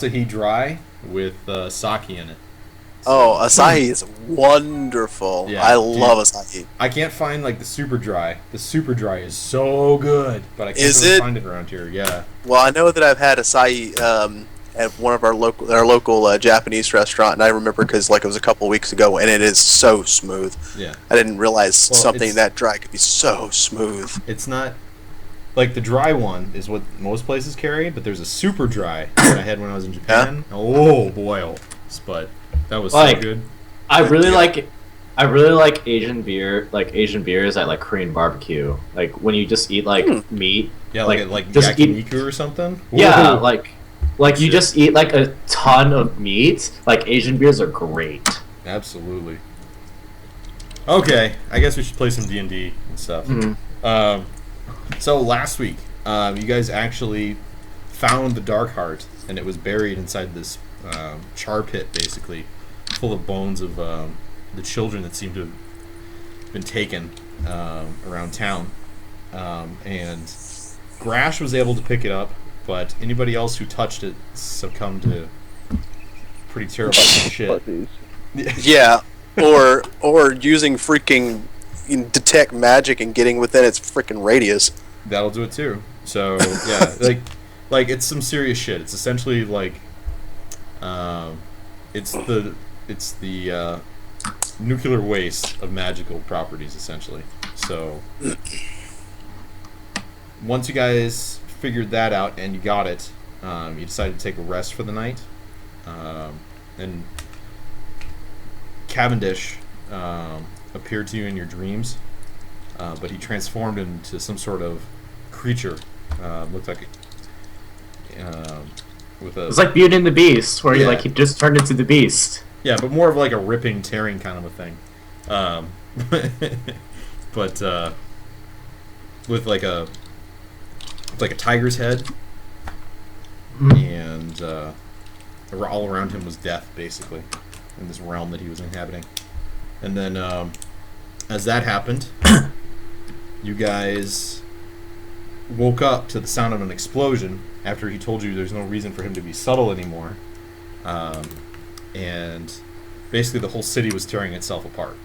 Asahi Dry with sake in it. Oh, So, Asahi is wonderful. yeah, I dude, love Asahi. I can't find like the super dry. The super dry is so good, but I can't Is really it? find it around here. Yeah. Well, I know that I've had Asahi at one of our local Japanese restaurant, and I remember because like it was a couple weeks ago, and it is so smooth. Yeah. I didn't realize Well, something that dry could be so smooth. it's not like the dry one is what most places carry, but there's a super dry that I had when I was in Yeah. Japan. Oh boy, oh, but that was so Like, good. I really Yeah. like I really like Asian beer, like Asian beers at like Korean barbecue. Like when you just eat like meat. Yeah, like just eat. yakiniku or something. Yeah, Whoa. like you Shit. just eat like a ton of meat. Like Asian beers are great. Absolutely. Okay, I guess we should play some D&D and stuff. Mhm. Um, so last week, you guys actually found the Dark Heart, and it was buried inside this char pit, basically, full of bones of the children that seemed to have been taken around town. And Grash was able to pick it up, but anybody else who touched it succumbed to pretty terrible shit. Yeah, or using freaking detect magic and getting within its freaking radius. That'll do it too. So yeah, like it's some serious shit. It's essentially like, it's the nuclear waste of magical properties essentially. So once you guys figured that out and you got it, you decided to take a rest for the night, and Cavendish appeared to you in your dreams, but he transformed into some sort of creature. Looked like with a It's like Beauty and the Beast, where Yeah. he just turned into the Beast. yeah, but more of like a ripping, tearing kind of a thing. But with like a tiger's head, and all around him was death, basically, in this realm that he was inhabiting. And then, as that happened, you guys woke up to the sound of an explosion after he told you there's no reason for him to be subtle anymore. And basically the whole city was tearing itself apart.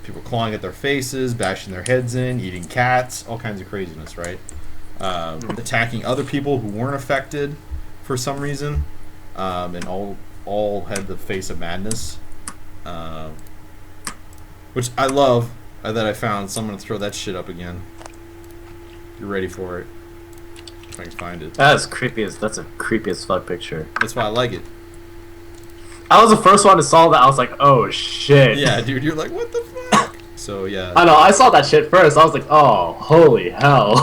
People clawing at their faces, bashing their heads in, eating cats, all kinds of craziness, right? Attacking other people who weren't affected for some reason, and all had the face of madness, which I love that I found. So I'm gonna throw that shit up again. You're ready for it? If I can find it. That's a creepy as fuck picture. That's why I like it. I was the first one to saw that. I was like, oh shit. Yeah, dude, you're like, what the fuck? So yeah. I know. I saw that shit first. I was like, oh, holy hell.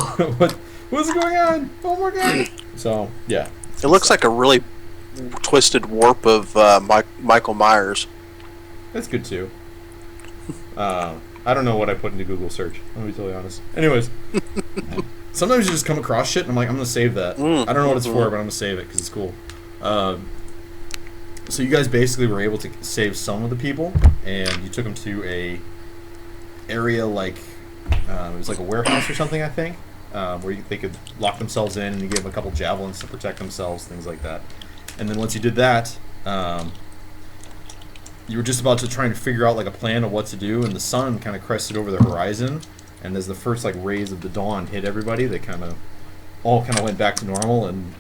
What's going on? Oh my god. So yeah. It looks like a really twisted warp of Michael Myers. That's good too. I don't know what I put into Google search. Let me be totally honest. Anyways, sometimes you just come across shit and I'm like, I'm gonna save that. I don't know what it's for, but I'm gonna save it because it's cool. So you guys basically were able to save some of the people, and you took them to a area like it was like a warehouse or something, I think, where they could lock themselves in, and you gave them a couple javelins to protect themselves, things like that. And then once you did that, you were just about to try and figure out like a plan of what to do, and the sun kind of crested over the horizon, and as the first like rays of the dawn hit everybody, they all went back to normal, and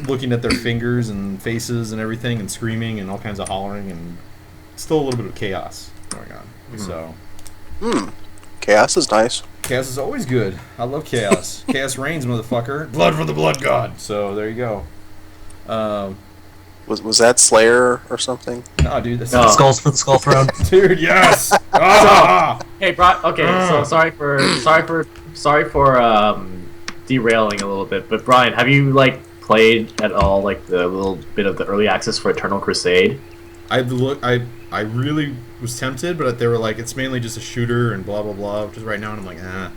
looking at their fingers and faces and everything, and screaming and all kinds of hollering, and still a little bit of chaos going on. So Chaos is nice. chaos is always good. I love chaos. Chaos reigns, motherfucker. Blood for the blood god. So there you go. Was that Slayer or something? No, dude, that's No. Skulls for the Skull Throne. dude. Yes. Ah! Hey, Brian. Okay, so sorry for derailing a little bit, but Brian, have you like played at all like the little bit of the early access for Eternal Crusade? I really was tempted, but they were like, it's mainly just a shooter and blah blah blah. Just right now, and I'm like, ah.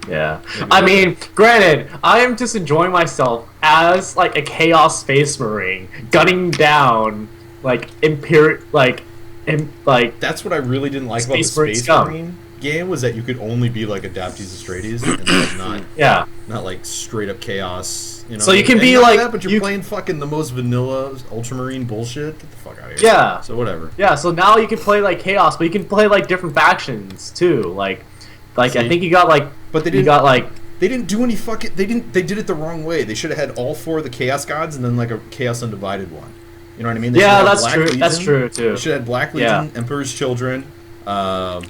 Yeah. Maybe I not. mean, granted, I am just enjoying myself as like a Chaos Space Marine, gunning down like That's what I really didn't like about the Space Marine Space scum. Marine game, was that you could only be like Adaptes Astrades and like yeah. not like straight up chaos works. You know. So you can And be not like that, but you're playing fucking the most vanilla Ultramarine bullshit. Get the fuck out of here. Yeah. So whatever. Yeah, so now you can play like Chaos, but you can play like different factions too. Like See? I think you got like, But they you didn't. got like, They didn't do any fucking. They didn't. They did it the wrong way. They should have had all 4 of the Chaos Gods and then like a Chaos Undivided one. You know what I mean? They should yeah, have that's Black true. Legion. That's true too. They should have had Black Legion, Emperor's Children, World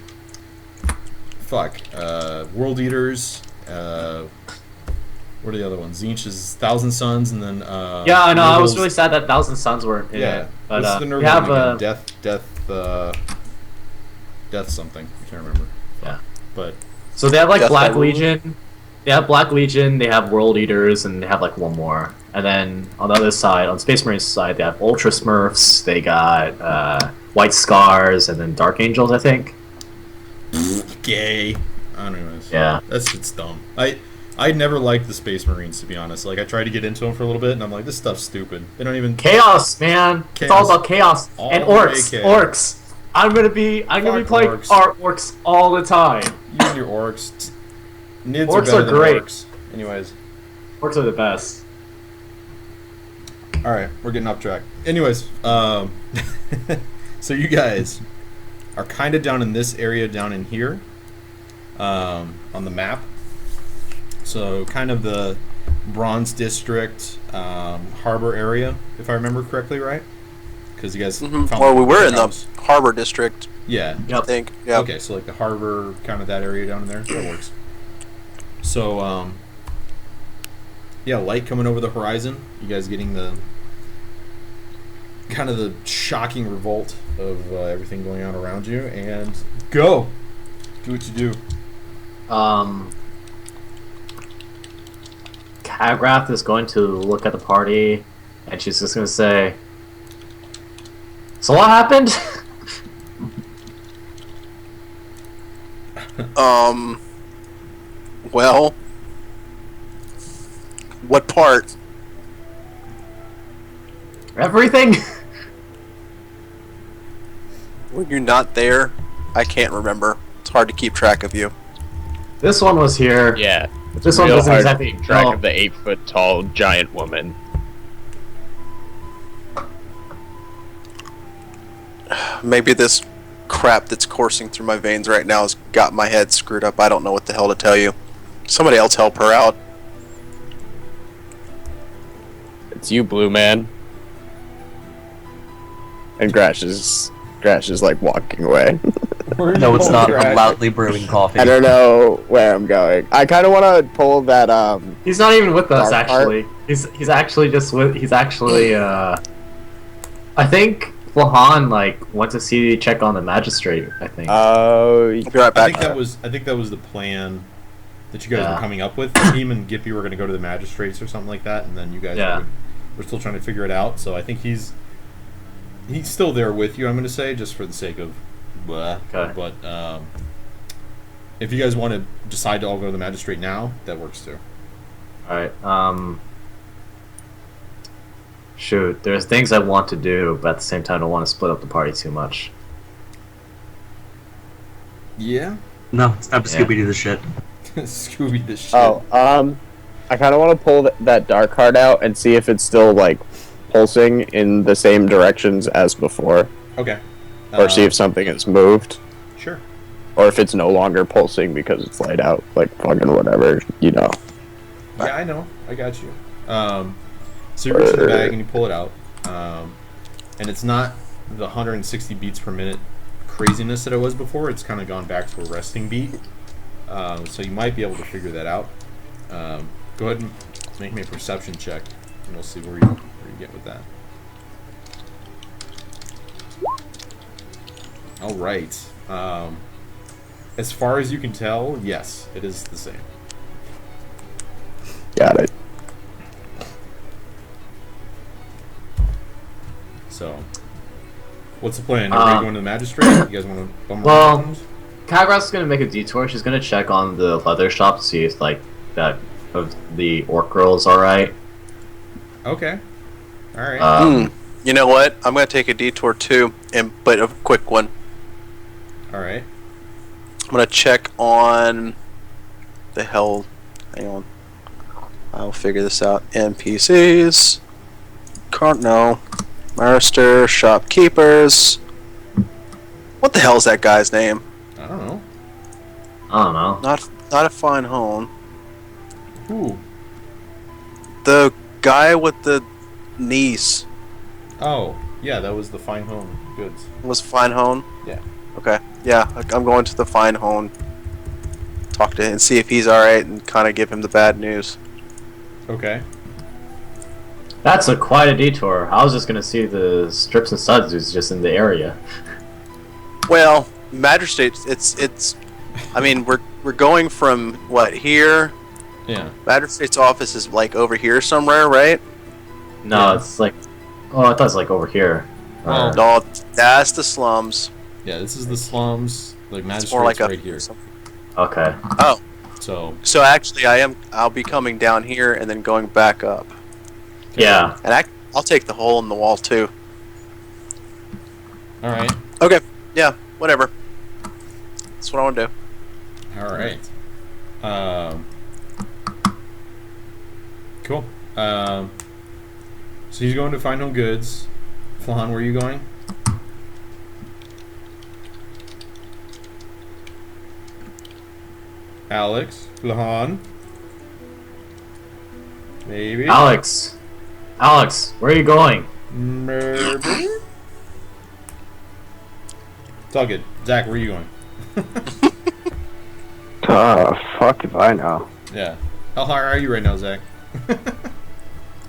Eaters. What are the other ones? Zinch's Thousand Suns, and then Yeah, I know. I was Nurgle's- really sad that Thousand Suns weren't in Yeah, it. But what's the we Nurgle have one again? Death something. I can't remember. Yeah. But so they have like Death Black by Legion. They have Black Legion. They have World Eaters, and they have like one more. And then on the other side, on Space Marines side, they have Ultra Smurfs. They got White Scars, and then Dark Angels, I think. gay. I don't know. Yeah. That shit's dumb. I never liked the Space Marines, to be honest. Like, I tried to get into them for a little bit, and I'm like, this stuff's stupid. They don't even... Chaos, man. It's all Chaos. about chaos All and the way orcs. chaos. Orcs. I'm gonna be Fuck playing orcs. orcs all the time. You and your orcs. Nids Orcs are better are than great. orcs. Anyways. Orcs are the best. Alright, we're getting off track. Anyways, so you guys are kind of down in this area down in here on the map. So kind of the Bronze District harbor area, if I remember correctly, right? Because you guys found Well, we were in the house. Harbor District, Yeah. I think. Yeah. Okay, so like the harbor, kind of that area down in there. That works. So, yeah, light coming over the horizon. You guys getting the kind of the shocking revolt of everything going on around you, and go. Do what you do. Kagrath is going to look at the party, and she's just gonna say, "So what happened?" Well, what part? Everything. When you're not there, I can't remember. It's hard to keep track of you. This one was here. Yeah. This one Real doesn't hard exactly to keep track know. of the 8-foot tall giant woman. Maybe this crap that's coursing through my veins right now has got my head screwed up. I don't know what the hell to tell you. Somebody else help her out. It's you, Blue Man. And Grash is like walking away. No, it's not. I'm loudly brewing coffee. I don't know where I'm going. I kind of want to pull that. He's not even with us, Dark actually. He's actually just with. He's actually. I think Flahan like went to check on the magistrate. I think. I'll be right I back. think that was the plan that you guys Yeah. were coming up with. Him and Gippy were going to go to the magistrates or something like that, and then you guys were still trying to figure it out. So I think he's still there with you. I'm going to say, just for the sake of, blah. Okay. But if you guys want to decide to all go to the magistrate now, that works too. All right. Shoot, there's things I want to do, but at the same time, I don't want to split up the party too much. Yeah. No, it's time to Yeah. Scooby-Doo the shit. Scooby the shit. I kind of want to pull that dark card out and see if it's still like pulsing in the same directions as before, Okay. or see if something has moved, Sure. or if it's no longer pulsing because it's light out. Like fucking whatever, you know. Yeah, I know. I got you. So you reach in the bag and you pull it out, and it's not the 160 beats per minute craziness that it was before. It's kind of gone back to a resting beat. So you might be able to figure that out. Go ahead and make me a perception check, and we'll see where you get with that. All right. As far as you can tell, yes, it is the same. Got it. So, what's the plan? Are we going to the magistrate? You guys want to bum Well- around? Kagrath's gonna make a detour. She's gonna check on the leather shop to see if like that of the orc girl's all right. Okay. All right. You know what? I'm going to take a detour too, but a quick one. All right. I'm going to check on the hell. Hang on. I'll figure this out. NPCs. No. Master, shopkeepers. What the hell is that guy's name? I don't know. I don't know. Not a fine home. Who? The guy with the niece Oh, yeah, that was the Fine Home Goods. was fine home. Yeah. Okay. Yeah, I'm going to the fine home. Talk to him and see if he's all right, and kind of give him the bad news. Okay. That's quite a detour. I was just gonna see the strips and studs who's just in the area. Well, magistrate, it's. I mean, we're going from what here. Yeah. Magistrate's office is like over here somewhere, right? No, Yeah. it's like, oh, I thought it was like over here. Well, No, that's the slums. Yeah, this is the slums. Like It's magistrate's more like right here. Okay. Oh, So so actually, I'll be coming down here and then going back up, Yeah. and I'll take the hole in the wall too. all right. Okay. Yeah. Whatever. That's what I want to do. All right. Cool. So he's going to Fine Home Goods. Flan, where are you going? Alex, Flan. Maybe. Alex, where are you going? Maybe. It's all good. Zach, where are you going? Fuck if I know. Yeah. How high are you right now, Zach?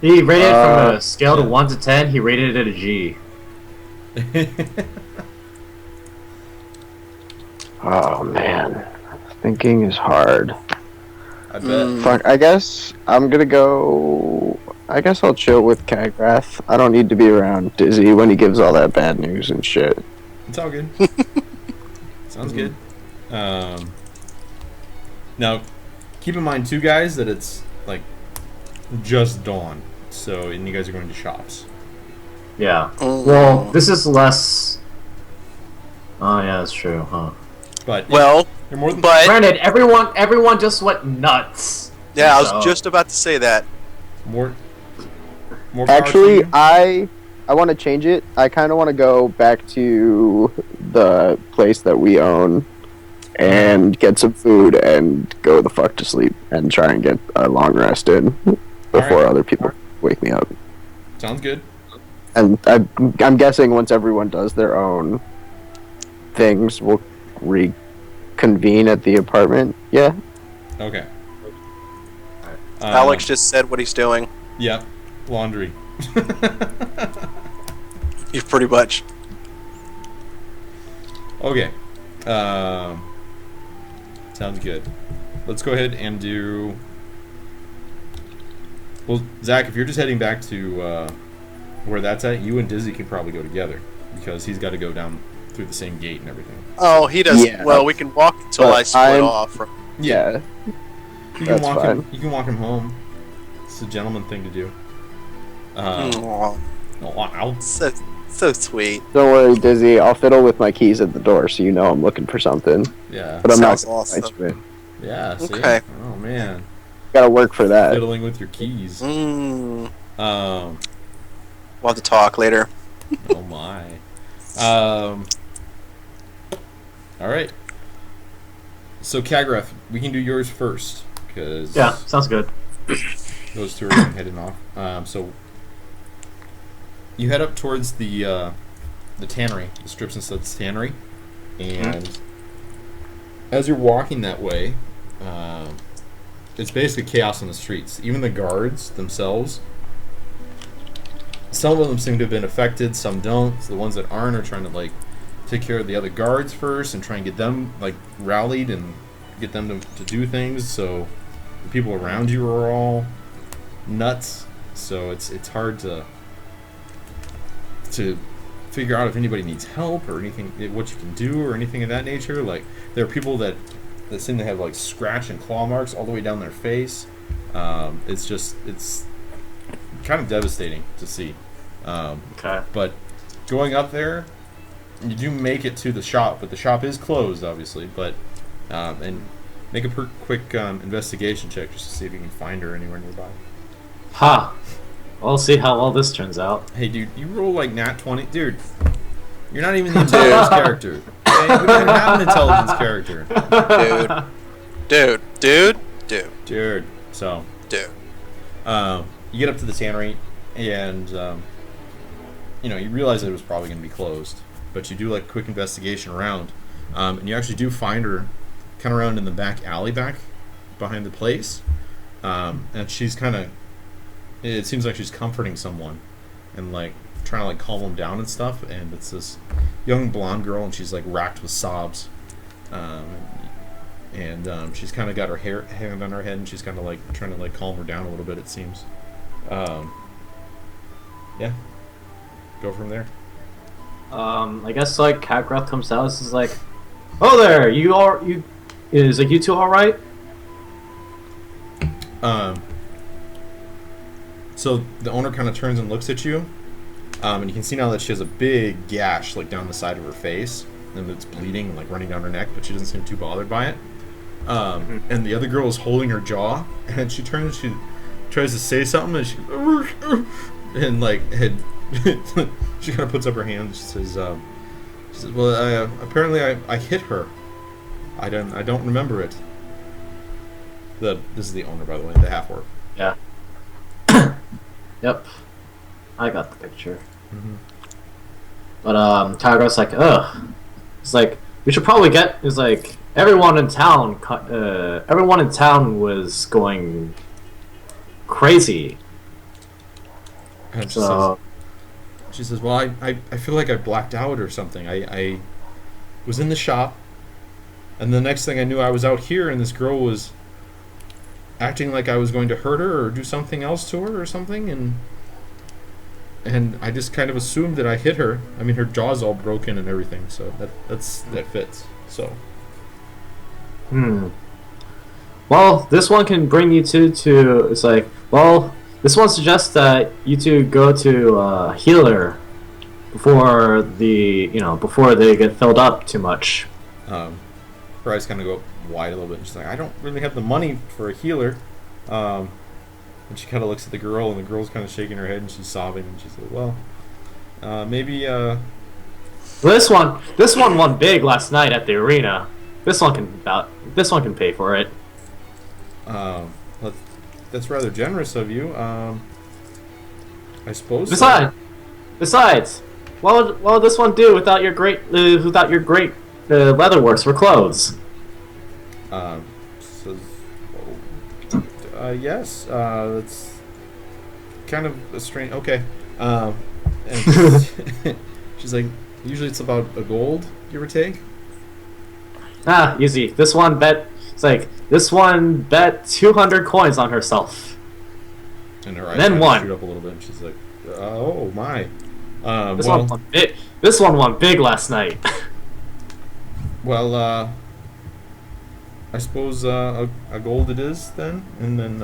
He rated from a scale to 1 to 10. He rated it a G. Oh man, thinking is hard. I bet. Fuck, I guess I'm gonna go. I guess I'll chill with Cagrath. I don't need to be around Dizzy when he gives all that bad news and shit. It's all good. Sounds good. Now, keep in mind, too, guys, that it's like just dawn. So, and you guys are going to shops. Yeah. Well, this is less. Oh yeah, that's true, huh? But Well, you're more than but Granted, everyone just went nuts. yeah, I So- was just about to say that. more. More power to Actually, you. I want to change it. I kind of want to go back to the place that we own and get some food and go the fuck to sleep and try and get a long rest in before Alright. other people wake me up. Sounds good. And I'm guessing once everyone does their own things, we'll reconvene at the apartment. Yeah. Okay. Alex just said what he's doing. Yep. Laundry. You pretty much. Okay. Sounds good. Let's go ahead and do. Well, Zach, if you're just heading back to where that's at, you and Dizzy can probably go together because he's got to go down through the same gate and everything. Oh, he does. Yeah. Well, we can walk until But I split I'm- off. From, Yeah. You can That's walk fine. him. You can walk him home. It's a gentleman thing to do. Aw, Wow. so sweet. Don't worry, Dizzy. I'll fiddle with my keys at the door so you know I'm looking for something. Yeah. But I'm not Sounds gonna awesome. fight you. Yeah. See? Okay. Oh man. Gotta work for that. Fiddling with your keys. Mm. Um. We'll have to talk later. Oh my. All right. So Kagraf, we can do yours first because Yeah, sounds good. those two are heading off. So you head up towards the tannery, the Strips and Studs tannery, and as you're walking that way, it's basically chaos on the streets. Even the guards themselves, some of them seem to have been affected, some don't. So the ones that aren't are trying to like take care of the other guards first and try and get them like rallied and get them to do things. So the people around you are all nuts. So it's hard to figure out if anybody needs help or anything, what you can do or anything of that nature. Like there are people that seem to have like scratch and claw marks all the way down their face. It's kind of devastating to see. Okay. But going up there, you do make it to the shop, but the shop is closed, obviously. But and Make a quick investigation check just to see if you can find her anywhere nearby. Ha! We'll see how all this turns out. Hey, dude, you roll like nat 20. Dude, you're not even the intelligence character. Okay? We don't even have an intelligence character. Dude. So, Dude. you get up to the tannery, and you realize that it was probably going to be closed, but you do like a quick investigation around, and you actually do find her kind of around in the back alley back behind the place, and she's kind of, it seems like she's comforting someone and like trying to like calm them down and stuff, and it's this young blonde girl, and she's like racked with sobs, and she's kind of got her hand on her head, and she's kind of like trying to like calm her down a little bit, it seems. Yeah, go from there. I guess like Kagrath comes out. This is like, oh there, is like you two all right? So the owner kind of turns and looks at you, and you can see now that she has a big gash like down the side of her face, and it's bleeding and like running down her neck, but she doesn't seem too bothered by it. And the other girl is holding her jaw, and she turns, she tries to say something, and and like she kind of puts up her hand. She says, "Well, apparently I hit her. I don't remember it." This is the owner, by the way, the half orc. Yeah. Yep. I got the picture. Mm-hmm. But Kagrath's like, ugh. It's like we should probably get. It's like everyone in town was going crazy. And So she says, "Well, I feel like I blacked out or something. I was in the shop, and the next thing I knew, I was out here, and this girl was acting like I was going to hurt her or do something else to her or something, and I just kind of assumed that I hit her. I mean, her jaw's all broken and everything, so that fits. So, well, this one can bring you to. It's like, well, this one suggests that you two go to a healer before before they get filled up too much. Her eyes kind of go wide a little bit, and she's like, I don't really have the money for a healer. And she kind of looks at the girl, and the girl's kind of shaking her head, and she's sobbing, and she's like, well, maybe, This one won big last night at the arena. This one can pay for it. that's rather generous of you. I suppose. Besides, what would this one do without your great leatherworks for clothes? Yes. That's kind of a strange. Okay. And she's like, usually it's about a gold, give or take. Ah, easy. This one bet 200 coins on herself. And her eyes then kind of won. shoot up a little bit, and she's like, oh my. This one won big last night. Well, I suppose a gold it is then, and then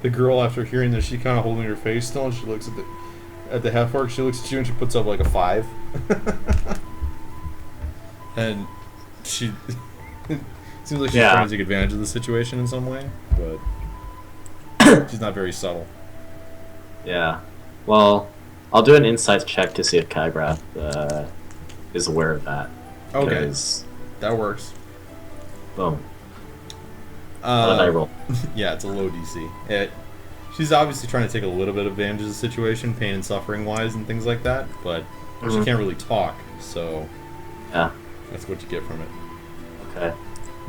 the girl, after hearing this, she kind of holding her face still, and she looks at the half orc. She looks at you and she puts up like a 5, and she seems like she's trying to take advantage of the situation in some way, but she's not very subtle. Yeah. Well, I'll do an insight check to see if Kagrath is aware of that. Okay. That works. Boom. What did I roll? Yeah, it's a low DC. She's obviously trying to take a little bit of advantage of the situation, pain and suffering wise and things like that, but she can't really talk, so yeah, that's what you get from it. Okay.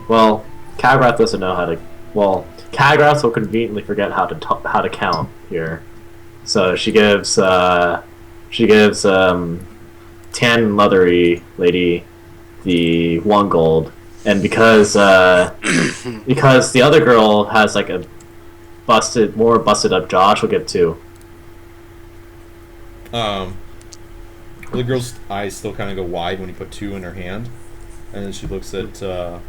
Well, Kagrath doesn't know how to. Well, Kagrath will conveniently forget how to count here, so she gives 10 leathery lady the 1 gold. And because the other girl has like a more busted up jaw, she'll get 2. The girl's eyes still kind of go wide when you put 2 in her hand, and then she looks at the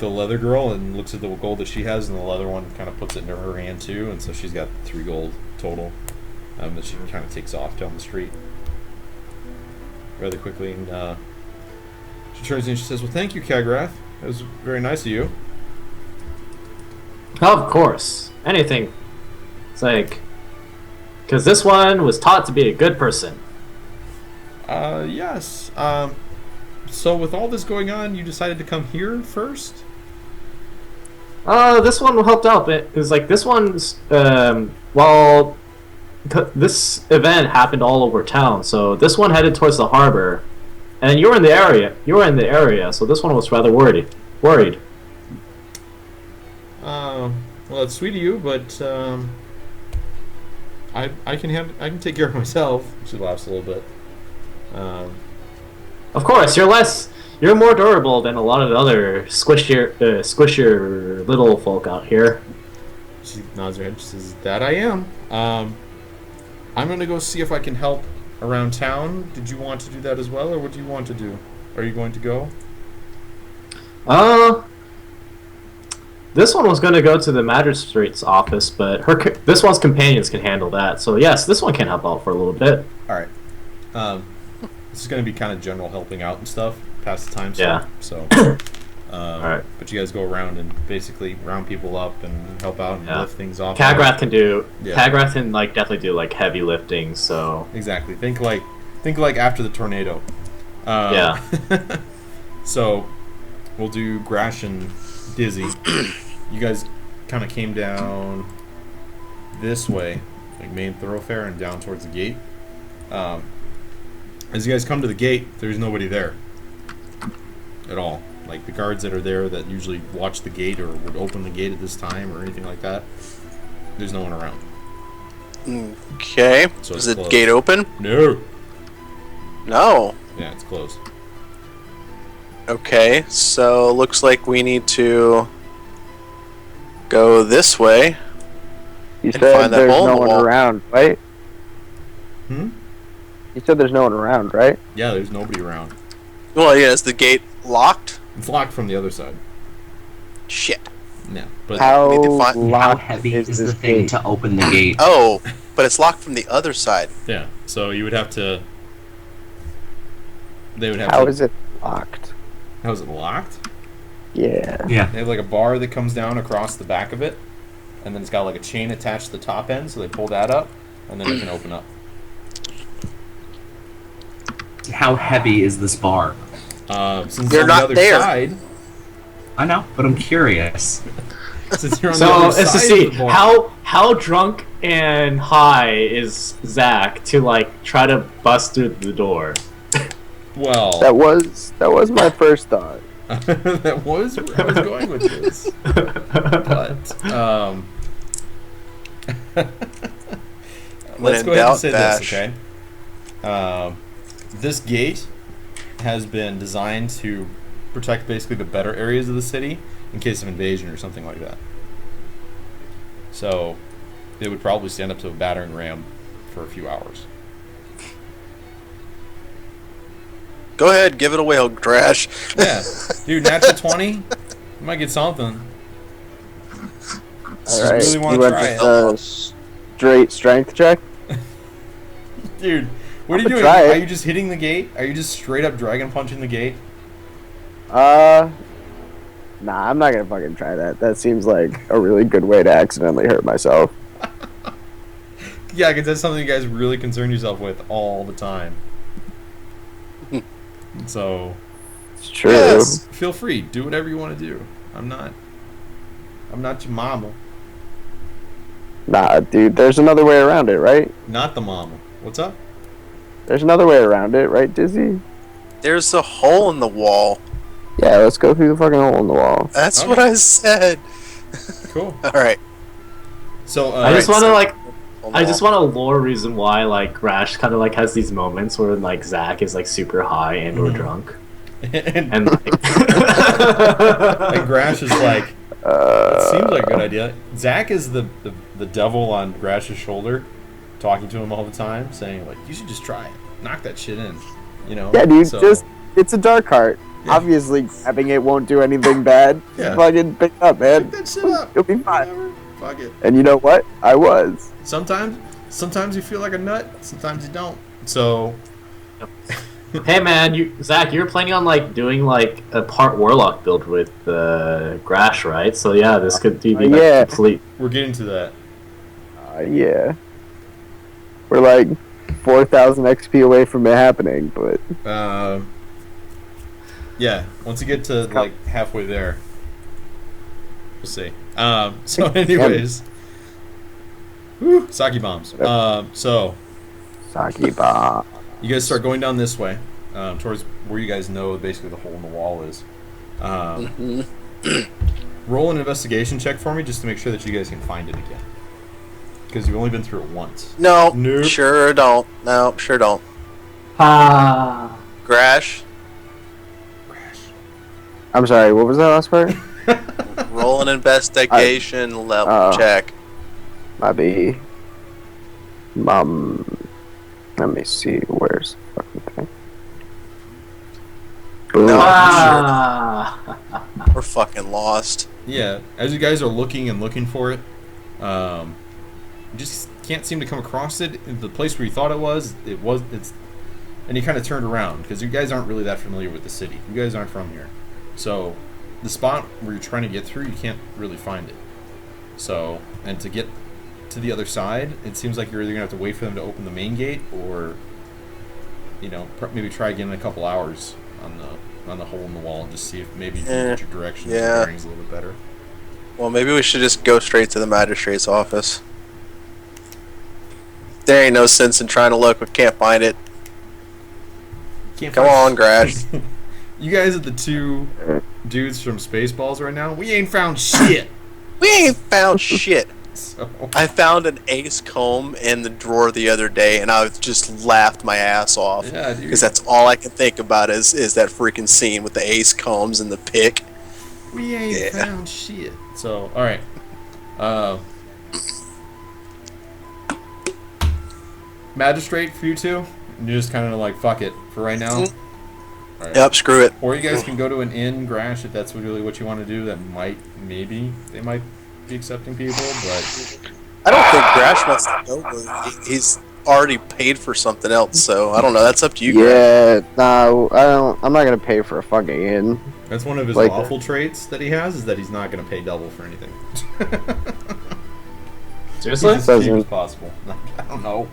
leather girl and looks at the gold that she has, and the leather one kind of puts it into her hand too, and so she's got 3 gold total that she kind of takes off down the street rather quickly, and She turns and she says, "Well, thank you, Kagrath. That was very nice of you." Of course. Anything. It's like... Because this one was taught to be a good person. Yes. So with all this going on, you decided to come here first? This one helped out. It was like, this one's... well... This event happened all over town, so this one headed towards the harbor. And you were in the area. So this one was rather worried. Well, it's sweet of you, but I can take care of myself. She laughs a little bit. Of course, you're more durable than a lot of the other squishier little folk out here. She nods her head. She says, "That I am. I'm gonna go see if I can help around town. Did you want to do that as well, or what do you want to do? Are you going to go?" This one was going to go to the magistrate's office, but this one's companions can handle that. So yes, this one can help out for a little bit. All right. This is going to be kind of general helping out and stuff, pass the time. Yeah. So. All right. But you guys go around and basically round people up and help out and lift things off. Kagrath can do. Yeah. Kagrath can definitely do heavy lifting. So. Exactly. Think like after the tornado. Yeah. So, we'll do Grash and Dizzy. You guys kind of came down this way, like main thoroughfare, and down towards the gate. As you guys come to the gate, there's nobody there at all. Like the guards that are there that usually watch the gate or would open the gate at this time or anything like that. There's no one around. Okay. So Is it's the closed. gate open? No. No. Yeah, it's closed. Okay, so looks like we need to go this way. You And said find that there's hole in no the one wall. around, right? Hmm? You said there's no one around, right? Yeah, there's nobody around. Well, yeah, is the gate locked? It's locked from the other side. Shit. Yeah, but How we need to find- How locked heavy is is this the thing gate? to open the gate? Oh, but it's locked from the other side. yeah. So you would have to. They would have How to. is it locked? How is it locked? Yeah. Yeah. They have like a bar that comes down across the back of it, and then it's got like a chain attached to the top end, so they pull that up, and then it can open up. How heavy is this bar? Since You're on not the other there. side, I know, but I'm curious. since you're on the So other it's to side see of the bar, how drunk and high is Zach to try to bust through the door. well, That was my first thought. that was where I was going with this, but let's in go ahead and doubt, say bash. this, okay? This gate has been designed to protect basically the better areas of the city in case of invasion or something like that. So it would probably stand up to a battering ram for a few hours. Go ahead, give it away, old trash. Yeah, dude, natural 20, you might get something. All right. really wanna you went try with it. a straight strength check. Dude, what are you I'm doing? gonna try it. Are you just hitting the gate? Are you just straight up dragon punching the gate? Nah, I'm not gonna fucking try that. That seems like a really good way to accidentally hurt myself. Yeah, because that's something you guys really concern yourself with all the time. So, It's true. Yes. feel free. Do whatever you want to do. I'm not your mama. Nah, dude, there's another way around it, right? Not the mama. What's up? There's another way around it, right, Dizzy? There's a hole in the wall. Yeah, let's go through the fucking hole in the wall. That's Okay. what I said. Cool. All right. So, I just want to Hole in the I just wall. want a lore reason why Rash kind of has these moments where Zach is super high and or Mhm. drunk and, and and Grash is like, it seems like a good idea. Zach is the devil on Grash's shoulder, talking to him all the time, saying you should just try it, knock that shit in, you know. Yeah, dude, So- it's a dark heart. Yeah. Obviously, grabbing it won't do anything bad. Yeah. Just fucking pick it up, pick man. that shit up. You'll be fine. Whatever. Fuck it. And you know what? I was. Sometimes you feel like a nut. Sometimes you don't. So Hey man, Zach, you were planning on like doing like a part warlock build with Grash, right? So yeah, this could be like Yeah. complete. We're getting to that. Yeah. We're like 4,000 XP away from it happening, but Yeah, once you get to like halfway there, we'll see. So anyways, whew, sake bombs. So Saki Ba. you guys start going down this way, towards where you guys know basically the hole in the wall is. Roll an investigation check for me just to make sure that you guys can find it again. Because you've only been through it once. No, Nope. sure don't. No, sure don't. Ah. Grash, I'm sorry, what was that last part? roll an investigation level check. Might be. Let me see. Where's the fucking thing? Boom. No. Ah. We're fucking lost. Yeah, as you guys are looking and looking for it, you just can't seem to come across it. In the place where you thought it's, and you kind of turned around because you guys aren't really that familiar with the city. You guys aren't from here, so the spot where you're trying to get through, you can't really find it. So, and to get to the other side, it seems like you're either gonna have to wait for them to open the main gate, or maybe try again in a couple hours on the hole in the wall and just see if maybe you can get your directions and bearings a little bit better. Well, maybe we should just go straight to the magistrate's office. There ain't no sense in trying to look. We can't find it. Come on, Grash. You guys are the two dudes from Spaceballs right now. We ain't found shit. We ain't found shit. So, I found an ace comb in the drawer the other day, and I just laughed my ass off. yeah, dude. Because that's all I can think about is that freaking scene with the ace combs and the pick. We ain't found shit. So, all right. Magistrate for you two. And you're just kind of like, fuck it for right now. All right. Yep, screw it. Or you guys can go to an inn, Grash, if that's really what you want to do. That maybe they might be accepting people, but I don't think Grash wants to go. He's already paid for something else, so I don't know. That's up to you, Grash. Yeah, no, I don't. I'm not gonna pay for a fucking inn. that's one of his Like- lawful traits that he has, is that he's not going to pay double for anything. Seriously? He's as cheap as possible. I don't know.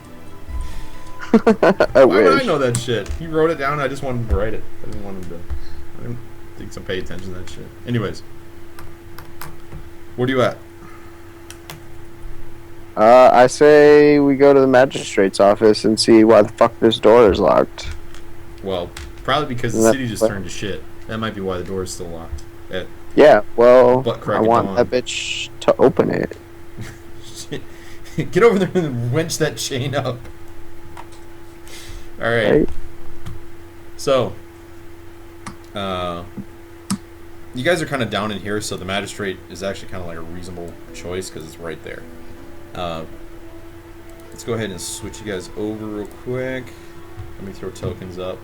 I Why would I wish. know that shit? He wrote it down. I just wanted him to write it. I didn't want him to. I didn't think to pay attention to that shit. Anyways, where are you at? I say we go to the magistrate's office and see why the fuck this door is locked. Well, probably because the That- city just turned to shit. That might be why the door is still locked. Yeah, well, Butt crack I at want dawn. that bitch to open it. Get over there and wrench that chain up. All right. Right? So, you guys are kind of down in here, so the magistrate is actually kind of like a reasonable choice because it's right there. Let's go ahead and switch you guys over real quick. Let me throw tokens up.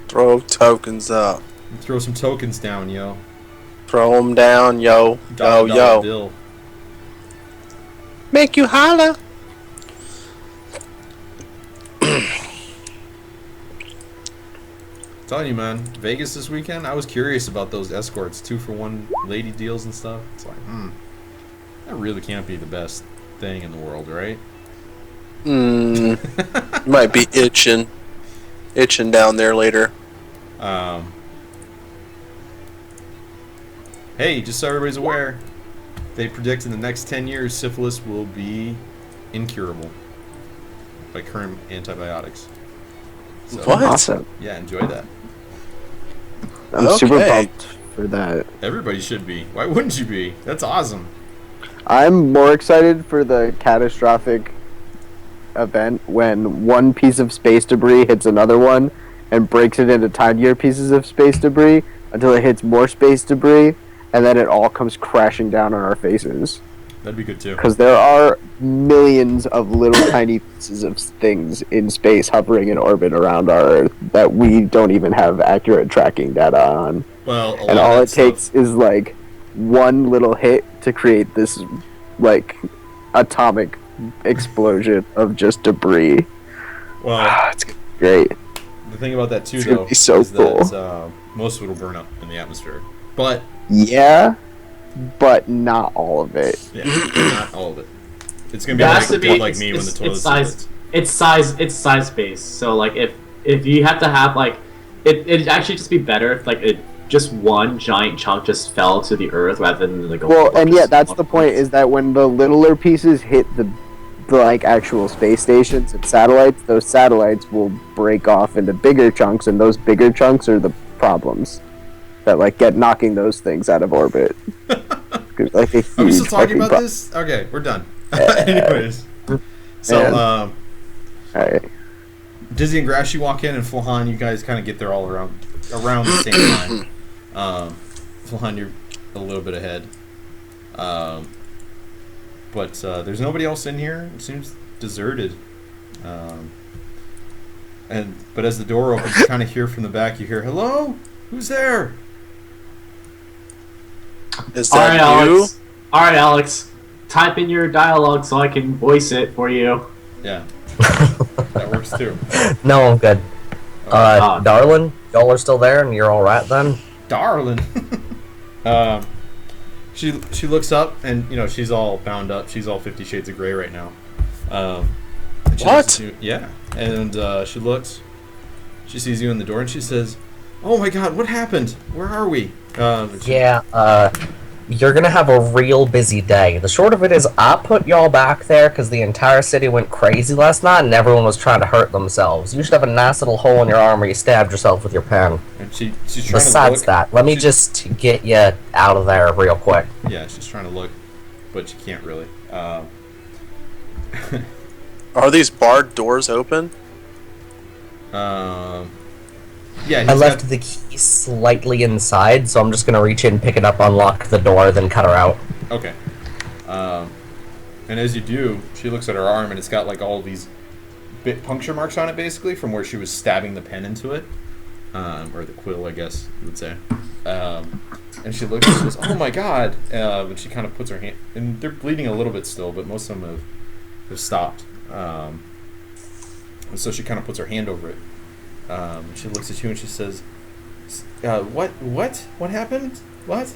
Throw tokens up. Throw some tokens down, yo. Throw them down, yo. Dollar Yo. bill. Make you holler. Telling you, man, Vegas this weekend. I was curious about those escorts, 2-for-1 lady deals and stuff. It's like, that really can't be the best thing in the world, right? Might be itching down there later. Hey, just so everybody's aware, they predict in the next 10 years syphilis will be incurable by current antibiotics. So, What? Awesome. Yeah, enjoy that. I'm super Okay. pumped for that. Everybody should be. Why wouldn't you be? That's awesome. I'm more excited for the catastrophic event when one piece of space debris hits another one and breaks it into tinier pieces of space debris until it hits more space debris, and then it all comes crashing down on our faces. That'd be good too. Because there are millions of little tiny pieces of things in space hovering in orbit around our Earth that we don't even have accurate tracking data on. Well, And all it takes is like one little hit to create this like atomic explosion of just debris. Well, It's great. The thing about that too, It's gonna though, be so is cool. that most of it will burn up in the atmosphere. But Yeah, but not all of it. yeah, not all of it. It's gonna be There has to be like me when the toilet size. It's size based. So like if you have to have like it'd actually just be better if like just one giant chunk just fell to the earth rather than like a Well, and yeah, just that's one the point. Is that when the littler pieces hit the like actual space stations and satellites, those satellites will break off into bigger chunks, and those bigger chunks are the problems that like get knocking those things out of orbit. Like a huge Are we still talking fucking about this? Okay, we're done. Anyways, so Alright. Dizzy and Grash, you walk in, and Flahan, you guys kind of get there all around the same time. Flahan, you're a little bit ahead. But there's nobody else in here. It seems deserted. But as the door opens, you kind of hear from the back. You hear, "Hello, who's there?" Is that you? All right, Alex. Type in your dialogue so I can voice it for you. Yeah, that works too. No, I'm good. Ah. Darlin, y'all are still there, and you're all right then. Darling. She looks up, and she's all bound up. She's all 50 Shades of Grey right now. And she What? looks at you- yeah, and she looks. She sees you in the door, and she says, "Oh my God, what happened? Where are we?" You're gonna have a real busy day. The short of it is, I put y'all back there because the entire city went crazy last night, and everyone was trying to hurt themselves. You should have a nice little hole in your arm where you stabbed yourself with your pen. And she's trying Besides to look. that, let me just get you out of there real quick. Yeah, she's trying to look, but she can't really. Are these barred doors open? Yeah, I left the key slightly inside, so I'm just gonna reach in, pick it up, unlock the door, then cut her out. Okay. And as you do, she looks at her arm, and it's got like all these bit puncture marks on it, basically, from where she was stabbing the pen into it, or the quill, I guess you would say. And she looks and says, "Oh my God!" And she kind of puts her hand, and they're bleeding a little bit still, but most of them have stopped. And so she kind of puts her hand over it. She looks at you and she says, "What happened? What?"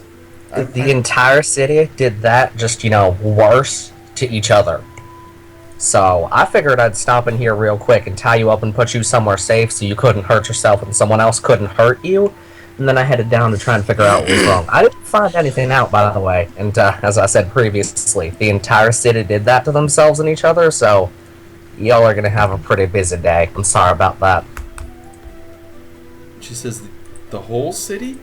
The entire city did that, just, worse to each other. So I figured I'd stop in here real quick and tie you up and put you somewhere safe so you couldn't hurt yourself and someone else couldn't hurt you. And then I headed down to try and figure out what was wrong. I didn't find anything out, by the way. And as I said previously, the entire city did that to themselves and each other, so y'all are going to have a pretty busy day. I'm sorry about that. She says, "The whole city?"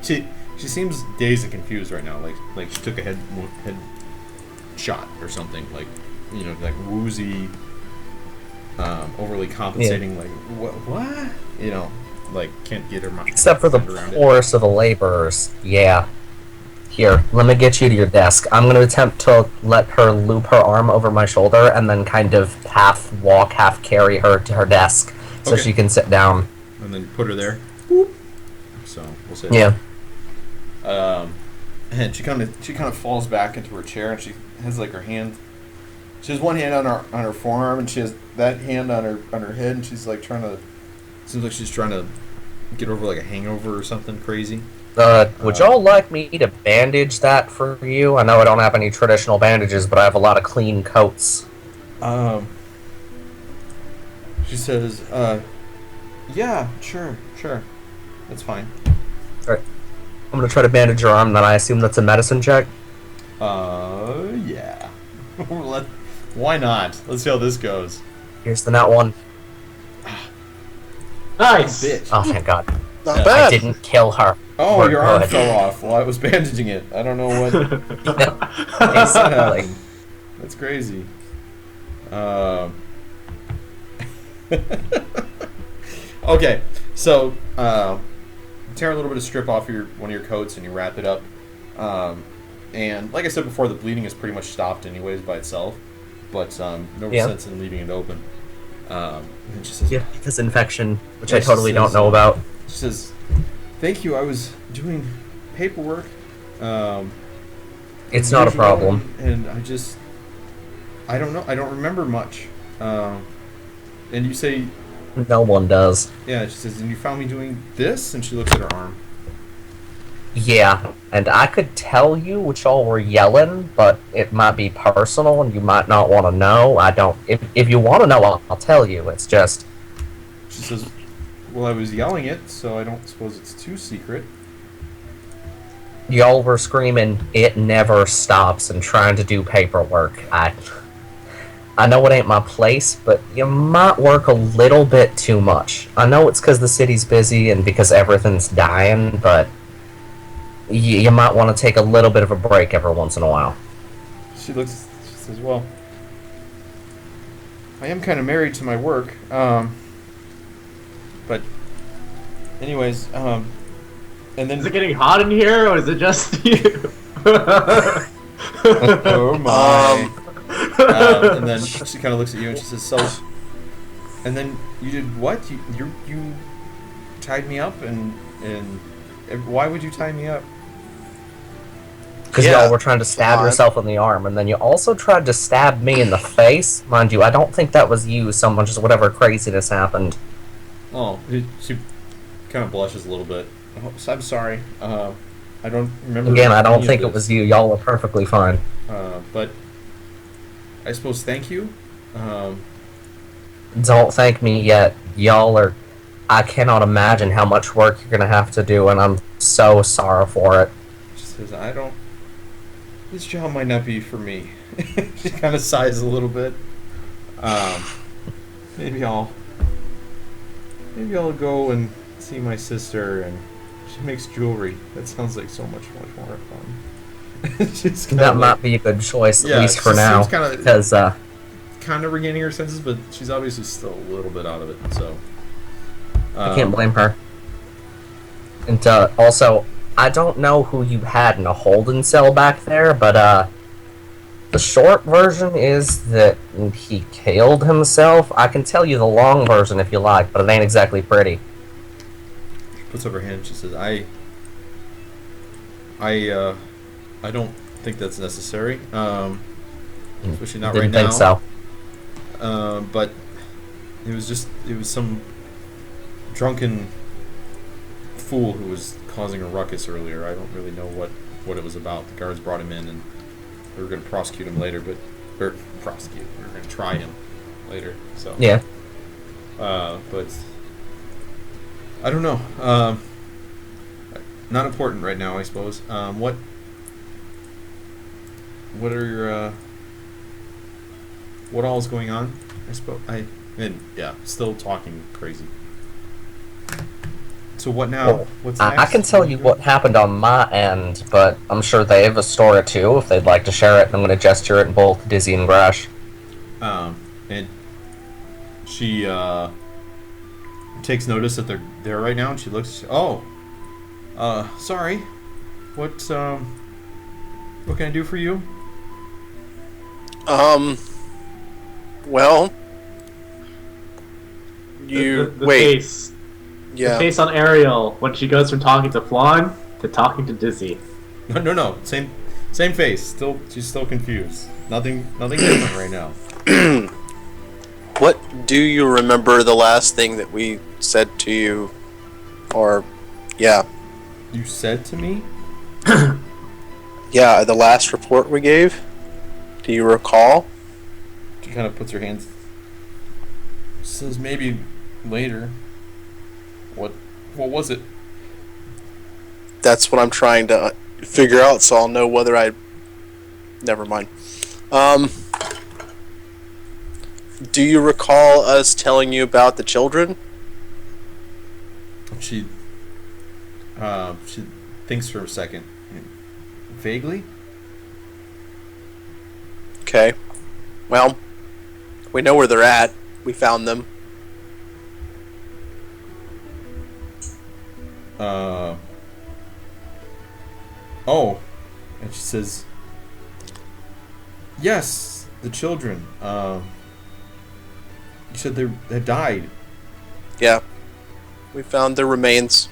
she seems dazed and confused right now, like she took a head shot or something, like woozy, overly compensating, like what? Like can't get her mind. Except for the around it. poorest of the laborers. Yeah. Here, let me get you to your desk. I'm going to attempt to let her loop her arm over my shoulder and then kind of half walk, half carry her to her desk so Okay. she can sit down. And then put her there. Boop. So we'll say. Yeah. And she kind of falls back into her chair, and she has like her hand. She has one hand on her forearm, and she has that hand on her head, and she's like seems like she's trying to get over like a hangover or something crazy. Would y'all like me to bandage that for you? I know I don't have any traditional bandages, but I have a lot of clean coats. She says, "Yeah, sure, that's fine." Alright. I'm gonna try to bandage your arm, then I assume that's a medicine check? Yeah. Why not? Let's see how this goes. Here's the nat one. Nice. Bitch. Oh, thank God. Not Yeah. I bad. didn't kill her. Oh, We're your arm good. fell off while I was bandaging it. I don't know what. Basically. That's crazy. Okay, so tear a little bit of strip off one of your coats and you wrap it up. And like I said before, the bleeding is pretty much stopped anyways by itself, but no Yeah. sense in leaving it open. And she says, Yeah, because infection, which Yeah, I she totally don't says, know about. She says, "Thank you. I was doing paperwork. It's not a problem. And I don't know. I don't remember much. And you say, No one does. yeah, she says, and you found me doing this? And she looks at her arm. Yeah, and I could tell you what y'all were yelling, but it might be personal and you might not want to know. I don't. If you want to know, I'll tell you. It's just. She says, well, I was yelling it, so I don't suppose it's too secret. Y'all were screaming, "It never stops," and trying to do paperwork. I know it ain't my place, but you might work a little bit too much. I know it's because the city's busy and because everything's dying, but you might want to take a little bit of a break every once in a while. She says, well, I am kind of married to my work. But anyways, and then... Is it getting hot in here, or is it just you? Oh my. And then she kind of looks at you and she says, so... And then you did what? You tied me up and why would you tie me up? Because y'all were trying to stab yourself in the arm, and then you also tried to stab me in the face. Mind you, I don't think that was you so much as whatever craziness happened. Oh, she kind of blushes a little bit. Oh, I'm sorry. I don't remember. Again, I don't any of think it this. was you. Y'all were perfectly fine. But I suppose thank you. Don't thank me yet. Y'all are... I cannot imagine how much work you're going to have to do, and I'm so sorry for it. She says, I don't... This job might not be for me. She kind of sighs a little bit. Maybe I'll go and see my sister, and she makes jewelry. That sounds like so much more fun. That might be a good choice, at least for she now. seems kinda- Because, kind of regaining her senses, but she's obviously still a little bit out of it. So I can't blame her. And also, I don't know who you had in a holding cell back there, but the short version is that he killed himself. I can tell you the long version if you like, but it ain't exactly pretty. She puts up her hand. She says, "I don't think that's necessary. Especially not Didn't right think now. so. But it was some drunken fool who was causing a ruckus earlier. I don't really know what it was about. The guards brought him in, and we were going to prosecute him later, but we were going to try him later. So Yeah. but I don't know. Not important right now, I suppose. What are your what all is going on? I suppose still talking crazy. So what now? Well, What's I next? can tell you what happened on my end, but I'm sure they have a story too if they'd like to share it. I'm going to gesture it in both Dizzy and Grash. And she takes notice that they're there right now, and she looks. Oh, sorry. What can I do for you? Well, you the wait. face. The Yeah. face on Ariel when she goes from talking to Flan to talking to Dizzy. No. Same face. She's still confused. Nothing different right now. What do you remember the last thing that we said to you? Or, yeah. You said to me? Yeah, the last report we gave? Do you recall? She kind of puts her hands. Says maybe later. What was it? That's what I'm trying to figure out, so I'll know whether I... Never mind. Do you recall us telling you about the children? She thinks for a second. Vaguely? Okay. Well, we know where they're at. We found them. Oh. And she says, yes, the children. You said they had died. Yeah. We found their remains.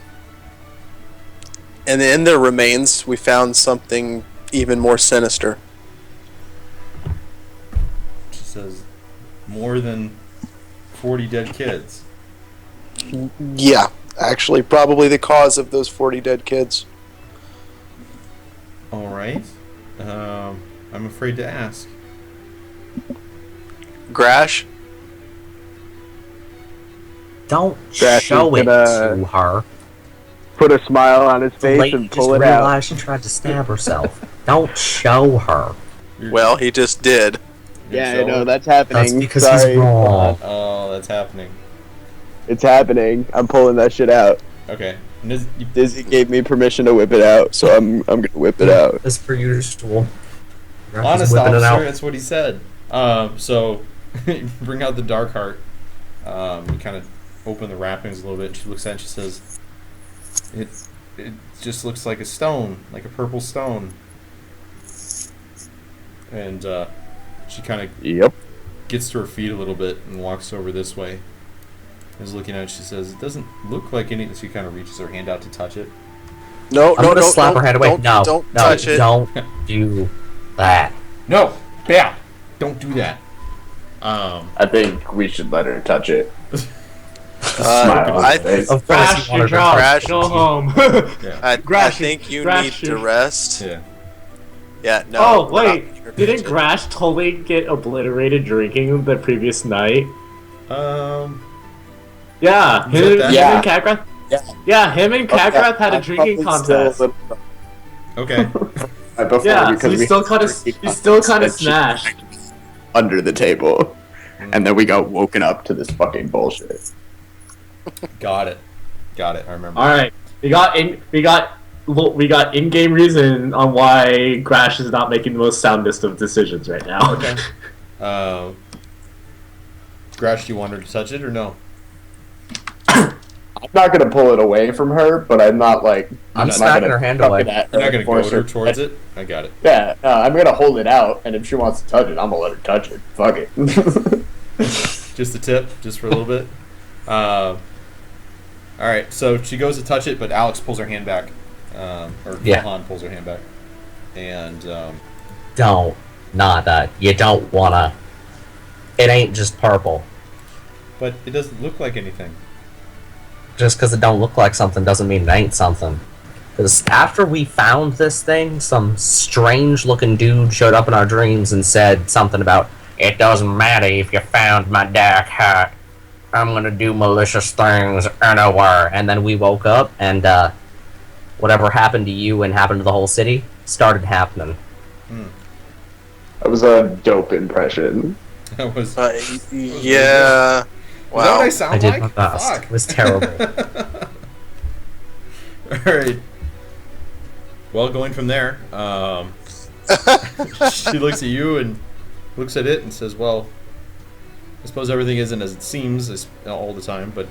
And in their remains, we found something even more sinister. She says, more than 40 dead kids. Yeah, actually, probably the cause of those 40 dead kids. All right. I'm afraid to ask. Grash? Don't Grash show is it gonna- to her. Put a smile on his The face lady and just pull it out. realized she tried to stab herself. Don't show her. Well, he just did. Yeah, I Show know her? that's happening. That's because Sorry. he's wrong. Oh, that's happening. It's happening. I'm pulling that shit out. Okay. And this, you, Dizzy gave me permission to whip it out, so I'm gonna whip it out. As per usual. Grash is honest whipping it officer, out. that's what he said. So, you bring out the dark heart. You kind of open the wrappings a little bit. She looks at it and she says, it just looks like a stone, like a purple stone. And she kind of Yep. gets to her feet a little bit and walks over this way. Is looking at it, she says, it doesn't look like any... She kind of reaches her hand out to touch it. No, I'm no, gonna no, slap no, her hand away. Don't, No, don't no, touch it. don't do that. No! Yeah! Don't do that. I think we should let her touch it. I, Of course Grash, you wanted you're her to Grash. Go home. Yeah. I Grash, think you Grash need should- to rest. Yeah. Yeah, no. Oh, we're not wait. letting her touch Didn't it. Grash totally get obliterated drinking the previous night? Yeah, Is it that? him and Kakrath. Yeah. Him and Kakrath had a drinking contest. Okay. Before, Yeah, so because he we still had kind a of drinking smashed. contest that she under the table, and then we got woken up to this fucking bullshit. Got it. I remember. All right, we got in-game reason on why Grash is not making the most soundest of decisions right now. Okay. Grash, do you want her to touch it or no? I'm not gonna pull it away from her, but I'm not like I'm not smacking gonna her hand chuck away. it at You're not her going and to force goad her her towards it? I got it. Yeah, no, I'm gonna hold it out, and if she wants to touch it, I'm gonna let her touch it. Fuck it. Just the tip, just for a little bit. Alright, so she goes to touch it, but Alex pulls her hand back. Or Yeah. Han pulls her hand back. And, Don't. Nada. You don't wanna. It ain't just purple. but it doesn't look like anything. Just because it don't look like something doesn't mean it ain't something. Because after we found this thing, some strange-looking dude showed up in our dreams and said something about, it doesn't matter if you found my dark heart. I'm gonna do malicious things anywhere. And then we woke up, and whatever happened to you and happened to the whole city started happening. That was a dope impression. That was... Yeah. Is that what I Wow. sound I did like? my best. Fuck. It was terrible. Alright. Well, going from there, she looks at you and looks at it and says, well, I suppose everything isn't as it seems all the time, but...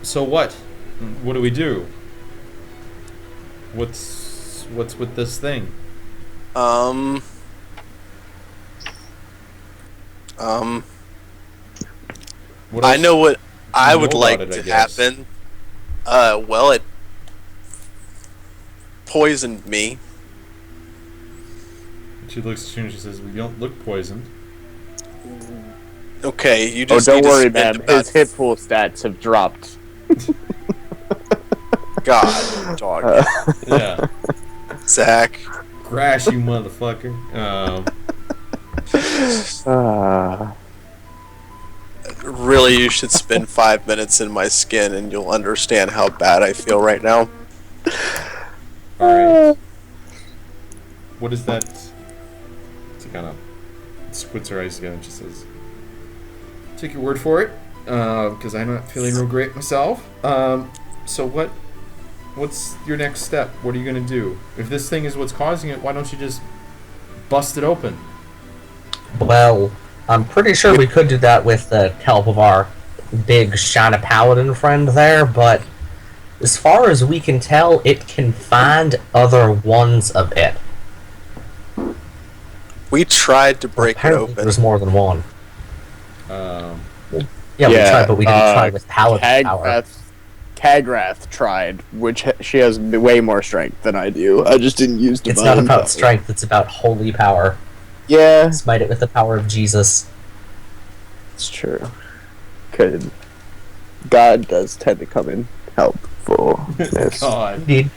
So what? What do we do? What's with this thing? What I else know what I you would know like about it, I to guess? happen. Well, it poisoned me. She looks at you and she says, "We don't look poisoned." Okay, you Oh, just don't need to worry, spend man. about- His hit pool stats have dropped. God, dog. Yeah. Zach. Crash, you motherfucker. Really, you should spend 5 minutes in my skin and you'll understand how bad I feel right now. Alright. What is that? She kind of squints her eyes together and she says, "Take your word for it, because I'm not feeling real great myself. So what's your next step? What are you going to do? If this thing is what's causing it, why don't you just bust it open?" Well, I'm pretty sure we could do that with the help of our big shiny paladin friend there, but as far as we can tell, it can find other ones of it. We tried to break it Apparently open. there's more than one. Yeah, we Yeah, tried, but we didn't try with paladin power. Kagrath tried, which she has way more strength than I do. I just didn't use divine It's not about power. strength, it's about holy power. Yeah, Smite it with the power of Jesus. It's true. Could God does tend to come in helpfulness. God, Indeed.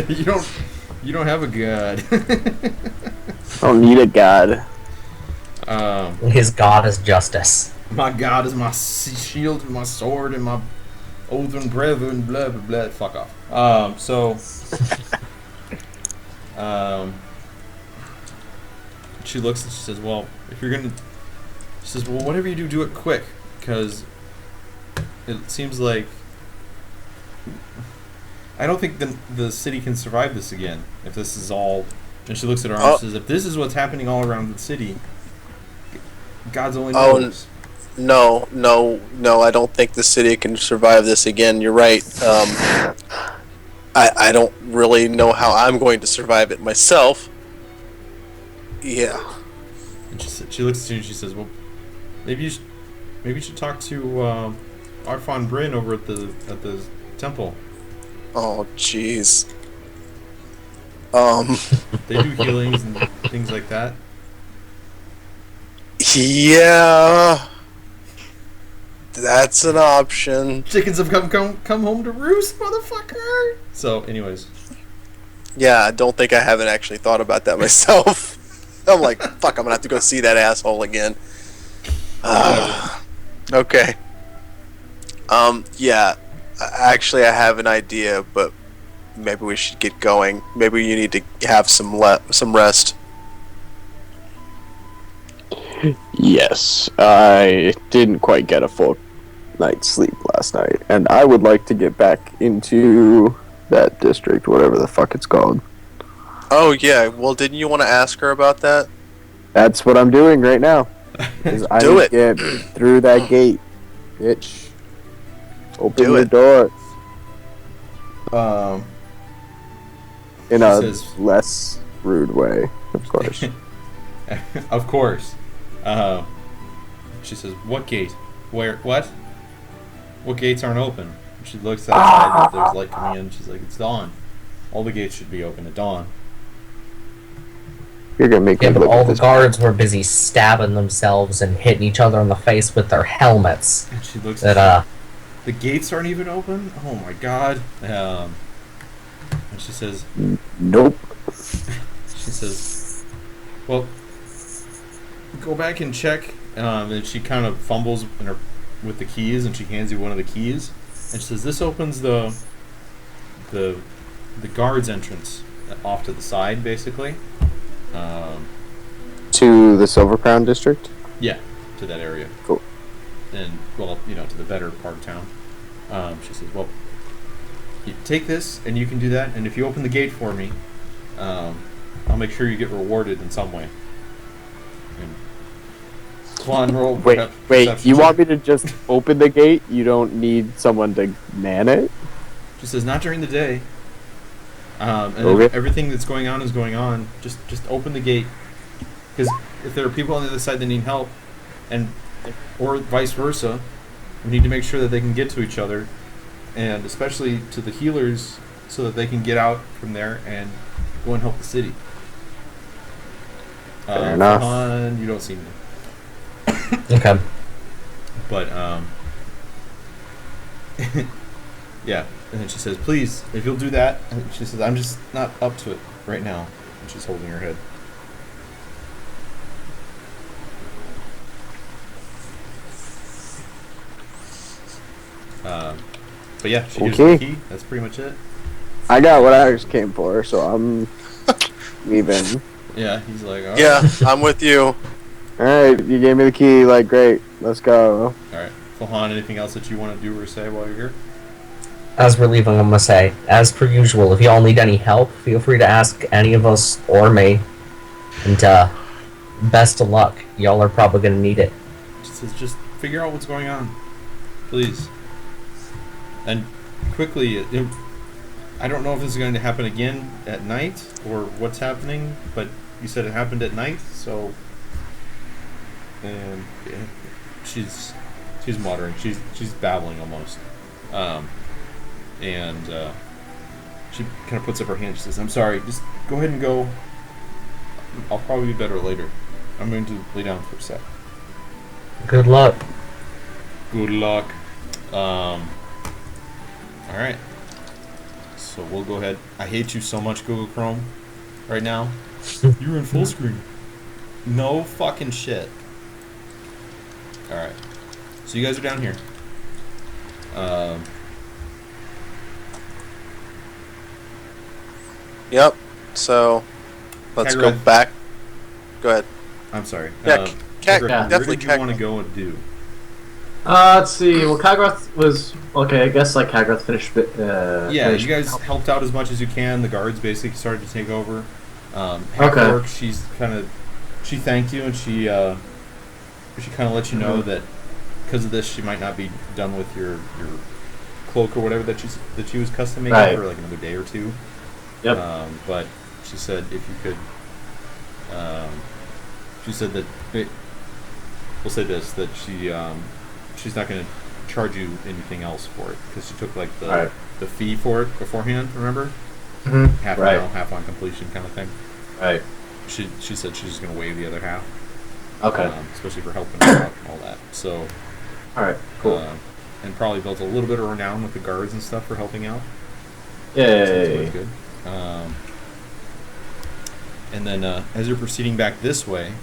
you don't have a god. I don't need a God. His god is justice. My god is my shield and my sword and my olden brethren. Blah blah blah. Fuck off. She looks and she says, "Well, if you're gonna," she says, "Well, whatever you do, do it quick, because it seems like I don't think the city can survive this again. If this is all," and she looks at her arm and says, "If this is what's happening all around the city, God's only knows." No, I don't think the city can survive this again. You're right. I don't really know how I'm going to survive it myself. Yeah. And she looks at you and she says, "Well, maybe you should talk to Arfon Bryn over at the temple. Oh, jeez. They do healings and things like that." Yeah. That's an option. Chickens have come home to roost, motherfucker. So, anyways, Yeah, I don't think I haven't actually thought about that myself. I'm like, fuck, I'm gonna have to go see that asshole again. Okay. Yeah. Actually, I have an idea, but maybe we should get going. Maybe you need to have some rest. Yes, I didn't quite get a full night's sleep last night, and I would like to get back into that district, whatever the fuck it's called. Oh yeah. Well, didn't you want to ask her about that? That's what I'm doing right now. I Do it. Get through that gate, bitch. Open Do the it. door in she a says- less rude way, of course. of course. She says, "What gate? Where? What? What gates aren't open?" And she looks outside. There's light coming in. She's like, "It's dawn. All the gates should be open at dawn." You're gonna make Yeah, me but look all at the this. guards were busy stabbing themselves and hitting each other in the face with their helmets. And she looks. That The gates aren't even open. Oh my god. And she says, Nope. She says, "Well, go back and check." And she kind of fumbles with the keys, and she hands you one of the keys, and she says, "This opens the guards' entrance off to the side, basically." To the Silver Crown district. Yeah, to that area. Cool. And to the better part of town. She says, "Well, you take this, and you can do that, and if you open the gate for me, I'll make sure you get rewarded in some way." And come on, roll. Wait, perception you check. want me to just open the gate? You don't need someone to man it? She says, "Not during the day. And Okay. if everything that's going on is going on, just open the gate. Because if there are people on the other side that need help, or vice versa, we need to make sure that they can get to each other, and especially to the healers, so that they can get out from there and go and help the city." Fair enough. You don't seem to. okay. But yeah. And then she says, "Please, if you'll do that," and she says, "I'm just not up to it right now." And she's holding her head. But yeah, she gives you the Okay. key. That's pretty much it. I got what I just came for, so I'm leaving. Yeah, he's like, "All right." Yeah, I'm with you. Alright, you gave me the key, like, great. Let's go. All right. Fahan, anything else that you want to do or say while you're here? As we're leaving, I'm gonna say, as per usual, if y'all need any help, feel free to ask any of us or me. And best of luck. Y'all are probably gonna need it. She says, "Just figure out what's going on, please." And quickly, I don't know if this is going to happen again at night or what's happening, but you said it happened at night, so. And yeah, she's muttering. She's babbling almost. And she kind of puts up her hand. She says, "I'm sorry. Just go ahead and go. I'll probably be better later. I'm going to lay down for a sec." Good luck. Good luck. All right. So we'll go ahead. I hate you so much, Google Chrome, right now. You're in full screen. No fucking shit. All right. So you guys are down here. Yep. So let's go Kagrath. back. Go ahead. I'm sorry. Yeah, Kagrath, yeah. where definitely did you want to go and do? Let's see. Well, Kagrath was okay. I guess like Kagrath finished. Yeah, finished- you guys helped out as much as you can. The guards basically started to take over. Okay. Half-Orc, she thanked you and she kind of let you know that because of this she might not be done with your cloak or whatever that she was custom making Right. for like another day or two. Yep. But she said if you could, she said that we'll say this, that she's not going to charge you anything else for it because she took like Right. the fee for it beforehand. Remember, Mhm. half Right. now, half on completion kind of thing. Right. She said she's just going to waive the other half. Okay. Especially for helping her out and all that. So, All right. Cool. and probably built a little bit of renown with the guards and stuff for helping out. So that's Yay. always good. And then as you're proceeding back this way,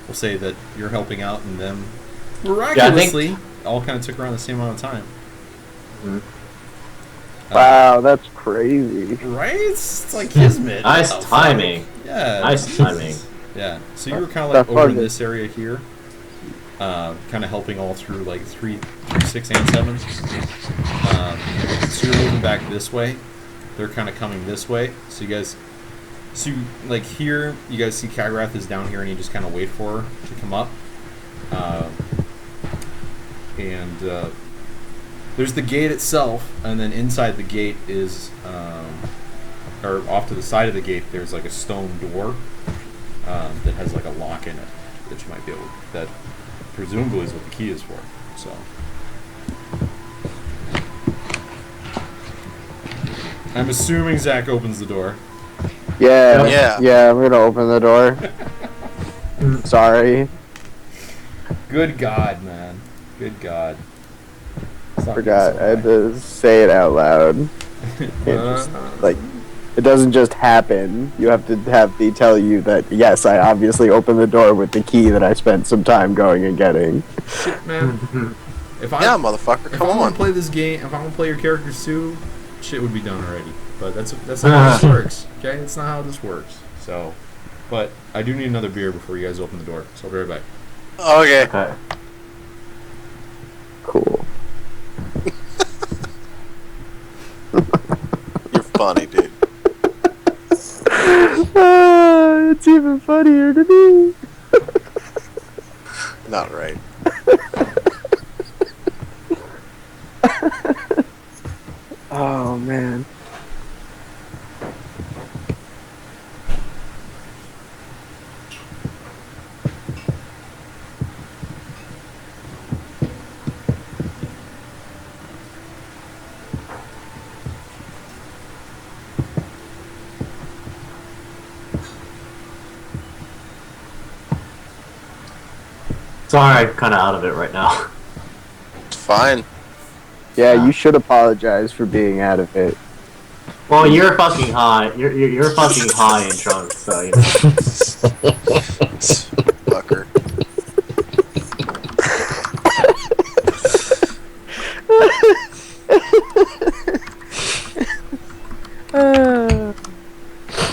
we'll say that you're helping out, and them miraculously all kind of took around the same amount of time. Mhm. Wow, that's crazy. Right? It's like kismet. Nice What the timing. fuck? Yeah. Nice timing. Yeah. So you were kind of like That's over in fun. this area here, kind of helping all through like 3, 6, and 7. So you're moving back this way. They're kind of coming this way. So you guys, like here, you guys see Kagrath is down here, and you just kind of wait for her to come up. And there's the gate itself, and then inside the gate is, or off to the side of the gate, there's like a stone door that has like a lock in it that you might be able. That presumably is what the key is for. So. I'm assuming Zach opens the door. Yeah, Yeah. yeah. I'm gonna open the door. Sorry, Good God, man. Good God. Stop forgot. being I had so to say it out loud. high. Can't just, like, it doesn't just happen. You have to have me tell you that yes, I obviously opened the door with the key that I spent some time going and getting. Shit, man. If I Yeah, motherfucker, if come I want on. to play this game, if I want to play your characters too, shit would be done already. But that's not how this works. Okay, that's not how this works. So, but I do need another beer before you guys open the door. So I'll be right back. Okay. Okay. Cool. You're funny, dude. It's even funnier to me. Not right. Oh man. Sorry, I'm kind of out of it right now. It's fine. Yeah, you should apologize for being out of it. Well, you're fucking high. You're fucking high and drunk, so you know. Fucker.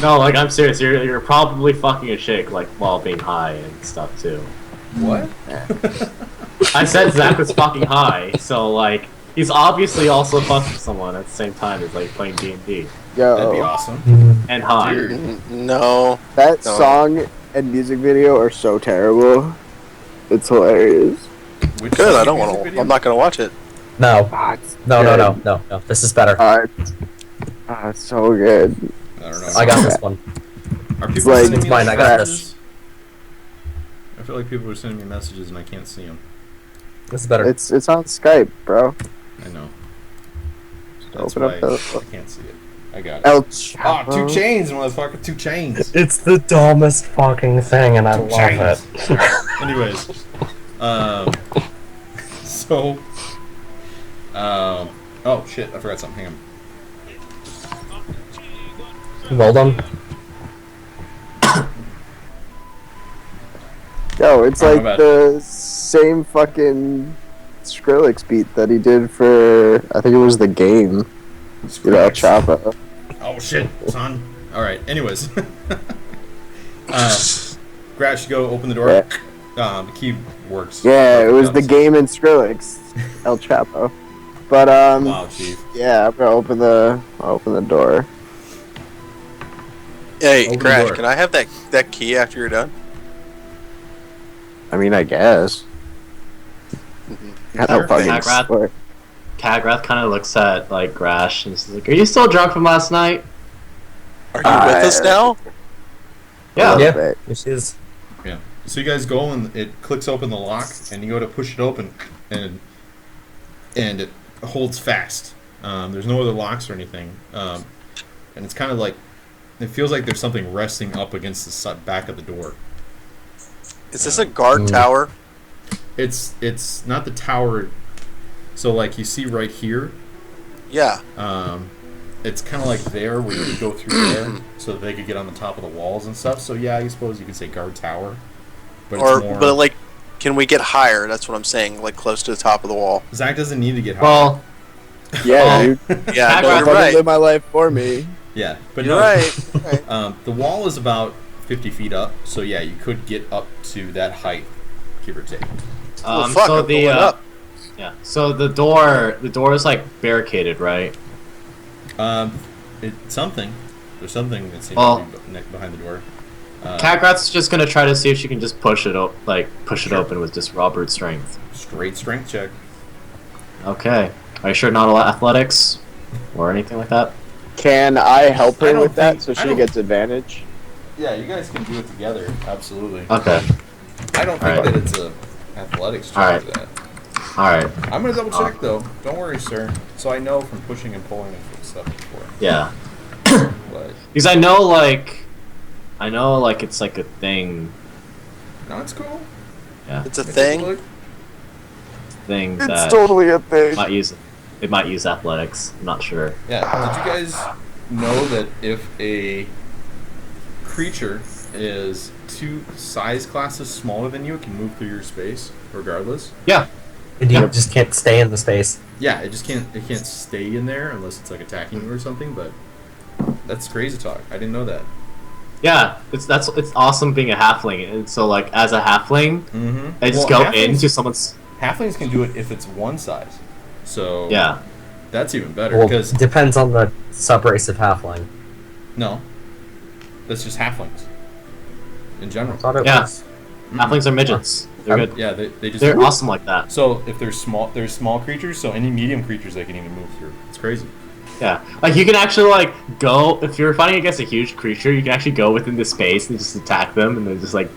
No, like I'm serious. You're probably fucking a chick like while being high and stuff too. What? I said Zach was fucking high, so like he's obviously also fucking someone at the same time as like playing D&D That'd be Yo, awesome. and high. No. that No. song and music video are so terrible. It's hilarious. Which Good, I music don't want to. video? I'm not going to watch it. No. It's No, no, good. no, no, no. This is better. It's so good. I don't know. I got this one. Are people like- sending me It's mine, like I got messages? I feel like people are sending me messages and I can't see them. This is better. It's on Skype, bro. I know. Just That's open why up the I can't see it. I got it. El Oh, Chapo. 2 chains, motherfucker. 2 chains. It's the dumbest fucking thing, and I love Chains. it. Anyways, Um, so, oh shit, I forgot something. Hang on. Well done. Yo, it's Oh, my like bad. the same fucking Skrillex beat that he did for, I think it was the game. El Chapo. Oh shit, son. All right. Anyways, Grash, go open the door. Yeah. The key works. Yeah, it was the Perfect. game and Skrillex, El Chapo. But Wow, chief. yeah, I'm gonna open the door. Hey, Open the Crash, door. can I have that key after you're done? I mean, I guess. I Sure. don't fucking Kagrath. swear. Kagrath kind of looks at like Grash and is like, "Are you still drunk from last night?" Are you with us now? Yeah. Yeah. Right. This is. Yeah. So you guys go and it clicks open the lock, and you go to push it open, and it holds fast. There's no other locks or anything, and it's kind of like it feels like there's something resting up against the back of the door. Is this a guard tower? It's not the tower. So like you see right here, Yeah. it's kind of like there where you could go through there, so that they could get on the top of the walls and stuff. So yeah, I suppose you could say guard tower, but Or, it's more. but like, can we get higher? That's what I'm saying. Like close to the top of the wall. Zach doesn't need to get high. Well, Yeah, dude. Yeah, no, Kagrath you're Fucking right. live my life for me. Yeah, but You're no. right. You're right. The wall is about 50 feet up, so yeah, you could get up to that height, give or take. Well, fuck, so I'm the going up. yeah, so the door is like barricaded, right? It's something. There's something that seems Well- to be behind the door. Kagrath's just gonna try to see if she can just push it Sure. open with just raw brute strength. Straight strength check. Okay. Are you sure not a lot of athletics or anything like that? Can I help I her don't with that think- so I she don't- gets advantage? Yeah, you guys can do it together. Absolutely. Okay. I don't think Alright. that it's a athletics check Alright. for that. All right. I'm gonna double check though. Don't worry, sir. So I know from pushing and pulling and stuff before. Yeah. But Because I know like it's like a thing no, it's cool. It's a It's thing. look. that totally a thing. they might use athletics. I'm not sure. Yeah. Did you guys know that if a creature is 2 size classes smaller than you, it can move through your space regardless? Yeah. And you just can't stay in the space. Yeah, it can't stay in there unless it's like attacking you or something, but that's crazy talk. I didn't know that. Yeah. It's awesome being a halfling. And so like as a halfling, Mm-hmm. I just go into someone's Halflings can do it if it's 1 size. So yeah. that's even better Well, because depends on the subrace of halfling. no, that's just halflings in I general. thought it Yeah. was. Halflings are midgets. They're good. Yeah, they just They're awesome like that. So if there's small creatures, so any medium creatures they can even move through. It's crazy. Yeah. Like you can actually like go if you're fighting against a huge creature, you can actually go within the space and just attack them and then just like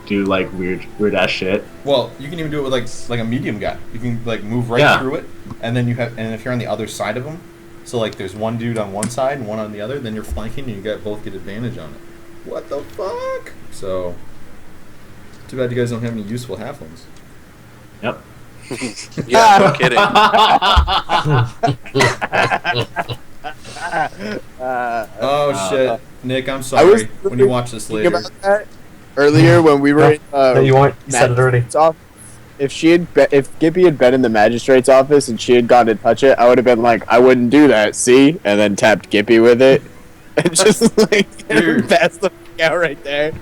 do like weird ass shit. Well, you can even do it with like a medium guy. You can like move right Yeah. through it, and then and if you're on the other side of them, so like there's one dude on one side and one on the other, then you're flanking and you both get advantage on it. What the fuck? So too bad you guys don't have any useful halflings. Yep. Yeah, no kidding. Oh shit, Nick, I'm I was sorry. When you watch this Thinking later, about that earlier when we were in No, you weren't. You said it already. magistrate's office. If if Gippy had been in the magistrate's office and she had gone to touch it, I would have been like, I wouldn't do that, see? And then tapped Gippy with it. And just like Dude. passed the fuck out right there.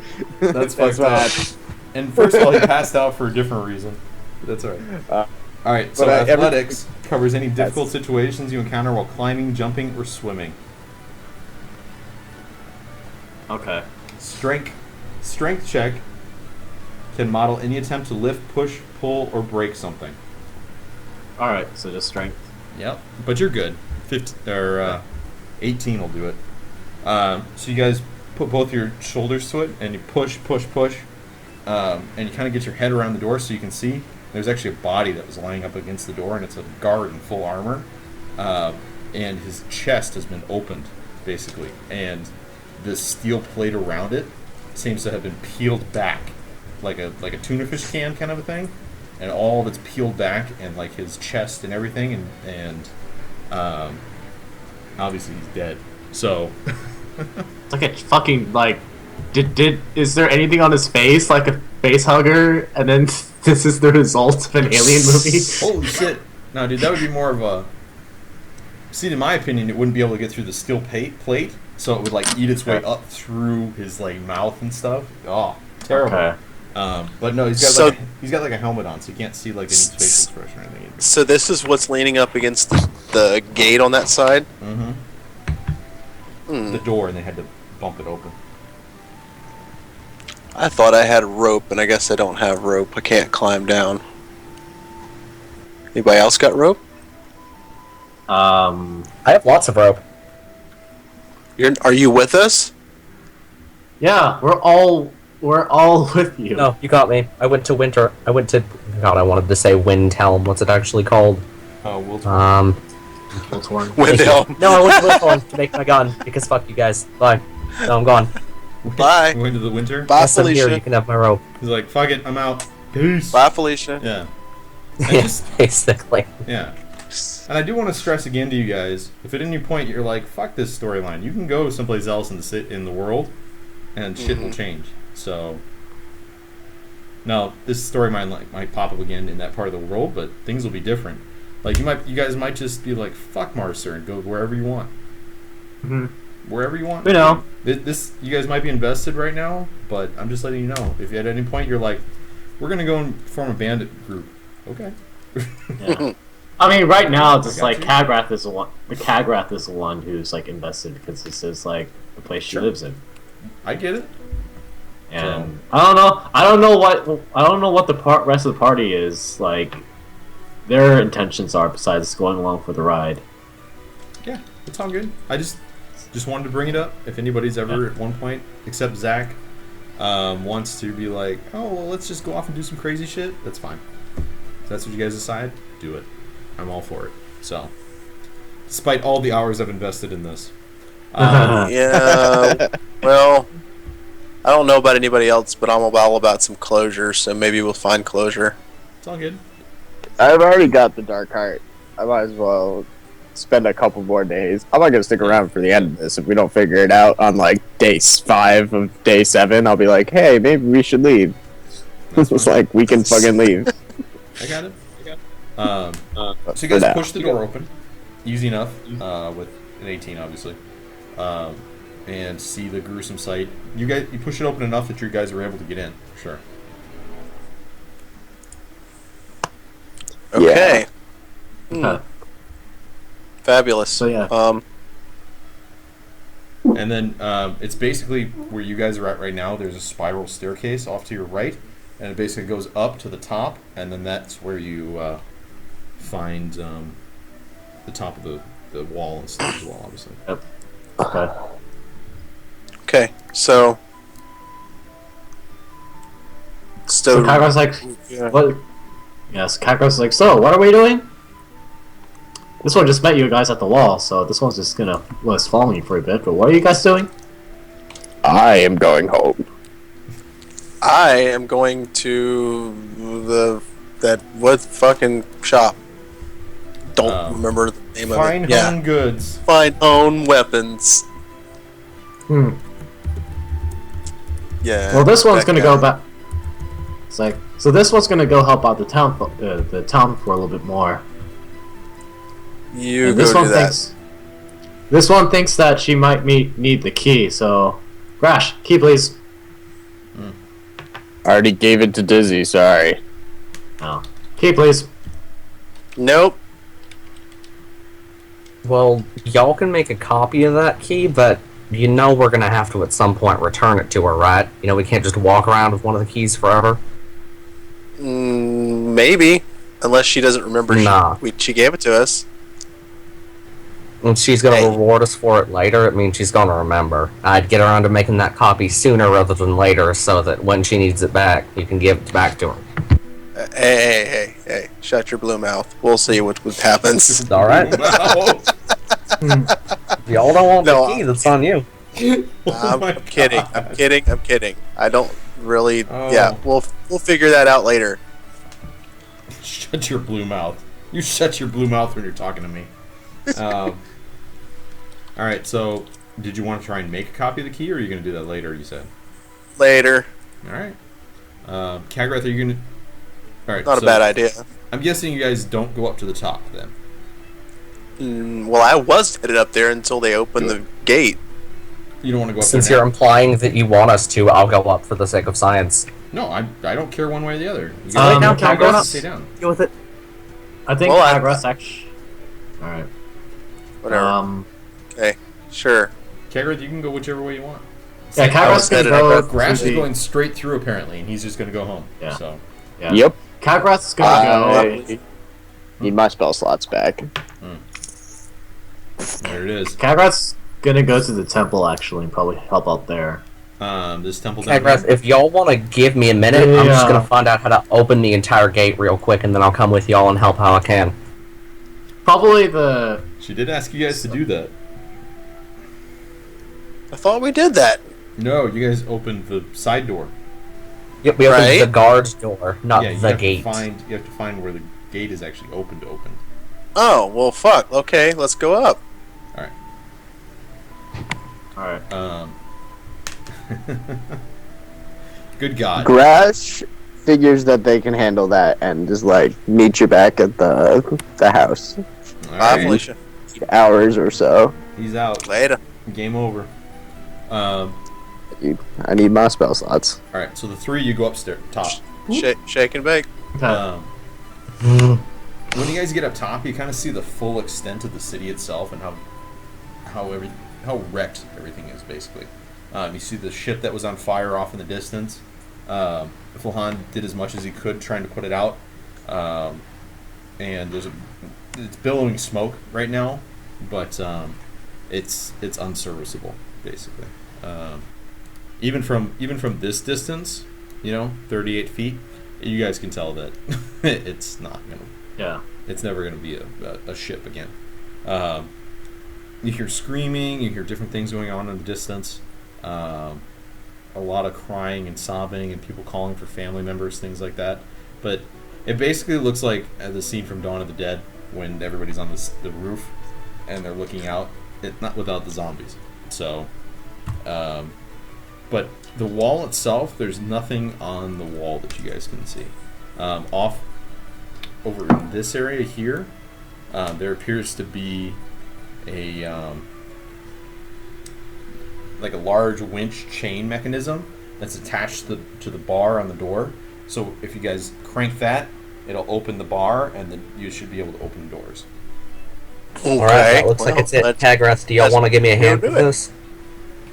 that's That's fucked what up. happened. And first of all, he passed out for a different reason. That's alright. Alright, so but athletics covers any difficult situations you encounter while climbing, jumping, or swimming. Okay. Strength check can model any attempt to lift, push, pull, or break something. Alright, so just strength. Yep, but you're good. 15 or 18 will do it. So you guys put both your shoulders to it, and you push, and you kind of get your head around the door so you can see. There's actually a body that was lying up against the door, and it's a guard in full armor, and his chest has been opened, basically, and the steel plate around it seems to have been peeled back, like a tuna fish can kind of a thing, and all of it's peeled back, and like his chest and everything, and obviously he's dead. So It's like a fucking like. Is there anything on his face like a face hugger, and then this is the result of an alien movie? holy shit! No, dude, that would be more of a. See, in my opinion, it wouldn't be able to get through the steel plate, so it would like eat its way up through his like mouth and stuff. Oh, terrible. Okay. But no, he's got like a helmet on, so you can't see like any facial expression or anything. So this is what's leaning up against the gate on that side? The door, and they had to bump it open. I thought I had rope, and I guess I don't have rope. I can't climb down. Anybody else got rope? I have lots of rope. Are you with us? Yeah, we're all with you. No, you got me. I went to God, I wanted to say Windhelm. What's it actually called? Oh, we'll Windhelm. No, I went to Windhelm to make my gun, because fuck you guys. Bye. No, I'm gone. Bye. Going to the winter. Bye, Yes, I'm here. Felicia. You can have my rope. He's like, fuck it, I'm out. Peace. Bye, Felicia. Yeah. Yeah, basically. Yeah. And I do want to stress again to you guys, if at any point you're like, fuck this storyline, you can go someplace else in the world, and shit will change. So, now this storyline might pop up again in that part of the world, but things will be different. Like you guys might just be like, fuck Marster, and go wherever you want. Wherever you want. We know. This you guys might be invested right now, but I'm just letting you know. If at any point you're like, we're gonna go and form a bandit group, okay. Yeah. I mean, right now it's just I got like you. Kagrath is the one. The Kagrath is the one who's like invested because this is like the place she Sure. lives in. I get it. And I don't know what the rest of the party is like. Their intentions are besides going along for the ride. Yeah, it's all good. I just wanted to bring it up. If anybody's ever at one point, except Zach, wants to be like, oh, well, let's just go off and do some crazy shit, that's fine. If that's what you guys decide, do it. I'm all for it. So, despite all the hours I've invested in this. Yeah. Well, I don't know about anybody else, but I'm all about some closure, so maybe we'll find closure. It's all good. I've already got the Dark Heart. I might as well spend a couple more days. I'm not gonna stick around for the end of this if we don't figure it out on like day 5 of day 7. I'll be like, hey, maybe we should leave. It's like we can fucking leave. I got it. So you For guys now. push the door open, easy enough, with an 18 obviously, and see the gruesome sight. You push it open enough that you guys are able to get in. Sure. Okay. Okay. Fabulous. So yeah. And then it's basically where you guys are at right now. There's a spiral staircase off to your right, and it basically goes up to the top, and then that's where you find the top of the wall and stuff as well, obviously. Yep. Okay. Okay, so So Kagrath's like, yeah. what? Yes, Kagrath's like, so what are we doing? This one just met you guys at the wall, so this one's just gonna was following you for a bit. But what are you guys doing? I am going home. I am going to that fucking shop. Don't remember the name of Fine it. Yeah, Home Goods. Fine Home Weapons. Hmm. Yeah. Well, this one's that gonna guy. go back. It's like, so this one's gonna go help out the town for a little bit more. You And go this do one that. thinks. This one thinks that she might need the key. So, Crash, key please. I already gave it to Dizzy, sorry. Oh, key please. Nope. Well, y'all can make a copy of that key, but you know we're gonna have to at some point return it to her, right? You know, we can't just walk around with one of the keys forever. Maybe, unless she doesn't remember. Nah. She gave it to us. And she's gonna Hey. reward us for it later. It means she's gonna remember. I'd get around to making that copy sooner rather than later, so that when she needs it back, you can give it back to her. Hey! Shut your blue mouth. We'll see what happens. All right. Wow. If y'all don't want No, the key, that's on you. I'm kidding. I'm kidding. I don't. really. Oh. Yeah, we'll figure that out later. Shut your blue mouth. You shut your blue mouth when you're talking to me. All right, so did you want to try and make a copy of the key, or are you going to do that later, you said? Later. All right. Kagrath, are you going to... All right, Not so a bad idea. I'm guessing you guys don't go up to the top, then. Well, I was headed up there until they opened the gate. You don't want to go up Since there you're now? implying that you want us to, I'll go up for the sake of science. No, I don't care one way or the other. You Right now, guys Kagrath- stay down. Go with it. I think Well, Kagrath actually. All right. Whatever. Okay, sure. Kagrath, you can go whichever way you want. Yeah, Kagrath's gonna headed go. up Grass through is the- going straight through, apparently, and he's just going to go home. Yeah. So, Yeah. Yep. Kagrath's gonna go. I need my spell slots back. there it is. Kagrath's gonna go to the temple actually and probably help out there. This temple down Kagrath, here. if y'all want to give me a minute, I'm just Yeah. gonna find out how to open the entire gate real quick, and then I'll come with y'all and help how I can. Probably the. She did ask you guys to do that. I thought we did that. No, you guys opened the side door. Yep, we opened Right. the guard's door, not Yeah, you the have gate. you have to find where the gate is actually open to open. Oh, well, fuck. Okay, let's go up. All right. Good God. Grash figures that they can handle that and just like meet you back at the house. All Bye, right. Felicia. Hours or so. He's out. Later. Game over. All I need my spell slots. right, so the three you go upstairs, top. Shake and bake. Okay. When you guys get up top, you kind of see the full extent of the city itself and how wrecked everything is, basically. You see the ship that was on fire off in the distance. Fulhan did as much as he could trying to put it out, and it's billowing smoke right now, but it's unserviceable, basically. Even from this distance, 38 feet, you guys can tell that it's not gonna. Yeah. It's never gonna be a ship again. You hear screaming, you hear different things going on in the distance. A lot of crying and sobbing and people calling for family members, things like that. But it basically looks like the scene from Dawn of the Dead when everybody's on the roof and they're looking out. Not without the zombies. So, but the wall itself, there's nothing on the wall that you guys can see. Off over in this area here, there appears to be like a large winch chain mechanism that's attached to the bar on the door. So if you guys crank that, it'll open the bar, and then you should be able to open doors. Okay. Alright, that looks like it's it. let's- Kagrath, do y'all let's want to give me a go hand do with it. this?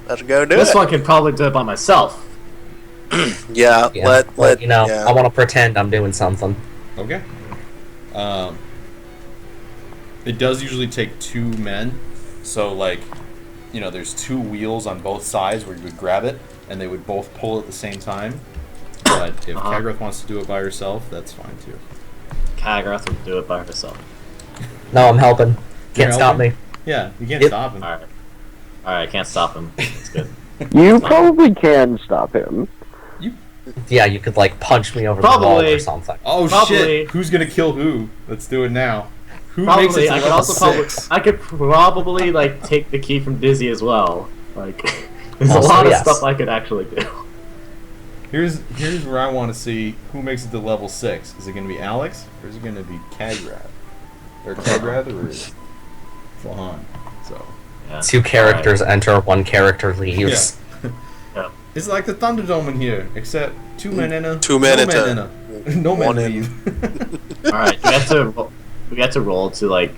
Let's go do This it. one can probably do it by myself. Yeah, Yeah, let I want to pretend I'm doing something. Okay. It does usually take two men, so there's two wheels on both sides where you would grab it, and they would both pull at the same time. But if Kagrath wants to do it by herself, that's fine too. Kagrath will do it by herself. No, I'm helping. You're Can't stop helping? me. Yeah, you can't Yep. stop him. Alright. Alright, I can't stop him. That's good. You probably can stop him. Yeah, you could punch me over the wall Probably. or something. Oh Probably. shit! Who's gonna kill who? Let's do it now. Who makes Probably, it to I could level also probably, 6? I could probably take the key from Dizzy as well. There's Also, a lot of yes. stuff I could actually do. Here's where I want to see who makes it to level 6. Is it gonna be Alex or is it gonna be Kagrath? Or Kagrath or Flahan? So Yeah. Two characters enter, one character leaves. Yeah. it's like the Thunderdome in here, except two men in a Two men no in men a- in a no men one in. leave. Alright, we got to roll to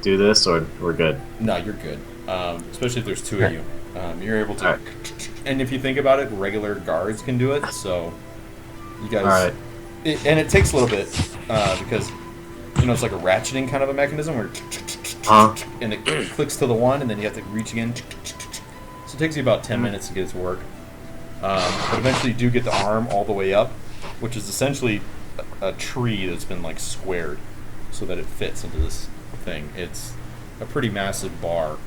do this, or we're good. No, you're good. Especially if there's two of you. You're able to. Alright. And if you think about it, regular guards can do it. So you guys. Alright. And it takes a little bit because it's like a ratcheting kind of a mechanism where and it clicks to the one, and then you have to reach again. So it takes you about 10 minutes to get it to work. But eventually, you do get the arm all the way up, which is essentially a tree that's been squared so that it fits into this thing. It's a pretty massive bar,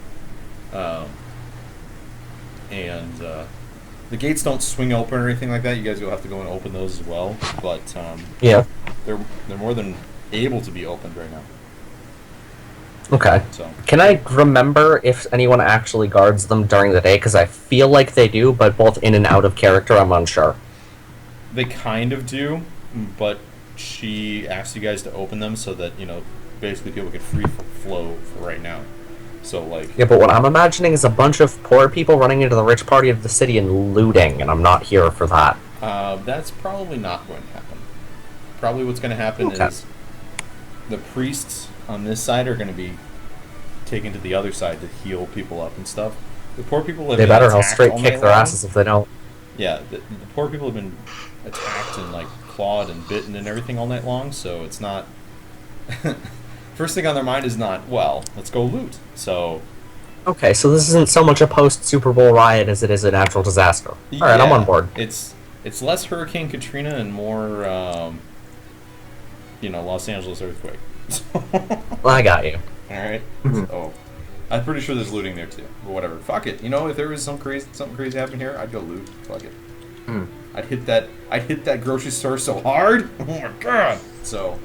and The gates don't swing open or anything like that. You guys will have to go and open those as well. But Yeah. they're more than able to be opened right now. Okay. So Can I remember if anyone actually guards them during the day? Because I feel like they do, but both in and out of character, I'm unsure. they kind of do, but she asked you guys to open them so that basically people can free flow for right now. So like Yeah, but what I'm imagining is a bunch of poor people running into the rich party of the city and looting, and I'm not here for that. that's probably not going to happen. Probably what's going to happen Okay. is the priests on this side are going to be taken to the other side to heal people up and stuff. The poor people have They been better. I'll attacked straight all kick night their long. asses if they don't. Yeah, the poor people have been attacked and like clawed and bitten and everything all night long, so it's not first thing on their mind is not, well, let's go loot. So Okay, so this isn't so much a post-Super Bowl riot as it is a natural disaster. Alright, I'm yeah, on board. It's less Hurricane Katrina and more Los Angeles earthquake. Well, I got you. Alright. So I'm pretty sure there's looting there too. But whatever. Fuck it. If there was something crazy happening here, I'd go loot. Fuck it. I'd hit that grocery store so hard. Oh my god. So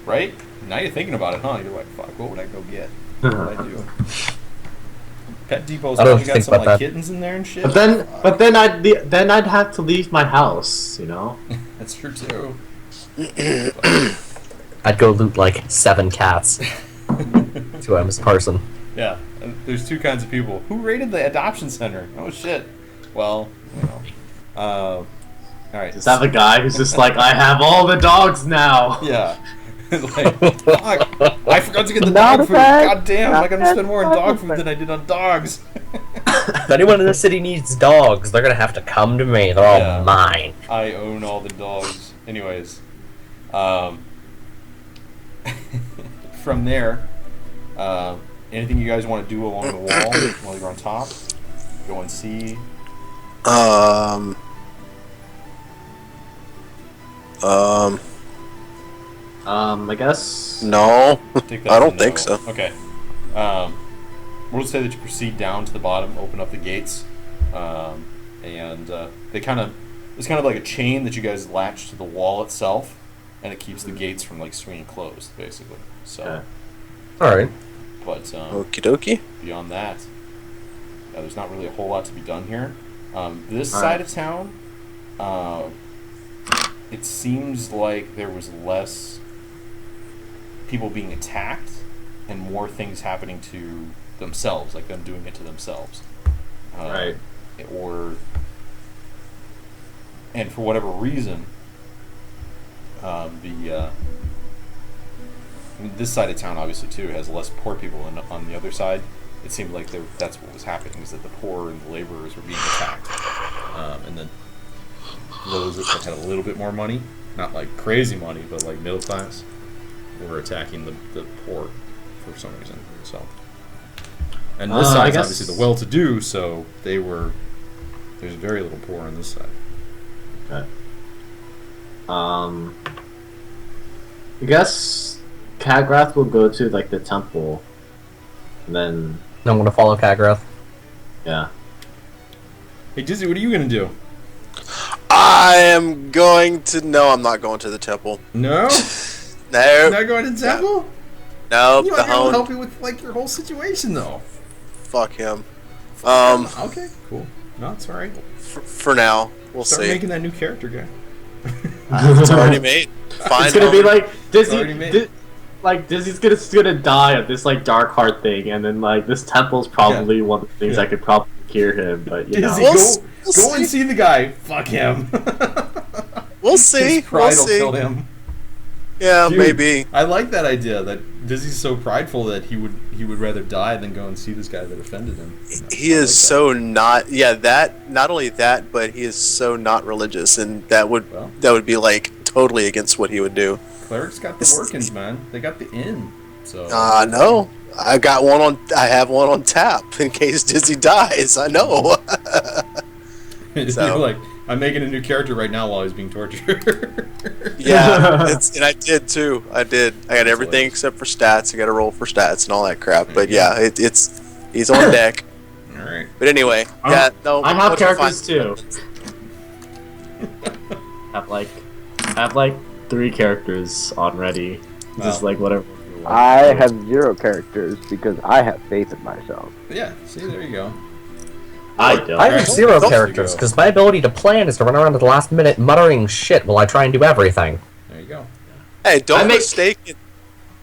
right? Now you're thinking about it, huh? You're like, fuck, what would I go get? What would I do? Pet Depot's I don't probably got think some about like that. kittens in there and shit. But then I'd have to leave my house. That's true too. I'd go loot like 7 cats. To M's person. Yeah, and there's two kinds of people. Who raided the adoption center? Oh shit. Well, all right. Is that the guy who's just like, I have all the dogs now? Yeah. Like, fuck. I forgot to get the Not dog a food. bad- God damn, not I gotta bad spend more on dog dog food food. than I did on dogs. If anyone in the city needs dogs, they're gonna have to come to me. They're all Yeah. mine. I own all the dogs. Anyways, from there, anything you guys want to do along the wall while you're on top? Go and see. I guess. No. Take I as a don't think no. so. Okay. We'll just say that you proceed down to the bottom, open up the gates, and it's kind of like a chain that you guys latch to the wall itself, and it keeps the gates from like swinging closed, basically. So, Okay. Alright. but Okie dokie. beyond that, there's not really a whole lot to be done here. This All side right. of town, it seems like there was less people being attacked and more things happening to themselves, like them doing it to themselves. Right. And for whatever reason, this side of town obviously too has less poor people, and on the other side, it seemed like that's what was happening, is that the poor and the laborers were being attacked, and then those that had a little bit more money, not like crazy money, but like middle class, were attacking the poor for some reason. So, and this I side is guess- obviously the well-to-do, so there's very little poor on this side. Okay. I guess Kagrath will go to like the temple, and then I'm gonna follow Kagrath. yeah. Hey Dizzy, what are you gonna do? I am going to. No, I'm not going to the temple. No, No. you're not going to the temple. No, You the might be able to hound. help you with like your whole situation, though. Fuck him. Okay, cool. No, it's all right. For now, we'll Start see. making that new character guy. It's already made. Fine. It's gonna be like already made. Dizzy's gonna die of this like dark heart thing, and then like this temple's probably one of the things Yeah. that could probably cure him. But you know, Dizzy, We'll go and see the guy. Fuck him. We'll see. His pride We'll will see. kill him. Yeah, Dude, maybe. I like that idea. That Dizzy's so prideful that he would rather die than go and see this guy that offended him. He is so not. Yeah, that. Not only that, but he is so not religious, and that would be like totally against what he would do. Clerics got the workings, man. They got the in. So No. I got one on. I have one on tap in case Dizzy dies. I know. you're so- like, I'm making a new character right now while he's being tortured. Yeah, and I did too. I did. I got everything hilarious. except for stats. I got to roll for stats and all that crap. There But you yeah, it's he's on deck. All right. But anyway, yeah, no. I have once you characters find- too. I have like 3 characters on ready. Just Wow. like whatever. I have 0 characters because I have faith in myself. Yeah. See, there you go. I don't. I have 0 Don't- characters because my ability to plan is to run around at the last minute muttering shit while I try and do everything. There you go. Hey, I make-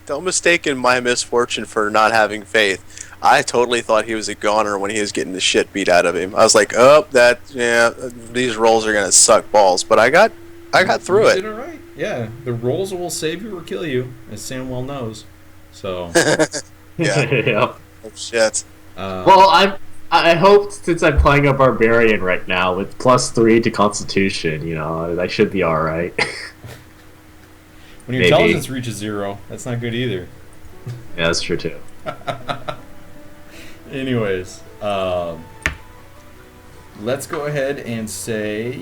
don't mistaken my misfortune for not having faith. I totally thought he was a goner when he was getting the shit beat out of him. I was like, these rolls are gonna suck balls. But I got through You it. did all right. Yeah, the rolls will save you or kill you, as Sam well knows. So. Yeah. Yeah. Oh, shit. Well, I hope since I'm playing a barbarian right now with +3 to Constitution, you know, I should be all right. When your maybe. intelligence reaches 0, that's not good either. Yeah, that's true too. Anyways, let's go ahead and say,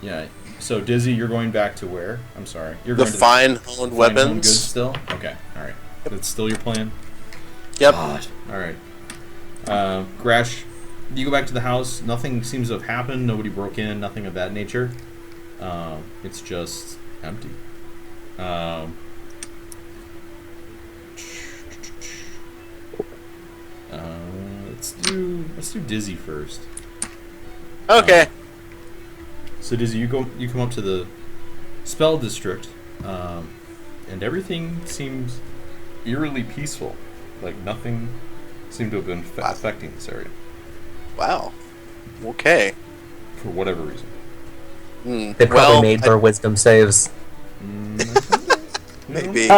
yeah. So Dizzy, you're going back to where? I'm sorry. You're The going to fine-honed Fine Home weapons. Goods still. Okay. All right. That's still your plan. Yep. God. All right. Grash, you go back to the house. Nothing seems to have happened. Nobody broke in. Nothing of that nature. It's just empty. Let's do Dizzy first. Okay. So Dizzy, you come up to the spell district, and everything seems eerily peaceful. Like nothing seemed to have been affecting this area Wow. Okay. for whatever reason. They probably made their wisdom saves. Maybe.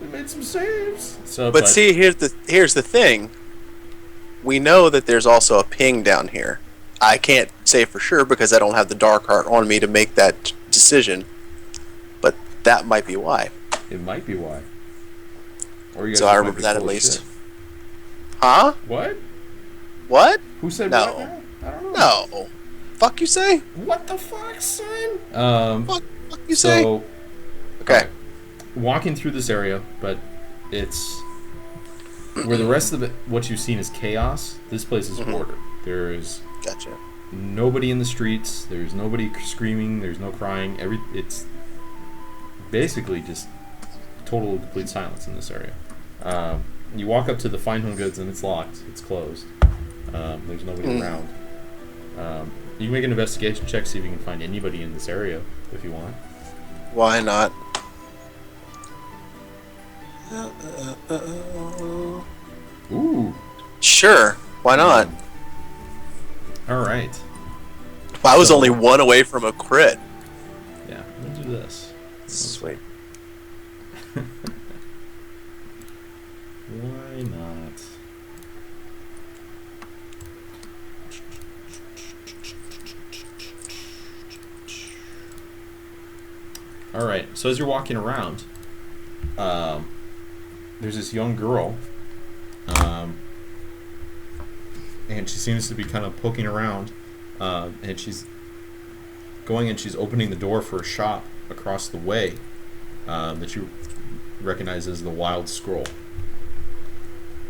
We made some saves. So, But see, here's the thing. We know that there's also a ping down here. I can't say for sure because I don't have the dark heart on me to make that decision. But that might be why. it might be why. Or you guys So just I might remember be that full at of least. shit. Huh? What? What? Who said No. what now? I don't know. No. Fuck you say? What the fuck, son? Fuck you say? So, Okay. walking through this area, but it's where the rest of it, what you've seen is chaos. This place is order. There's Gotcha. nobody in the streets. There's nobody screaming. There's no crying. It's basically just total complete silence in this area. You walk up to the Fine Home Goods and it's locked. It's closed. There's nobody around. You can make an investigation check, see if you can find anybody in this area if you want. Why not? Ooh. Sure. Why not? All right. I was only one away from a crit. Yeah. We'll do this. Sweet. Why not? All right. So as you're walking around, there's this young girl, and she seems to be kind of poking around, and she's going and she's opening the door for a shop across the way that you recognize as the Wild Scroll.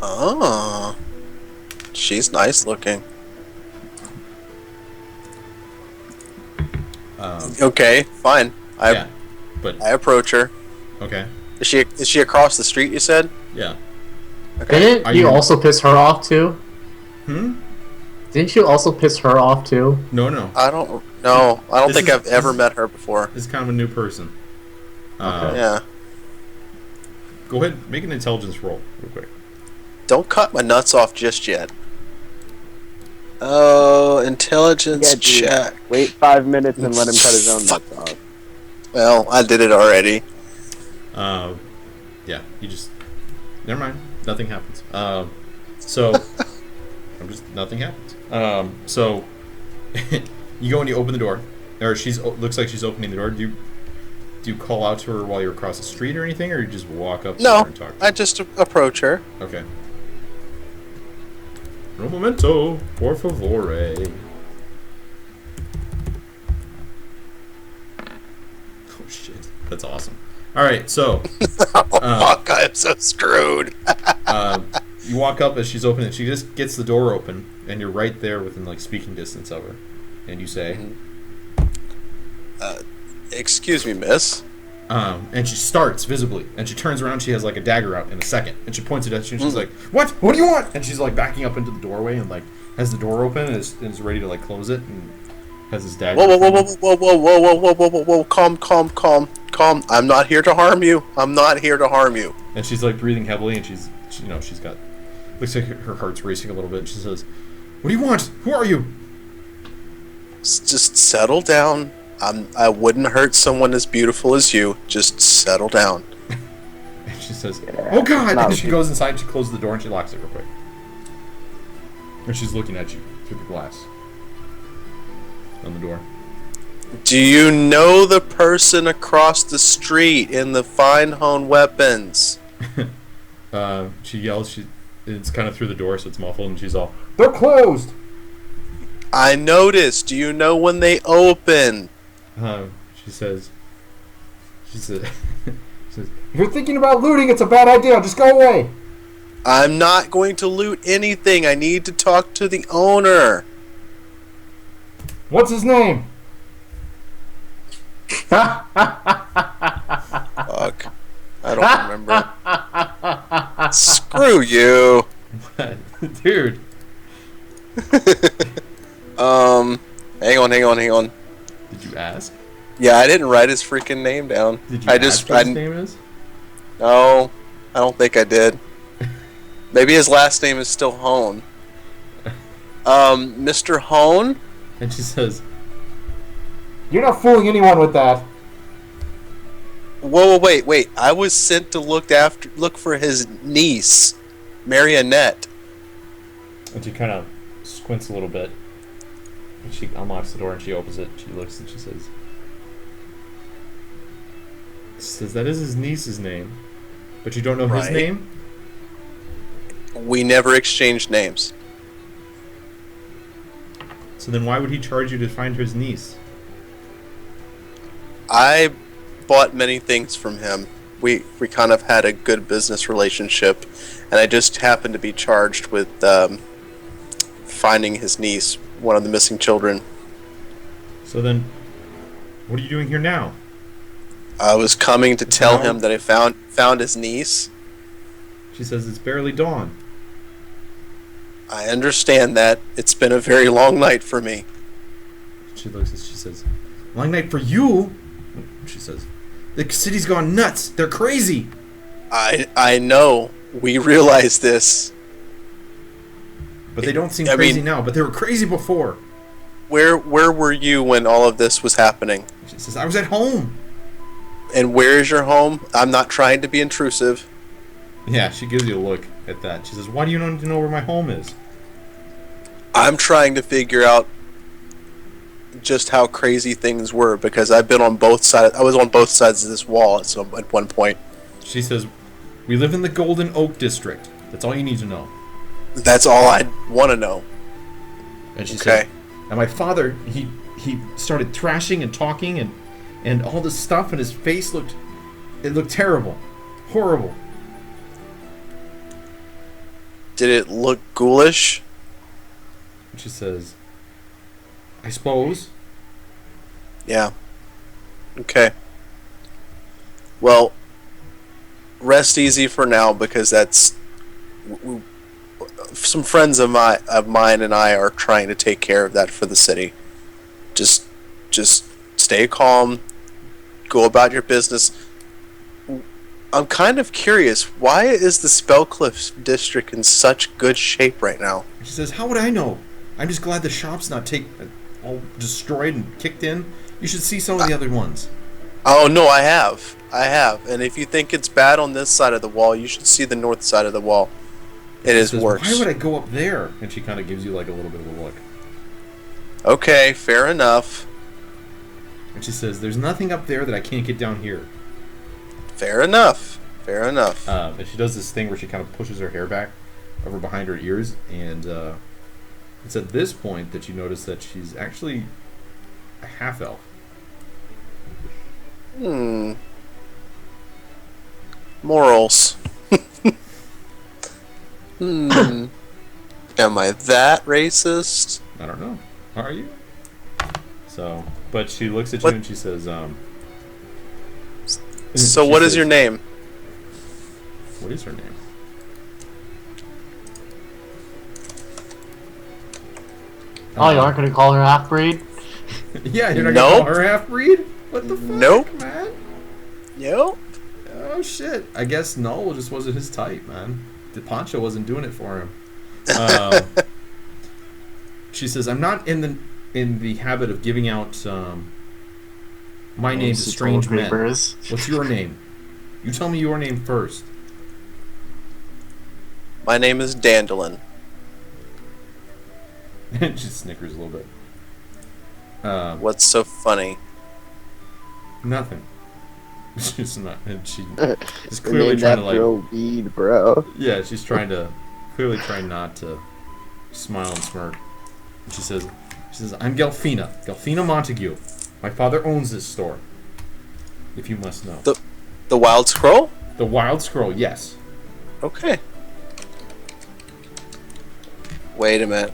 Oh. She's nice looking. Okay, fine. Yeah, but I approach her. okay, Is she across the street, you said? yeah. Didn't Are you you- also piss her off too? Hmm. Didn't you also piss her off too? No. I don't know. I don't This think is- I've ever this- met her before. This is kind of a new person. Yeah. Go ahead, make an intelligence roll real quick. Don't cut my nuts off just yet. Oh, intelligence Yeah, dude. check. Wait 5 minutes and let him cut his own nuts off. Well, I did it already. Yeah, you just never mind. Nothing happens. So nothing happens. So you go and you open the door, or looks like she's opening the door. Do you call out to her while you're across the street or anything, or you just walk up to her No, and talk? I just approach her. Okay. Un momento, por favore. Oh shit, that's awesome. All right, so Fuck, I'm so screwed. you walk up as she's opening. She just gets the door open, and you're right there within like speaking distance of her. And you say, Excuse me, miss. And she starts visibly, and she turns around. She has like a dagger out in a second, and she points it at you. And she's like, "What? What do you want?" And she's like backing up into the doorway, and like has the door open, and is ready to like close it, and has his dagger. Whoa, calm. I'm not here to harm you. And she's like breathing heavily, and she's got, looks like her heart's racing a little bit. And she says, "What do you want? Who are you?" Just settle down. I wouldn't hurt someone as beautiful as you. Just settle down. And she says, "Oh God!" And she goes inside. She closes the door and she locks it real quick. And she's looking at you through the glass on the door. Do you know the person across the street in the fine honed weapons? She yells. It's kind of through the door, so it's muffled, and she's all, "They're closed." I noticed. Do you know when they open? She says, "If you're thinking about looting, it's a bad idea. Just go away." I'm not going to loot anything. I need to talk to the owner. What's his name? Fuck. I don't remember. Screw you. Dude. Hang on. Did you ask? Yeah, I didn't write his freaking name down. Did you ask what his name is? No, I don't think I did. Maybe his last name is still Hone. Mr. Hone? And she says, "You're not fooling anyone with that." Whoa, wait. I was sent to look for his niece, Marionette. And she kind of squints a little bit. And she unlocks the door and she opens it. She looks and she says, "That is his niece's name. But you don't know his Right. name?" We never exchanged names. So then why would he charge you to find his niece? I bought many things from him. We kind of had a good business relationship, and I just happened to be charged with finding his niece, one of the missing children. So then, what are you doing here now? I was coming to tell him that I found his niece. She says, "It's barely dawn." I understand that. It's been a very long night for me. She looks and she says, "Long night for you?" She says, "The city's gone nuts. They're crazy." I know. We realize this. But they don't seem I crazy mean- now, but they were crazy before. Where were you when all of this was happening? She says, "I was at home." And where is your home? I'm not trying to be intrusive. Yeah, she gives you a look at that. She says, "Why do you need to know where my home is?" I'm trying to figure out just how crazy things were because I've been on both sides. I was on both sides of this wall at one point. She says, "We live in the Golden Oak District. That's all you need to know." That's all I want to know. And she Okay. said, "And my father, he started thrashing and talking and all this stuff, and his face looked terrible, horrible." Did it look ghoulish? And she says, "I suppose." Yeah. Okay. Well, rest easy for now because that's some friends of mine and I are trying to take care of that for the city. Just stay calm. Go about your business. I'm kind of curious. Why is the Spellcliff district in such good shape right now? And she says, "How would I know? I'm just glad the shop's not all destroyed and kicked in. You should see some of the other ones." Oh no, I have. And if you think it's bad on this side of the wall, you should see the north side of the wall. It is says, worse. "Why would I go up there?" And she kind of gives you like a little bit of a look. Okay, fair enough. And she says, "There's nothing up there that I can't get down here." Fair enough. And she does this thing where she kind of pushes her hair back, over behind her ears, and it's at this point that you notice that she's actually a half elf. Morals. Am I that racist? I don't know. Are you? So, but she looks at you What? and she says, So she what is says- your name? What is her name? Oh, you aren't gonna call her half breed? Yeah, you're not Nope. gonna call her half breed? What the fuck, Nope. man? Nope. Oh shit! I guess Null just wasn't his type, man. The Poncho wasn't doing it for him. She says, "I'm not in the habit of giving out my name to strange men. Papers. What's your name? You tell me your name first." My name is Dandelion. And she snickers a little bit. What's so funny? Nothing. She's not, and she is Her clearly name's trying to after a like. weed, bro. Yeah, she's clearly trying not to smile and smirk. And she says, "I'm Gelfina Montague. My father owns this store. If you must know." The Wild Scroll? The Wild Scroll, yes. Okay. Wait a minute.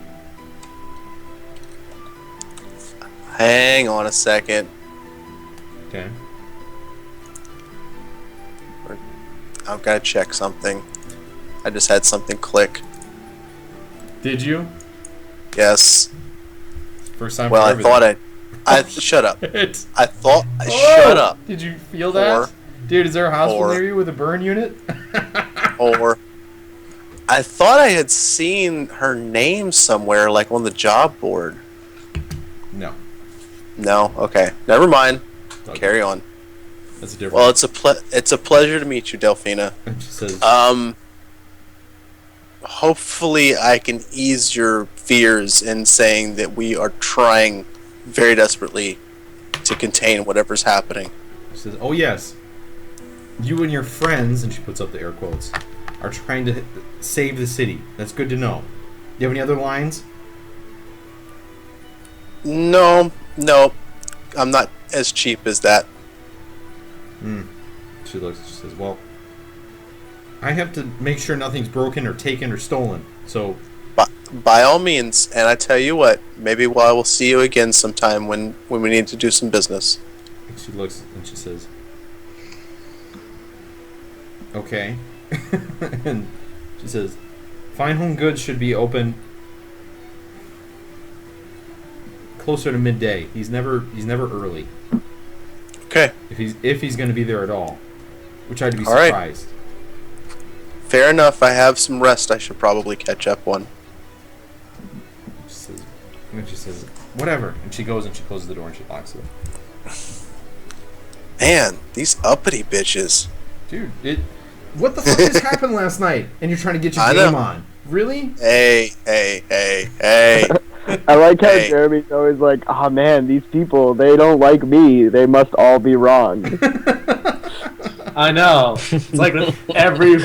Hang on a second. Okay. I've got to check something. I just had something click. Did you? Yes. First time. Well, for I everything. thought I shut up. It. I thought. Oh! Shut up. Did you feel that? Dude, is there a hospital Or- near you with a burn unit? Or I thought I had seen her name somewhere, like on the job board. No. No. Okay. Never mind. Okay. Carry on. That's a different. Well, it's a pleasure to meet you, Delphina. And she says, Hopefully I can ease your fears in saying that we are trying very desperately to contain whatever's happening. She says, "Oh yes, you and your friends," and she puts up the air quotes, "are trying to save the city. That's good to know. Do you have any other lines?" No, I'm not as cheap as that. She says, "Well, I have to make sure nothing's broken or taken or stolen. So, By all means, and I tell you what, maybe I will see you again sometime when we need to do some business. she looks and she says, "Okay." And she says, "Fine Home Goods should be open closer to midday. He's never early. Okay, If he's going to be there at all, which I'd be All right. surprised." fair enough. I have some rest I should probably catch up on. She says, "Whatever," and she goes and she closes the door and she locks it. Man, these uppity bitches. Dude, what the fuck just happened last night? And you're trying to get your I game know. on? Really? Hey. I like how Hey. Jeremy's always like, "Oh man, these people, they don't like me. They must all be wrong." I know. It's like every.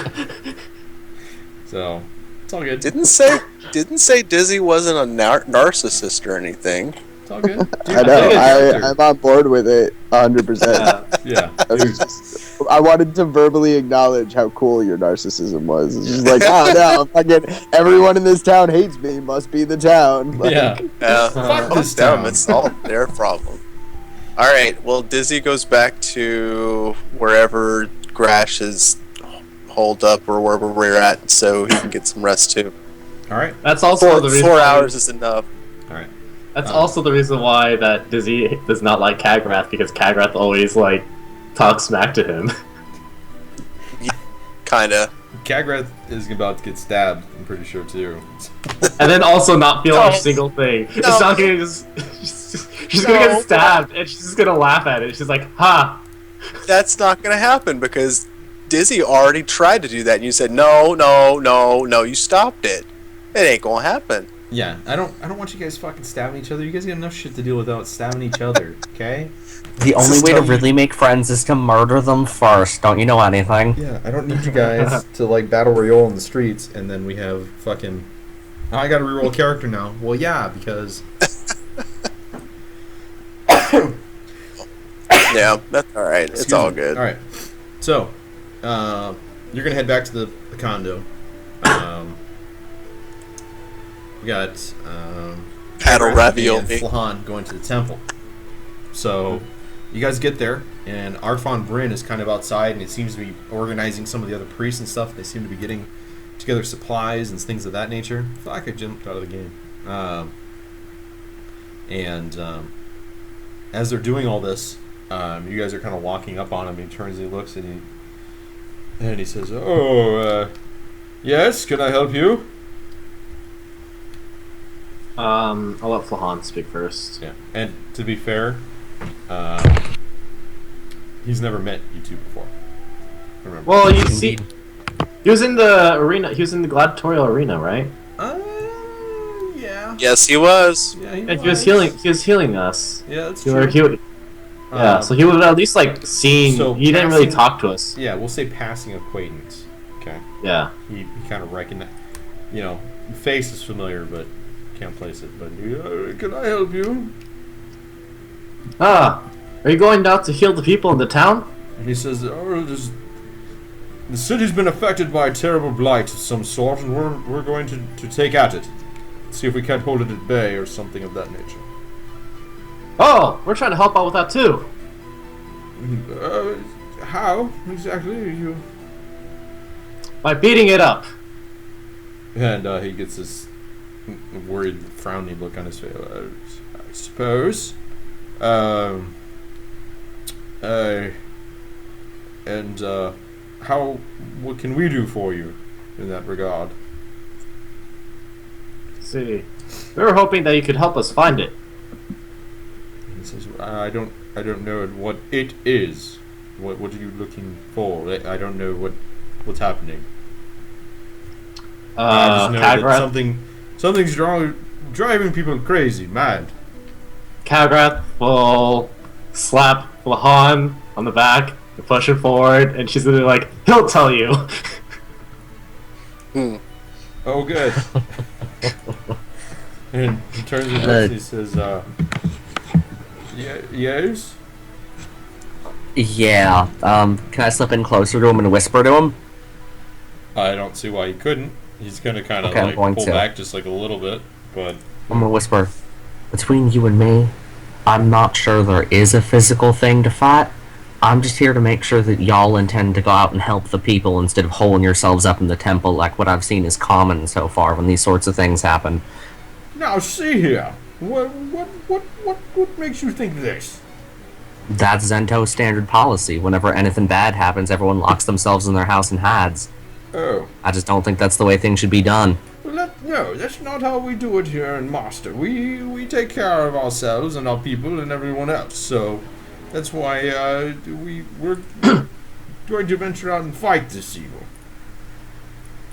So, it's all good. Didn't say Dizzy wasn't a narcissist or anything. It's all good. Dude, I know. think I'm on board with it 100%. yeah. I wanted to verbally acknowledge how cool your narcissism was. It's just like, oh no, fucking everyone in this town hates me. Must be the town. Like, Yeah. Fuck this them. town. It's all their problem. All right. Well, Dizzy goes back to wherever Grash is holed up or wherever we're at, so he can get some rest too. All right. That's also the reason. 4 hours is enough. All right. That's also the reason why that Dizzy does not like Kagrath, because Kagrath always like talks smack to him. Kinda. Kagrath is about to get stabbed, I'm pretty sure, too. And then also not feel No. a single thing. No. It's not gonna she's gonna No. get stabbed and she's just gonna laugh at it. She's like, ha! That's not gonna happen because Dizzy already tried to do that, and you said no. You stopped it. It ain't gonna happen. Yeah, I don't want you guys fucking stabbing each other. You guys got enough shit to deal without stabbing each other, okay? The only way to really make friends is to murder them first. Don't you know anything? Yeah, I don't need you guys to like battle royale in the streets, and then we have fucking. Oh, I got to reroll a character now. Well, yeah, because. Yeah, that's all right. It's all good. All right, so you're gonna head back to the condo. We got Paddle and ravioli. Flahan going to the temple. So you guys get there, and Arfon Bryn is kind of outside, and it seems to be organizing some of the other priests and stuff. They seem to be getting together supplies and things of that nature. I feel like I jumped out of the game. As they're doing all this, you guys are kind of walking up on him. He turns, he looks, and he says, "Oh, yes, can I help you?" I'll let Flahan speak first. Yeah, and to be fair, he's never met you two before. Remember? Well, you see, he was in the arena. He was in the gladiatorial arena, right? Yeah. Yes, he was. Yeah, And he was healing. He was healing us. Yeah, that's He true. would- yeah, so he would have at least like seen. So he didn't really passing- talk to us. Yeah, we'll say passing acquaintance. Okay. Yeah. He kind of recognized. You know, face is familiar, but can't place it. But can I help you? Ah, are you going down to heal the people in the town? And he says, "Oh, the city's been affected by a terrible blight of some sort, and we're going to take at it. See if we can't hold it at bay or something of that nature." Oh, we're trying to help out with that too. How exactly are you? By beating it up. And he gets this worried, frowny look on his face. I suppose. What can we do for you in that regard? Let's see, we were hoping that you could help us find it. He says, I don't know what it is. What are you looking for? I don't know what's happening. I just know that Kagrath something's driving people crazy, mad. will slap Flahan on the back and push her forward, and she's gonna be like, he'll tell you. Oh, good. And he turns and looks and he says, yes? Yeah. Can I slip in closer to him and whisper to him? I don't see why he couldn't. He's gonna kind of Okay, I'm like going pull to. back just like a little bit, but I'm gonna whisper. Between you and me, I'm not sure there is a physical thing to fight. I'm just here to make sure that y'all intend to go out and help the people instead of holding yourselves up in the temple like what I've seen is common so far when these sorts of things happen. now see here. What makes you think this? That's Zento's standard policy. Whenever anything bad happens, everyone locks themselves in their house and hides. Oh. I just don't think that's the way things should be done. Well, no, that's not how we do it here in Master. We take care of ourselves and our people and everyone else. So that's why we're going to venture out and fight this evil.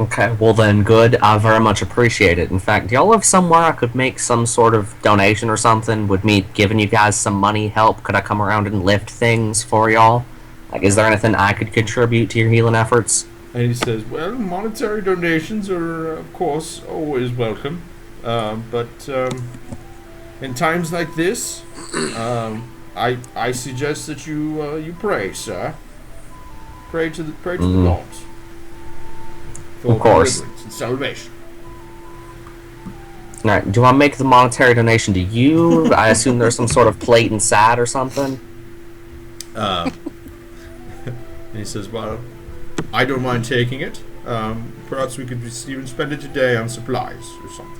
Okay, well then, good. I very much appreciate it. In fact, do y'all have somewhere I could make some sort of donation or something? Would me giving you guys some money help? Could I come around and lift things for y'all? Like, is there anything I could contribute to your healing efforts? And he says, well, monetary donations are, of course, always welcome. But in times like this, I suggest that you pray, sir. Pray to the Lord. For Of course. deliverance and salvation. Alright, do I make the monetary donation to you? I assume there's some sort of plate inside or something? And he says, well, I don't mind taking it. Perhaps we could even spend it today on supplies or something.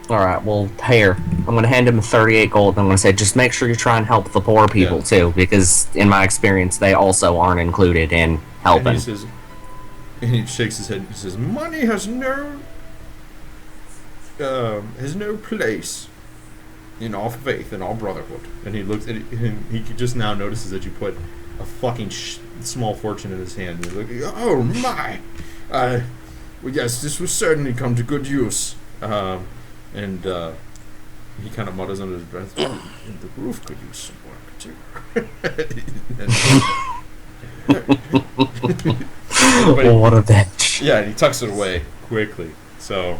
Alright, well, here. I'm going to hand him 38 gold, and I'm going to say, just make sure you try and help the poor people, too, because, in my experience, they also aren't included in helping. And he says, and he shakes his head and he says, money has no place in our faith and our brotherhood. And he looks at it, and he just now notices that you put a fucking small fortune in his hand. And he's like, oh my! Well, yes, this will certainly come to good use. And he kind of mutters under his breath, "And the roof could use some work too." Oh, what a bitch. Yeah, and he tucks it away quickly. So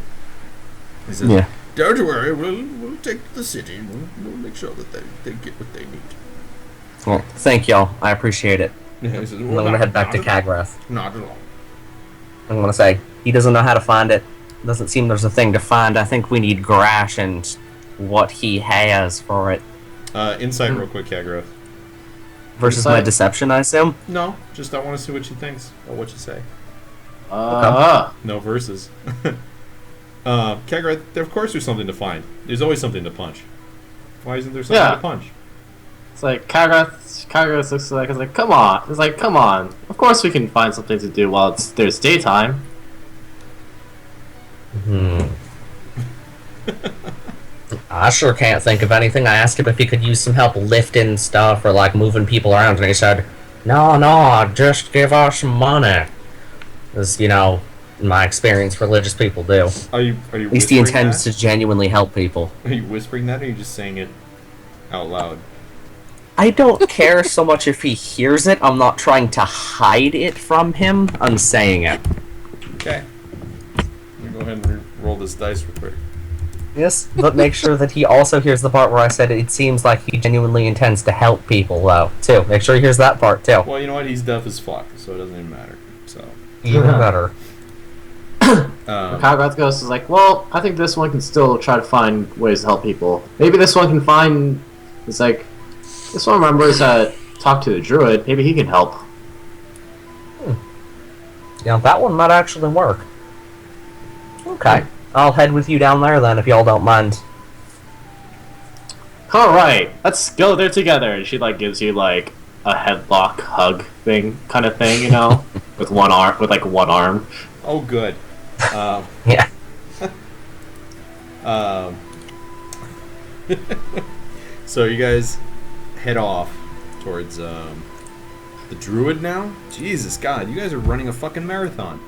he says, Yeah. "Don't worry, we'll take to the city. We'll make sure that they get what they need." Well, thank y'all. I appreciate it. Yeah, he says, I'm gonna head back to Kagrath. Not at all. I'm gonna say he doesn't know how to find it. Doesn't seem there's a thing to find. I think we need Grash and what he has for it. Insight real quick, Kagrath. Versus my deception, I assume. No, just I want to see what she thinks or what you say. No verses. Kagrath, of course there's something to find. There's always something to punch. Why isn't there something to punch? It's like Kagrath looks like it's like come on. It's like come on. Of course we can find something to do while there's daytime. I sure can't think of anything. I asked him if he could use some help lifting stuff or like moving people around, and he said, "No, just give us some money." As you know, in my experience, religious people do. Are you At least he whispering intends that? to genuinely help people. Are you whispering that, or are you just saying it out loud? I don't care so much if he hears it. I'm not trying to hide it from him. I'm saying it. Okay. Let me go ahead and roll this dice real quick. Yes, but make sure that he also hears the part where I said it seems like he genuinely intends to help people, though, too. Make sure he hears that part, too. Well, you know what? He's deaf as fuck, so it doesn't even matter. So. Even better. Kagrath Ghost is like, well, I think this one can still try to find ways to help people. Maybe this one can find. It's like, this one remembers to talk to the druid. Maybe he can help. Yeah, that one might actually work. Okay. I'll head with you down there then, if y'all don't mind. Alright, let's go there together. And she like gives you like a headlock hug thing, kind of thing, you know? with one arm, with like one arm. Oh, good. Yeah. So you guys head off towards the druid now? Jesus God, you guys are running a fucking marathon.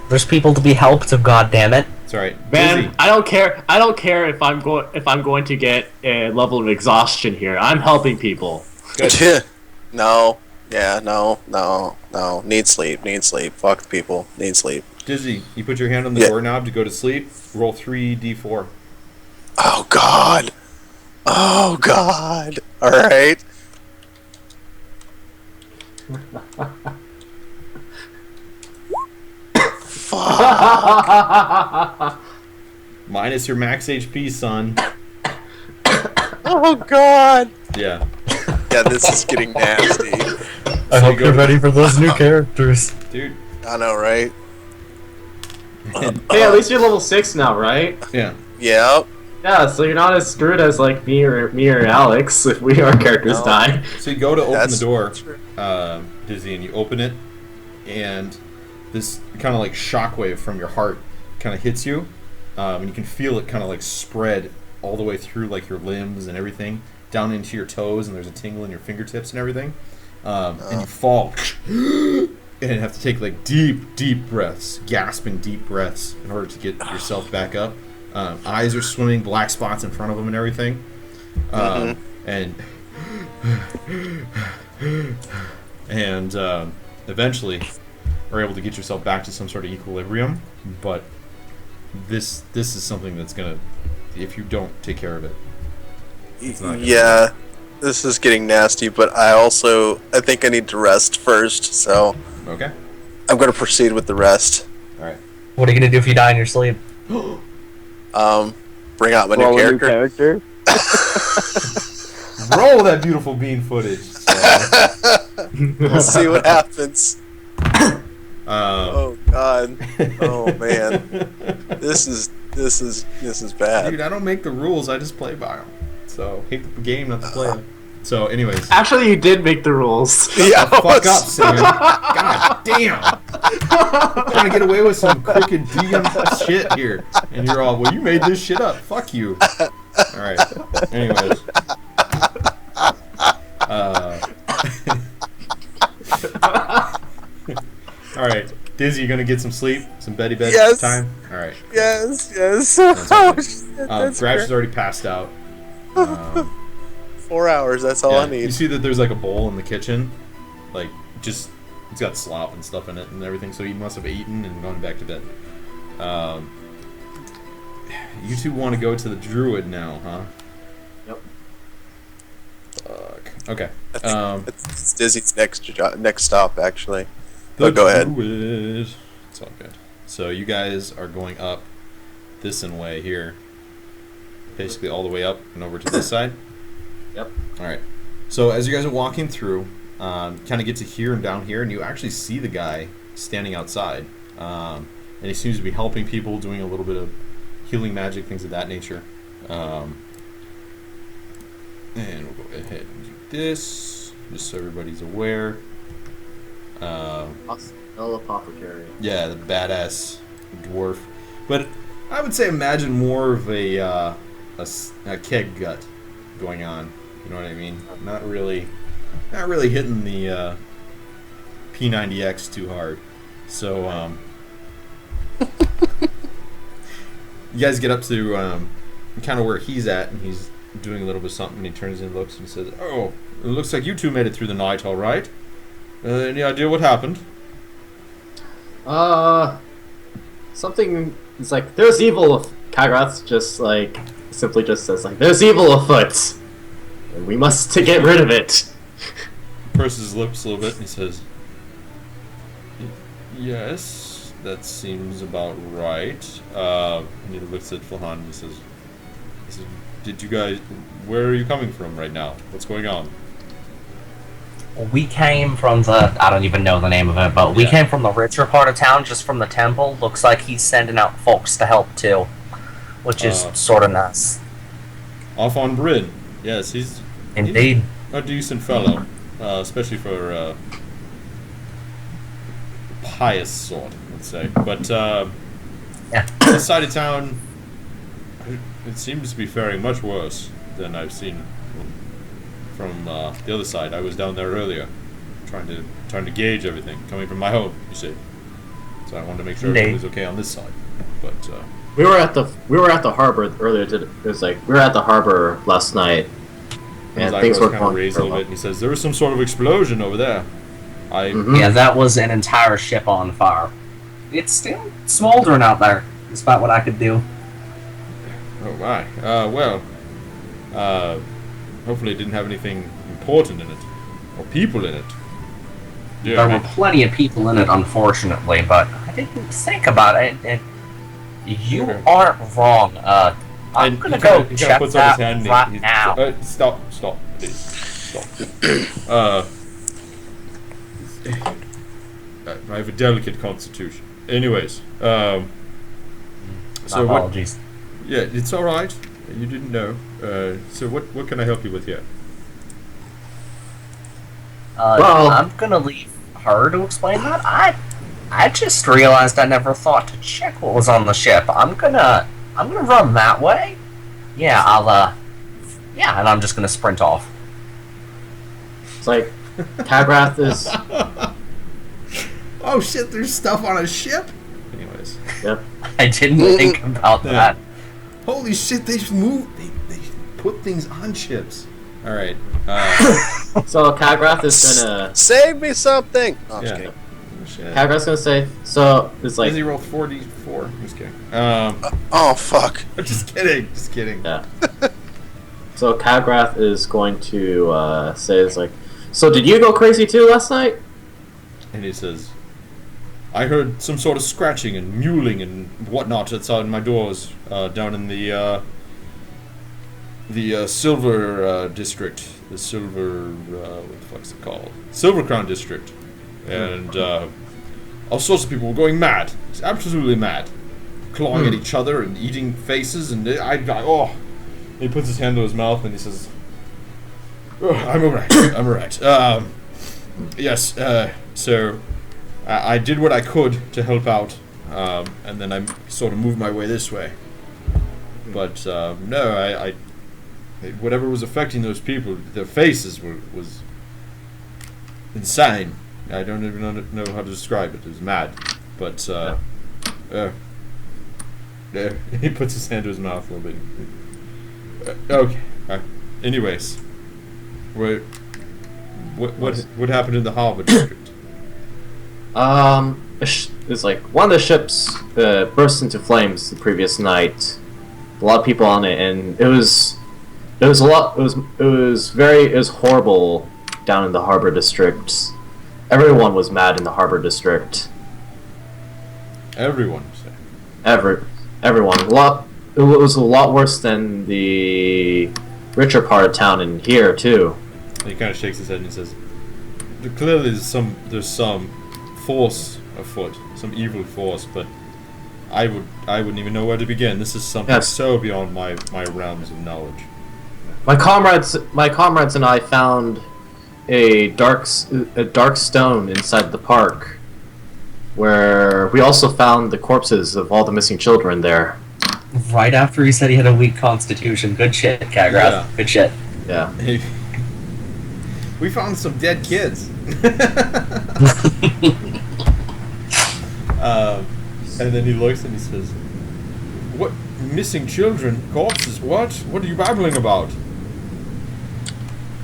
There's people to be helped, God damn it. It's alright. Man, Dizzy. I don't care. I don't care if I'm going to get a level of exhaustion here. I'm helping people. Good. No. Yeah, no. Need sleep. Fuck people. Need sleep. Dizzy, you put your hand on the Yeah. doorknob to go to sleep. Roll 3d4. Oh, God. Alright. Fuck. Minus your max HP, son. Oh, God. Yeah. Yeah, this is getting nasty. I hope you're ready for those new characters. Dude. I know, right? Hey, at least you're level 6 now, right? Yeah. Yep. Yeah, so you're not as screwed as like me or Alex if our characters No. die. So you go to open That's the door, true. Dizzy, and you open it, and this kind of like shockwave from your heart kind of hits you, and you can feel it kind of like spread all the way through like your limbs and everything, down into your toes, and there's a tingle in your fingertips and everything, and you fall, and have to take like deep breaths, gasping deep breaths in order to get yourself back up. Eyes are swimming, black spots in front of them and everything, and eventually are able to get yourself back to some sort of equilibrium. But this is something that's gonna, if you don't take care of it, it's not gonna Yeah, this is getting nasty, but I think I need to rest first, so okay. I'm going to proceed with the rest. All right. What are you gonna do if you die in your sleep? Bring out my Roll new a new character. Roll that beautiful bean footage. We'll see what happens. Um, Oh, God. Oh, man. This is bad. dude, I don't make the rules. I just play by them. So hate the game, not to play it. So, anyways. Actually, you did make the rules. Yeah, Fuck up, Sam. God damn. Trying to get away with some crooked DM shit here. And you're all, well, you made this shit up. Fuck you. Alright. Anyways. Alright. Dizzy, you gonna get some sleep? Some Betty Bed Yes. time? All right. Yes. That's Oh, okay. shit, Grash that's is already passed out. 4 hours. That's all Yeah, I need. you see that there's like a bowl in the kitchen, like just it's got slop and stuff in it and everything. So he must have eaten and gone back to bed. You two want to go to the druid now, huh? Yep. Fuck. Okay. I think it's Dizzy's next stop, actually. The But go ahead. druid. It's all good. So you guys are going up this and way here, basically all the way up and over to this side. Yep. All right. So as you guys are walking through, kind of get to here and down here, and you actually see the guy standing outside, and he seems to be helping people, doing a little bit of healing magic, things of that nature. And we'll go ahead and do this, just so everybody's aware. El Apothecary. Yeah, the badass dwarf. But I would say imagine more of a keg gut going on. You know what I mean? Not really hitting the P90X too hard. So you guys get up to kind of where he's at, and he's doing a little bit of something. And he turns and looks and says, "Oh, it looks like you two made it through the night, all right. Any idea what happened?" Something is like, there's evil. Kagrath just like simply just says like, there's evil afoot, and we must to get rid of it. Purses his lips a little bit and he says, "Yes, that seems about right." And he looks at Flahan and he says, "Did you guys? Where are you coming from right now? What's going on?" We came from the, I don't even know the name of it, but we Yeah. came from the richer part of town, just from the temple. Looks like he's sending out folks to help too, which is sort of nice. Off on Bryn. Yes, he's Indeed. a decent fellow, especially for a pious sort, let's say. But Yeah. this side of town, it seems to be faring much worse than I've seen from the other side. I was down there earlier, trying to gauge everything coming from my home. You see, so I wanted to make sure everything was okay on this side. But We were at the harbor earlier. It was like we were at the harbor last night, and his things eyebrows were kind of going raised a little bit, and he says, "There was some sort of explosion over there." Yeah, that was an entire ship on fire. It's still smoldering out there, despite what I could do. Oh my. Hopefully it didn't have anything important in it, or people in it. Yeah, There were plenty of people in it, unfortunately, but I didn't think about it. And you Okay. aren't wrong. I'm And gonna he go kinda- he kinda check puts up that his hand and right he's- now. Stop, please. Stop. I have a delicate constitution. Anyways, My so what? apologies. Yeah, it's all right. You didn't know. So what can I help you with here? Well- I'm gonna leave her to explain that. I just realized I never thought to check what was on the ship. I'm gonna run that way. Yeah, and I'm just gonna sprint off. It's like Kagrath is. Oh shit! There's stuff on a ship. Anyways, Yep. I didn't think about that. holy shit! They put things on ships. All right. So Kagrath is gonna. Save me something! Oh, I'm just Yeah. kidding. Shit. Kagrath's gonna say. So it's like. Dizzy rolled 4d4. Just kidding. Oh, fuck. Just kidding. Just kidding. Yeah. So Kagrath is going to say, "It's like, so did you go crazy too last night?" And he says, "I heard some sort of scratching and mewling and whatnot outside my doors down in the Silver District. The Silver... what the fuck's it called? Silver Crown District. And all sorts of people were going mad. It's absolutely mad. Clawing at each other and eating faces. And oh... He puts his hand to his mouth and he says, oh, I'm alright. I'm alright. Yes, so I did what I could to help out, and then I sort of moved my way this way. But no, I whatever was affecting those people, their faces was insane. I don't even know how to describe it. It was mad, but There. He puts his hand to his mouth a little bit. Okay. Anyways, what happened in the harbor district? It's like one of the ships burst into flames the previous night. A lot of people on it, and it was horrible down in the harbor district. Everyone was mad in the harbor district. Everyone. Say. Everyone. It was a lot worse than the richer part of town in here too. He kind of shakes his head and he says, "Clearly, there's some force afoot, some evil force, but I wouldn't even know where to begin. This is something so beyond my realms of knowledge." My comrades and I found a dark stone inside the park, where we also found the corpses of all the missing children there. Right after he said he had a weak constitution. Good shit, Kagrath. Yeah. Good shit. Yeah. We found some dead kids. And then he looks and he says, "What? Missing children? Corpses? What? What are you babbling about?"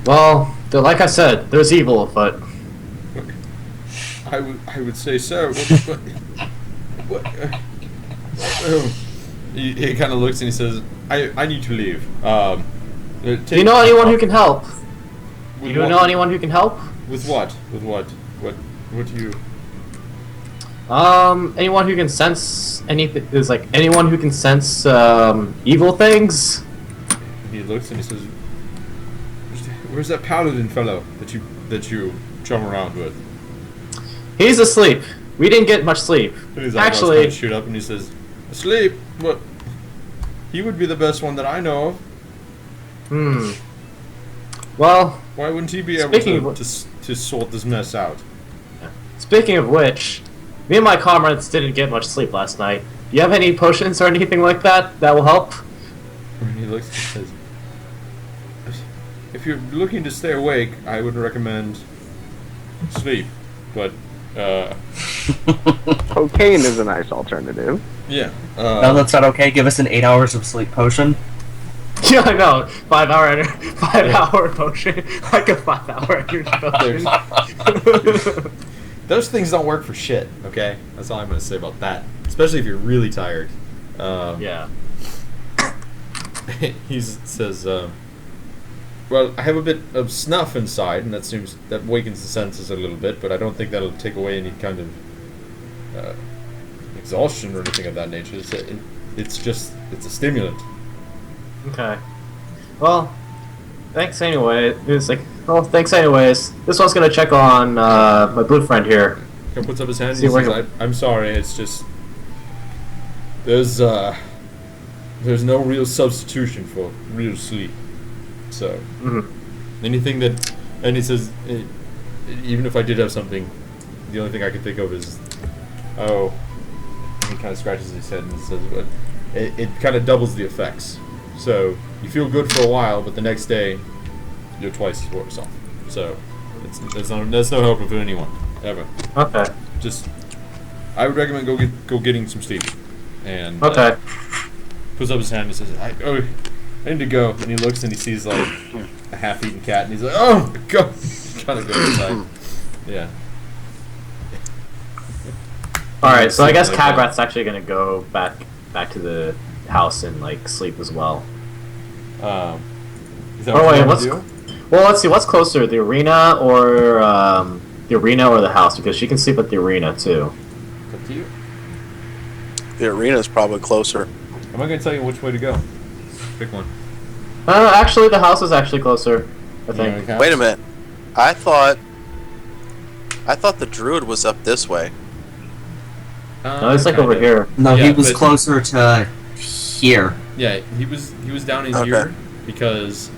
Well, like I said, there's evil afoot. I would say so. What? He kind of looks and he sa's, I need to leave. Do you know anyone who can help? Do you know anyone who can help? With what? With what? What do you... Anyone who can sense anything. Is like anyone who can sense evil things. He looks and he says, "Where's that paladin fellow that you chum around with?" He's asleep. We didn't get much sleep. And his eyebrows Actually, kind of shoot up and he says, "Asleep? What? He would be the best one that I know of. Well, Why wouldn't he be able to sort this mess out?" speaking of which, me and my comrades didn't get much sleep last night. Do you have any potions or anything like that will help? And he looks and says, "If you're looking to stay awake, I would recommend sleep. But, Cocaine is a nice alternative. yeah. No, that's not okay. Give us an 8 hours of sleep potion. Yeah, I know. 5 hour potion, like a 5 hour energy potion. Those things don't work for shit, okay? That's all I'm going to say about that. Especially if you're really tired. Yeah. He says, well, I have a bit of snuff inside, and that wakens the senses a little bit, but I don't think that'll take away any kind of exhaustion or anything of that nature. It's a stimulant." Okay. Well, thanks anyway. Thanks anyways. This one's gonna check on my blue friend here. He puts up his hand and See he where says, I'm sorry, it's just... There's no real substitution for real sleep. So, anything that... And he says, even if I did have something, the only thing I could think of is... Oh... And he kind of scratches his head and says, but it kind of doubles the effects. So, you feel good for a while, but the next day, you're twice as worse off. So, there's no hope for anyone, ever. Okay. Just, I would recommend go getting some sleep. And Okay. puts up his hand and says, I need to go. And he looks and he sees like a half-eaten cat, and he's like, "Oh, go!" Trying to go inside. Yeah. All right. So I guess Like Kagrath's actually gonna go back to the house and like sleep as well. Is that Oh what wait, you what's want to do? well? Let's see. What's closer, the arena or the house? Because she can sleep at the arena too. It's up to you. The arena's probably closer. I'm not going to tell you which way to go. Pick one. Actually, the house is actually closer. I think. Wait a minute. I thought the druid was up this way. No, it's like over here. No, Yeah, he was but- closer to here. Yeah, he was down in Okay. here because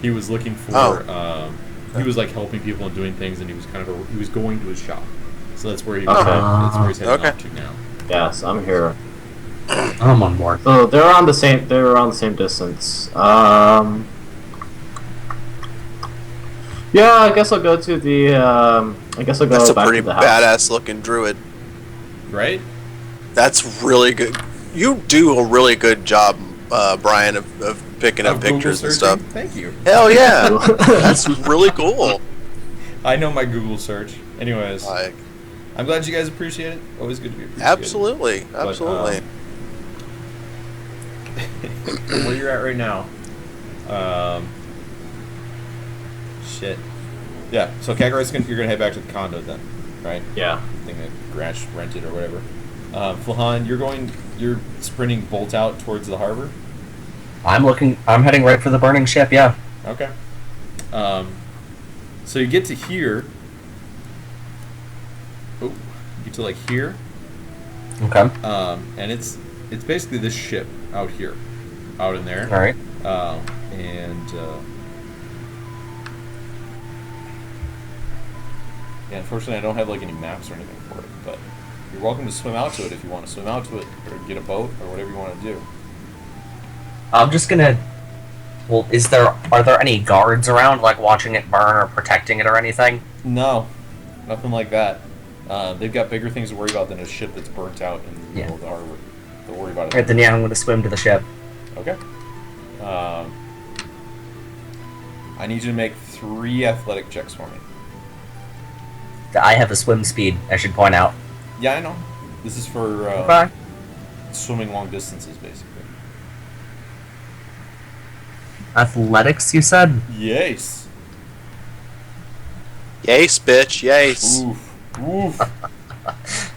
he was looking for he was like helping people and doing things, and he was he was going to his shop. So that's where he was Okay. that's where he's heading Okay. off to now. Yeah, so I'm here. I'm on board. So they're around the same. They're around the same distance. Yeah, I guess I'll go to the. I guess I'll go That's a back pretty to the house. badass looking druid. Right? That's really good. You do a really good job, Brian, of picking up Google pictures and searching? stuff. Thank you. Hell yeah, that's really cool. I know my Google search. Anyways, Like, I'm glad you guys appreciate it. Always good to be appreciated. absolutely. From where you're at right now. Shit. Yeah, so Kakarot's you're going to head back to the condo then, right? Yeah. Thing that Grash rented or whatever. Flahan, you're sprinting bolt out towards the harbor? I'm heading right for the burning ship, yeah. Okay. So you get to here. Oh, you get to like here. Okay. And it's basically this ship out here, out in there. All right. Yeah, unfortunately, I don't have like any maps or anything for it, but you're welcome to swim out to it if you want to swim out to it, or get a boat, or whatever you want to do. I'm just gonna. Well, are there any guards around, like watching it burn or protecting it or anything? No, nothing like that. They've got bigger things to worry about than a ship that's burnt out in the middle of the harbor. Don't worry about it. Alright, then yeah, I'm gonna swim to the ship. Okay. I need you to make 3 athletic checks for me. I have a swim speed, I should point out. Yeah, I know. This is for Okay. swimming long distances, basically. Athletics, you said? Yes. Yace, bitch, yace. Oof. Oof.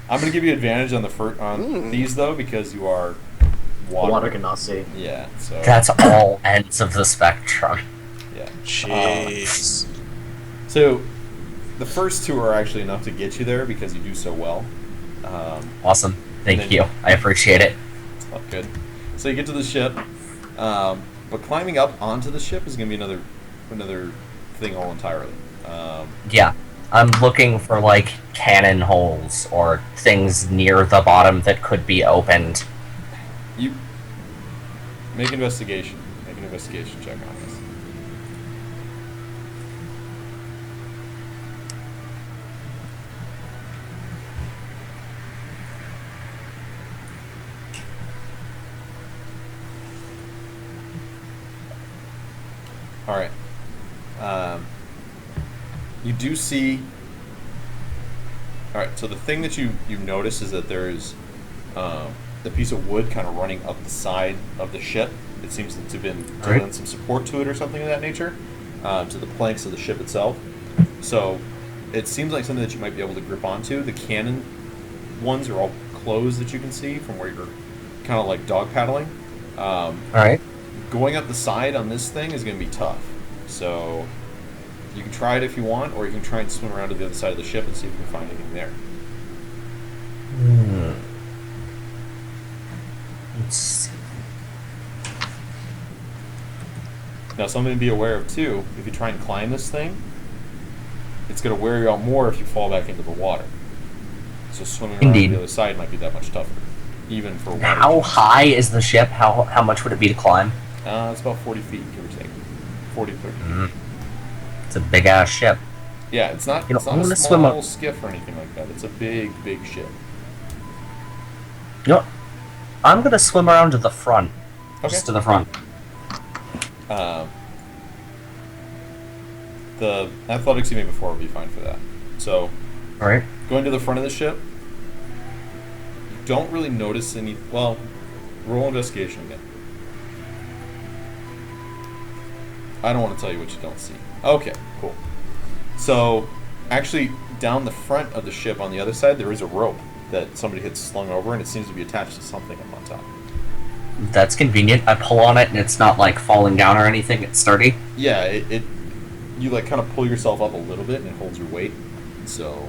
I'm gonna give you advantage on these though because you are water. Water cannot see. Yeah. So. That's all ends of the spectrum. Yeah. Jeez. So, the first 2 are actually enough to get you there because you do so well. Awesome. Thank then- you. I appreciate it. It's not good. So you get to the ship, but climbing up onto the ship is gonna be another thing all entirely. Yeah. I'm looking for, like, cannon holes or things near the bottom that could be opened. You make an investigation. Make an investigation check on this. All right. You do see. All right. So the thing that you notice is that there is the piece of wood kind of running up the side of the ship. It seems to have been given some support to it or something of that nature, to the planks of the ship itself. So it seems like something that you might be able to grip onto. The cannon ones are all closed that you can see from where you're kind of like dog paddling. Alright. Going up the side on this thing is going to be tough. So you can try it if you want, or you can try and swim around to the other side of the ship and see if you can find anything there. Let's see. Now, something to be aware of too, if you try and climb this thing, it's going to wear you out more if you fall back into the water. So swimming around to the other side might be that much tougher, even for water. How high is the ship? How much would it be to climb? It's about 40 feet, give or take. 40, 30 feet. It's a big ass ship. Yeah, it's not, You know, it's not I'm a gonna small swim up. skiff or anything like that. It's a big, big ship. You know, I'm gonna swim around to the front. Okay. Just to the front. The athletics you made before will be fine for that. So, Alright. going to the front of the ship, you don't really notice any. Well, roll investigation again. I don't want to tell you what you don't see. Okay, cool. So, actually, down the front of the ship on the other side, there is a rope that somebody had slung over, and it seems to be attached to something up on top. That's convenient. I pull on it and it's not like falling down or anything. It's sturdy. Yeah, you like kind of pull yourself up a little bit, and it holds your weight. So,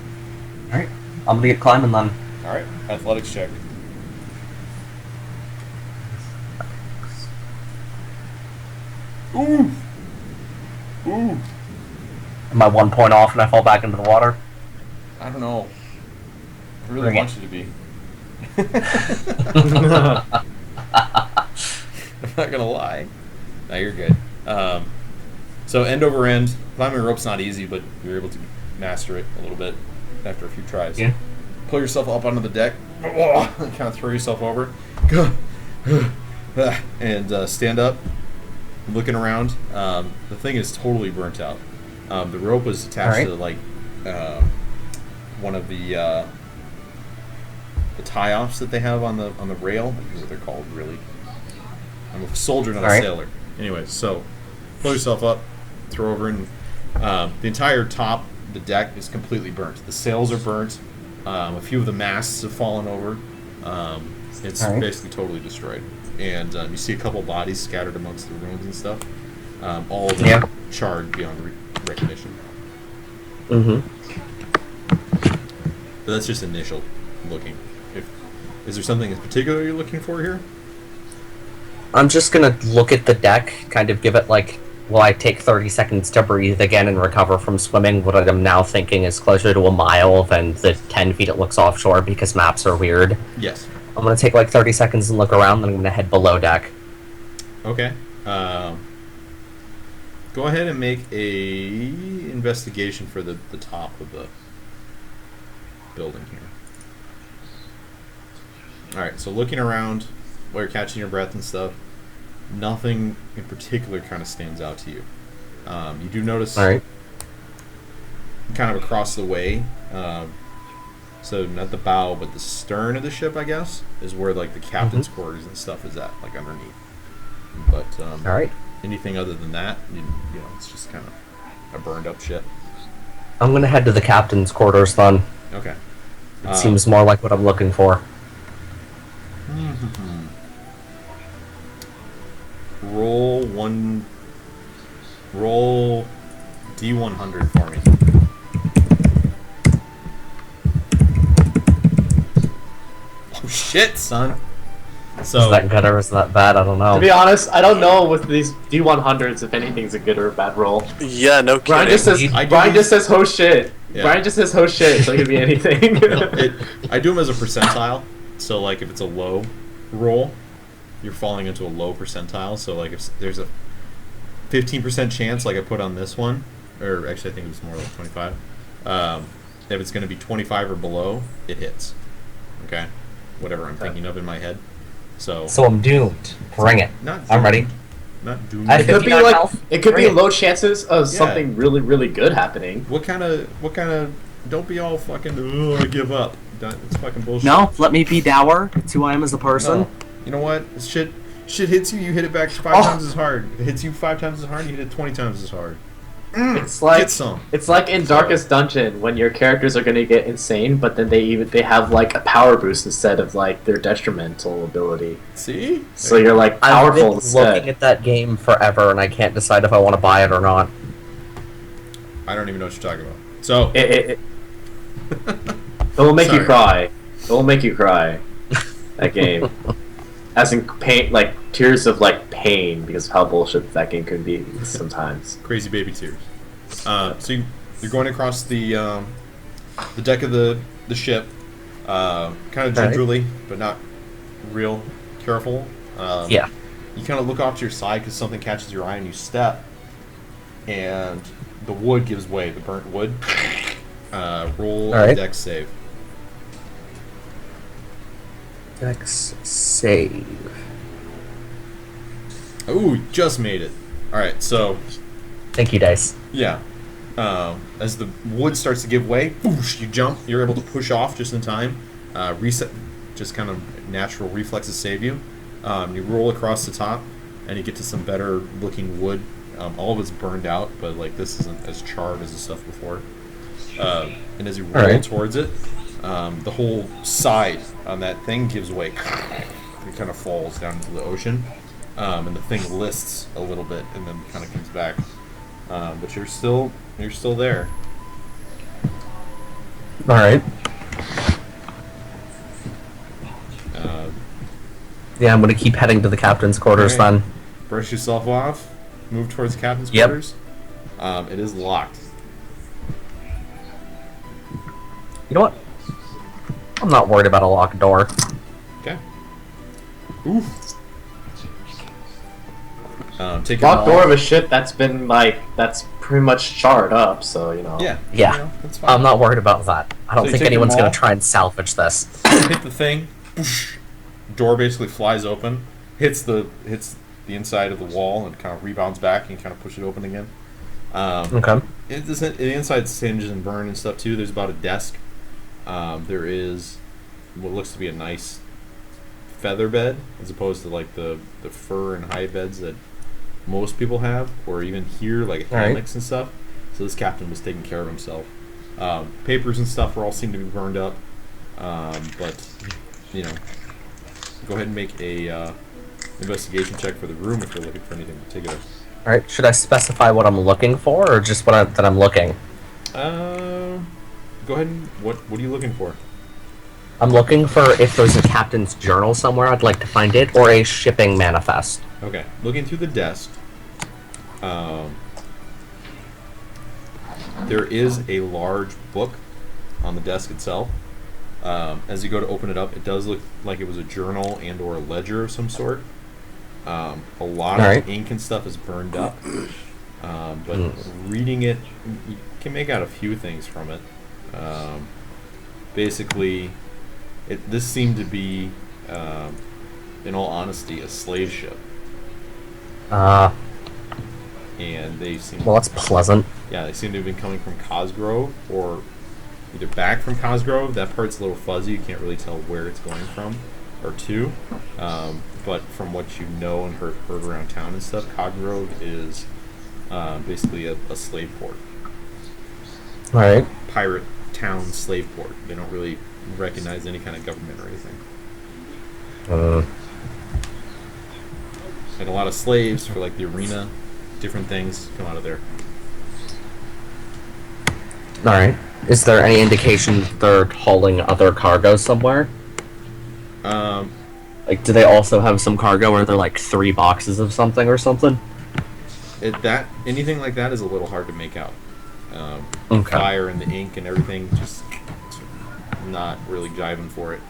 Alright. I'm gonna get climbing then. all right, athletics check. Ooh. Ooh. Am I 1 point off and I fall back into the water? I don't know. I really Bring want it. you to be. I'm not gonna lie. No, you're good. So end over end, climbing a rope's not easy, but you're able to master it a little bit after a few tries. Yeah. Pull yourself up onto the deck, kind of throw yourself over. and stand up, looking around. The thing is totally burnt out. The rope was attached to like one of the tie-offs that they have on the rail. I forget what they're called, really. I'm a soldier, not a sailor. Anyway, so pull yourself up, throw over, and the entire top, the deck is completely burnt. The sails are burnt. A few of the masts have fallen over. It's basically totally destroyed. And you see a couple bodies scattered amongst the ruins and stuff. All of them charred beyond recognition. Mm-hmm. But that's just initial looking. Is there something in particular you're looking for here? I'm just gonna look at the deck, kind of give it like, will I take 30 seconds to breathe again and recover from swimming what I'm now thinking is closer to a mile than the 10 feet it looks offshore because maps are weird. Yes. I'm gonna take like 30 seconds and look around, then I'm gonna head below deck. Okay. Go ahead and make a investigation for the top of the building here. Alright, so looking around while you're catching your breath and stuff, nothing in particular kind of stands out to you. You do notice kind of across the way, so not the bow, but the stern of the ship, I guess, is where like the captain's quarters and stuff is at, like underneath. But anything other than that, you know, it's just kind of a burned up ship. I'm gonna head to the captain's quarters then. Okay. It seems more like what I'm looking for. Roll D100 for me. Oh shit, son. So Is that good or is that bad? I don't know. To be honest, I don't know with these D100s if anything's a good or a bad roll. Yeah, no kidding. Brian just says "oh shit." Yeah. Brian just says "oh shit," so it could be anything. I do them as a percentile. So like if it's a low roll, you're falling into a low percentile. So like if there's a 15% chance, like I put on this one, or actually I think it was more like 25. If it's going to be 25 or below, it hits. Okay, whatever I'm thinking of in my head. So I'm doomed. Bring it. I'm ready. Not doomed. It could be 59 like health. it could be Bring it. low chances of something really, really good happening. What kind of? Don't be all fucking. Oh, I give up. It's fucking bullshit. No, let me be dour. It's who I am as a person. No. You know what? Shit hits you. You hit it back 5 times as hard. If it hits you 5 times as hard. You hit it 20 times as hard. It's like Get some. It's like in Darkest Dungeon when your characters are gonna get insane, but then they have like a power boost instead of like their detrimental ability. See? So you're like I've powerful been instead. looking at that game forever, and I can't decide if I want to buy it or not. I don't even know what you're talking about. So It will make you Sorry. cry. It will make you cry. That game, as in pain, like tears of like pain because of how bullshit that game can be sometimes. crazy baby tears. So you're going across the deck of the ship, kind of gingerly, but not real careful. Yeah. You kind of look off to your side because something catches your eye and you step, and the wood gives way. The burnt wood. Roll a dex save. Dex save. Ooh, just made it. All right, so Thank you, dice. yeah, as the wood starts to give way, whoosh, you jump. You're able to push off just in time. Reset, just kind of natural reflexes save you. You roll across the top, and you get to some better looking wood. All of it's burned out, but like this isn't as charred as the stuff before. And as you roll towards it, the whole side on that thing gives way. It kind of falls down into the ocean, and the thing lists a little bit, and then kind of comes back. But you're still there. All right. Yeah, I'm gonna keep heading to the captain's quarters Alright. then. Brush yourself off. Move towards the captain's Yep. quarters. It is locked. You know what? I'm not worried about a locked door. Okay. Oof. Take Locked door of a ship that's been that's pretty much charred up. So you know. Yeah. Yeah. You know, that's fine. I'm not worried about that. I don't So you think take them anyone's all? gonna try and salvage this. Hit the thing. Whoosh. door basically flies open, hits the inside of the wall, and kind of rebounds back, and kind of push it open again. Okay. The inside singes and burn and stuff too. There's about a desk. There is what looks to be a nice feather bed, as opposed to like the fur and hide beds that most people have, or even here like hammocks and stuff. So this captain was taking care of himself. Papers and stuff all seem to be burned up, but you know, go ahead and make a investigation check for the room if you're looking for anything in particular. All right. Should I specify what I'm looking for, or just that I'm looking? Go ahead and what are you looking for? I'm looking for if there's a captain's journal somewhere. I'd like to find it, or a shipping manifest. Okay, looking through the desk. There is a large book on the desk itself. As you go to open it up, it does look like it was a journal and or a ledger of some sort. A lot of ink and stuff is burned up. But reading it, you can make out a few things from it. Basically, this seemed to be, in all honesty, a slave ship. And they seem... Well, that's pleasant. Yeah, they seem to have been coming from Cosgrove, or either back from Cosgrove. That part's a little fuzzy. You can't really tell where it's going from or to. But from what you know and heard around town and stuff, Cosgrove is basically a slave port. All right. Pirate town slave port. They don't really recognize any kind of government or anything. And a lot of slaves for like the arena, different things come out of there. All right. Is there any indication they're hauling other cargo somewhere? Like, do they also have some cargo where they're like 3 boxes of something or something? Anything like that is a little hard to make out. Okay. Fire and the ink and everything, just not really jiving for it.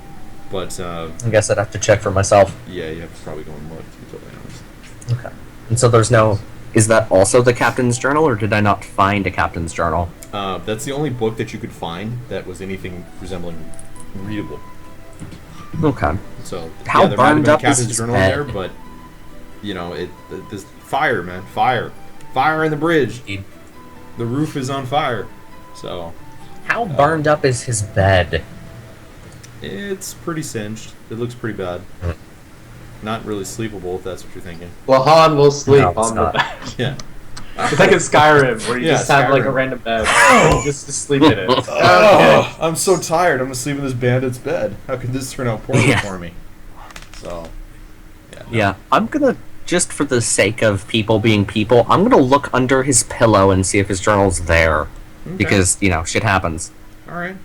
But I guess I'd have to check for myself. yeah, you have to probably go and look, to be totally honest. Okay. And so there's no... Is that also the captain's journal, or did I not find a captain's journal? That's the only book that you could find that was anything resembling readable. Okay. So How there might have burned been a up is captain's his journal in bed? there, but you know, this fire, man, fire in the bridge. The roof is on fire. So How burned up is his bed? it's pretty singed. It looks pretty bad. Not really sleepable, if that's what you're thinking. Well, Han will sleep No, it's on the not. bed. Yeah. It's like in Skyrim, where you Yeah, just have like a Skyrim. random bed, and just to sleep in it. Oh, I'm so tired. I'm gonna sleep in this bandit's bed. How could this turn out poorly Yeah. for me? So, yeah. No. Yeah, I'm gonna, just for the sake of people being people, I'm gonna look under his pillow and see if his journal's there. Okay. Because, you know, shit happens. All right.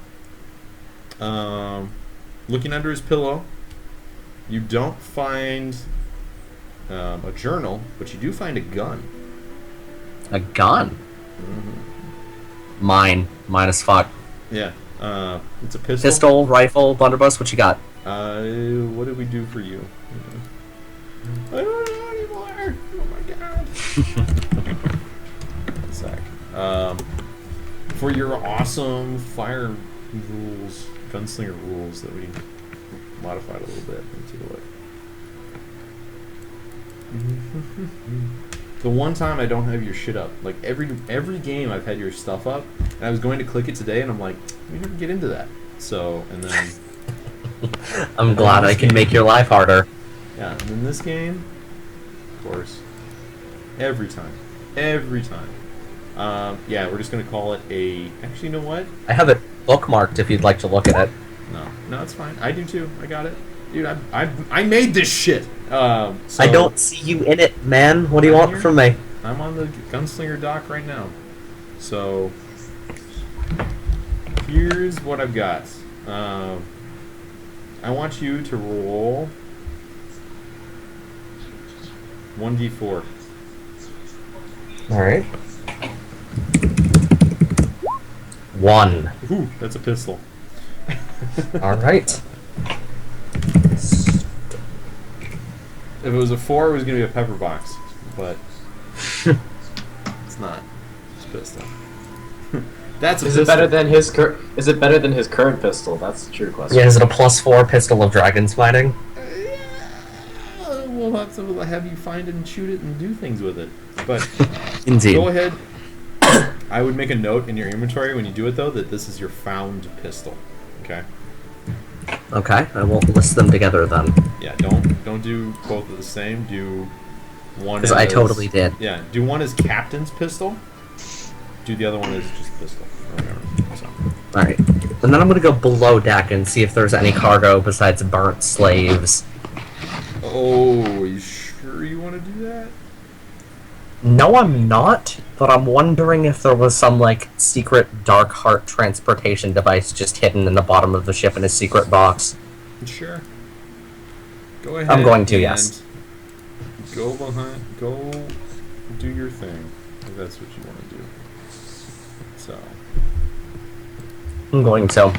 Looking under his pillow, you don't find a journal, but you do find a gun. A gun? Mine as fuck. Yeah. It's a pistol. Pistol, rifle, blunderbuss, what you got? What did we do for you? I don't know anymore. Oh my god. One sec. For your awesome fire rules, gunslinger rules that we modified a little bit. Let me take a look. The one time I don't have your shit up, like every game I've had your stuff up, and I was going to click it today, and I'm like, we never get into that. So, and then I'm glad I can make your life harder. yeah, and then this game, of course, every time. Yeah, we're just gonna call it a. Actually, you know what? I have it bookmarked if you'd like to look at it. No, it's fine. I do too. I got it, dude. I made this shit. So I don't see you in it, man. What do you I'm want here. from me? I'm on the gunslinger dock right now. So here's what I've got. I want you to roll 1d4. Alright. 1. Ooh, that's a pistol. Alright. If it was a 4, it was gonna be a pepper box, but it's not. It's a pistol. That's a Is pistol. it better than his Is it better than his current pistol? That's the true question. Yeah, is it a +4 pistol of dragon smiting? Yeah, we'll have to have you find it and shoot it and do things with it. But Indeed. go ahead. I would make a note in your inventory when you do it, though, that this is your found pistol. Okay? Okay, I will list them together then. Yeah, don't do both of the same. Do one Because I totally did. Yeah, do one as captain's pistol. Do the other one as just pistol. Or whatever. So. Alright. And then I'm gonna go below deck and see if there's any cargo besides burnt slaves. Oh, you sure you want to do that? No, I'm not, but I'm wondering if there was some, like, secret Dark Heart transportation device just hidden in the bottom of the ship in a secret box. Sure. Go ahead. I'm going to, and yes. Go do your thing, if that's what you want to do. So. I'm going to.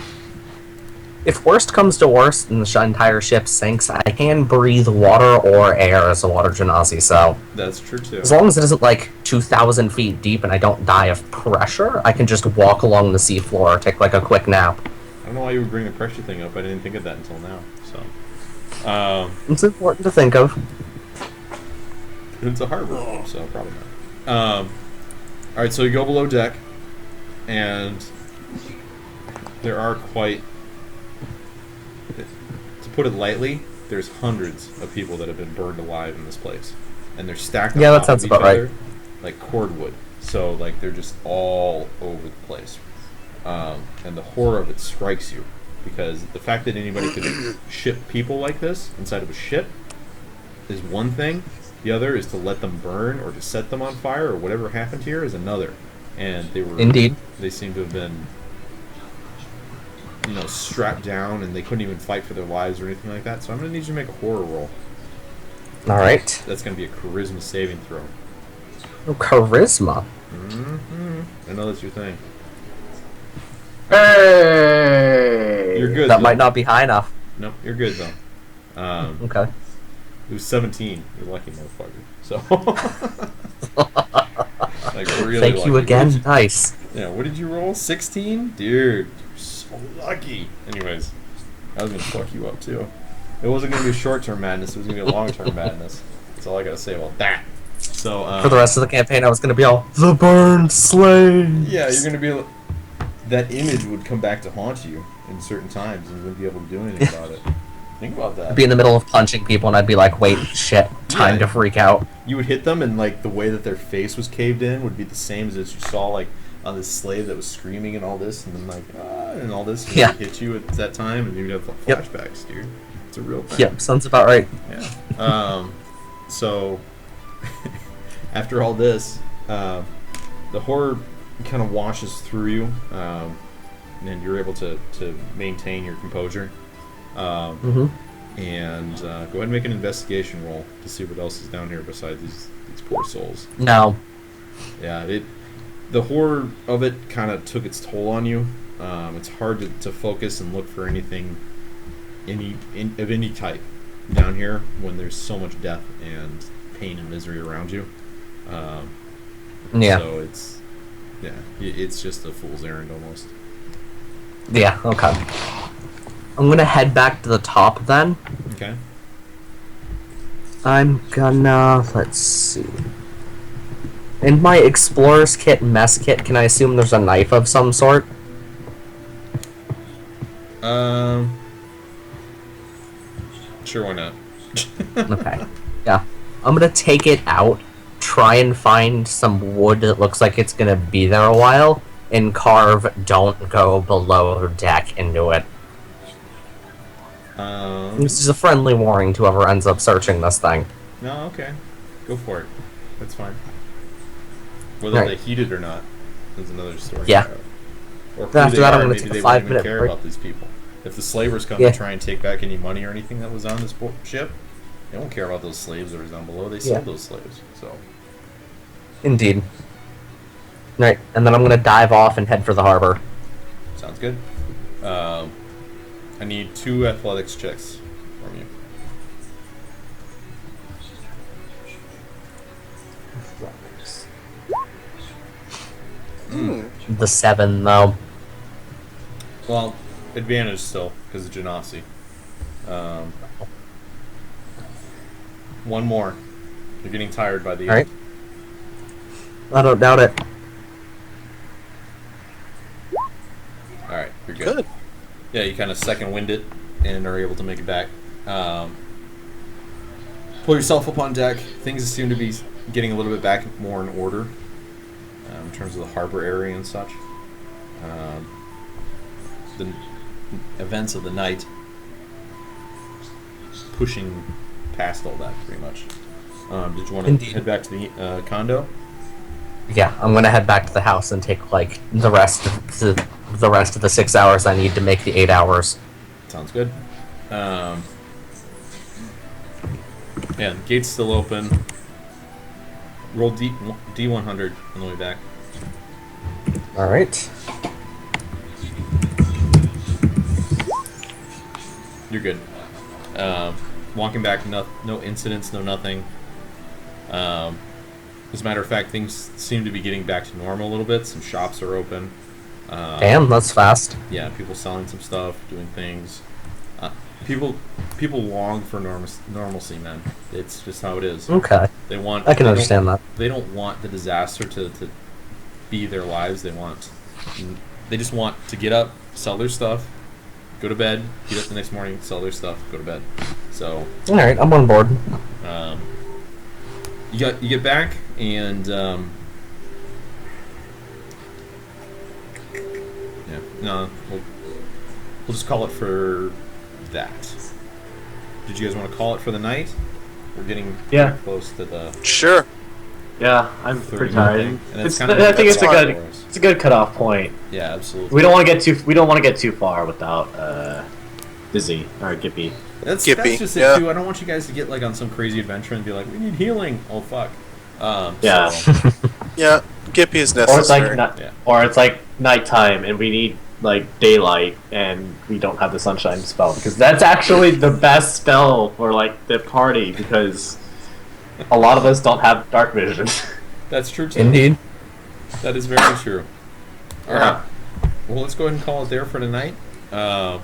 If worst comes to worst and the entire ship sinks, I can breathe water or air as a water genasi, so... That's true, too. As long as it isn't, like, 2,000 feet deep and I don't die of pressure, I can just walk along the seafloor or take, like, a quick nap. I don't know why you would bring the pressure thing up. I didn't think of that until now, so... It's important to think of. It's a harbor, so probably not. Alright, so you go below deck, and there are quite... To put it lightly, there's hundreds of people that have been burned alive in this place. And they're stacked on Yeah, that top sounds of each about right. other like cordwood. So, like, they're just all over the place. And the horror of it strikes you. Because the fact that anybody could ship people like this inside of a ship is one thing. The other is to let them burn or to set them on fire or whatever happened here is another. And they were... Indeed. They seem to have been... strapped down, and they couldn't even fight for their lives or anything like that. So I'm going to need you to make a horror roll. Alright. That's going to be a charisma saving throw. Oh, charisma? Mm-hmm. I know that's your thing. Hey! You're good, That though. might not be high enough. Nope, you're good, though. Okay. It was 17. You're lucky, motherfucker. So... like, really Thank lucky. you again. Nice. Yeah, what did you roll? 16? Dude, you're so lucky. Anyways, I was going to fuck you up, too. It wasn't going to be a short-term madness. It was going to be a long-term madness. That's all I got to say about that. So, For the rest of the campaign, I was going to be all, the burned slave. yeah, you're going to be... That image would come back to haunt you in certain times, and you wouldn't be able to do anything about it. Think about that. I'd be in the middle of punching people, and I'd be like, wait, shit, time Yeah. to freak out. You would hit them, and like the way that their face was caved in would be the same as you saw like on this slave that was screaming and all this, and then like and all this. And Yeah. Hit you at that time, and you'd have Yep. flashbacks, dude. It's a real thing. Yep, sounds about right. Yeah. So after all this, the horror kind of washes through you, and you're able to maintain your composure. And go ahead and make an investigation roll to see what else is down here besides these poor souls. No. Yeah, the horror of it kind of took its toll on you. It's hard to focus and look for anything of any type down here when there's so much death and pain and misery around you. Yeah. So it's just a fool's errand almost. Yeah, okay. I'm gonna head back to the top then. Okay. I'm gonna... let's see. In my explorer's kit, mess kit, can I assume there's a knife of some sort? Sure, why not? Okay. Yeah. I'm gonna take it out, try and find some wood that looks like it's gonna be there a while, and carve "Don't go below deck" into it. This is a friendly warning to whoever ends up searching this thing. No, okay. Go for it. That's fine. Whether Right. they heed it or not is another story. Yeah. Or who Then after they that, I'm are, gonna maybe take a they wouldn't even 5-minute care break. about these people. If the slavers come Yeah. to try and take back any money or anything that was on this ship, they won't care about those slaves that were down below. They sold Yeah. those slaves. So, Indeed. Right, and then I'm gonna dive off and head for the harbor. sounds good. I need 2 athletics checks from you. The 7, though. Well, advantage still, because of Genasi. One more. You're getting tired by the All end. right. I don't doubt it. All right, you're good. Good. Yeah, you kind of second wind it and are able to make it back. Pull yourself up on deck. Things seem to be getting a little bit back more in order in terms of the harbor area and such. The events of the night pushing past all that pretty much. Did you want to Indeed. head back to the condo? Yeah, I'm gonna head back to the house and take like the rest of the 6 hours I need to make the 8 hours. Sounds good. Yeah, the gate's still open. Roll D100 on the way back. All right. You're good. Walking back, no incidents, no nothing. As a matter of fact, things seem to be getting back to normal a little bit. Some shops are open. Damn, that's fast. Yeah, people selling some stuff, doing things. People long for normalcy, man. It's just how it is. Okay, They want. I can they understand that. They don't want the disaster to be their lives. They just want to get up, sell their stuff, go to bed, get up the next morning, sell their stuff, go to bed. So All right, I'm on board. you get back and yeah, no, we'll just call it for that. Did you guys want to call it for the night? We're getting Yeah. pretty close to the Sure. Yeah, I'm 30 pretty tired. thing, and it's I kinda- think it's a that's good fine for us. it's a good cutoff point. Yeah, absolutely. We don't want to get too far without Dizzy or Gippy. That's Gippy, just yeah. it too. I don't want you guys to get like on some crazy adventure and be like, we need healing. Oh fuck. Yeah. So, Yeah, Gippy is Or it's necessary. like Yeah. or it's like nighttime and we need like daylight and we don't have the sunshine spell because that's actually the best spell for like the party because a lot of us don't have dark vision. that's true too. Indeed. That is very true. All Yeah. right. Well, let's go ahead and call it there for tonight. You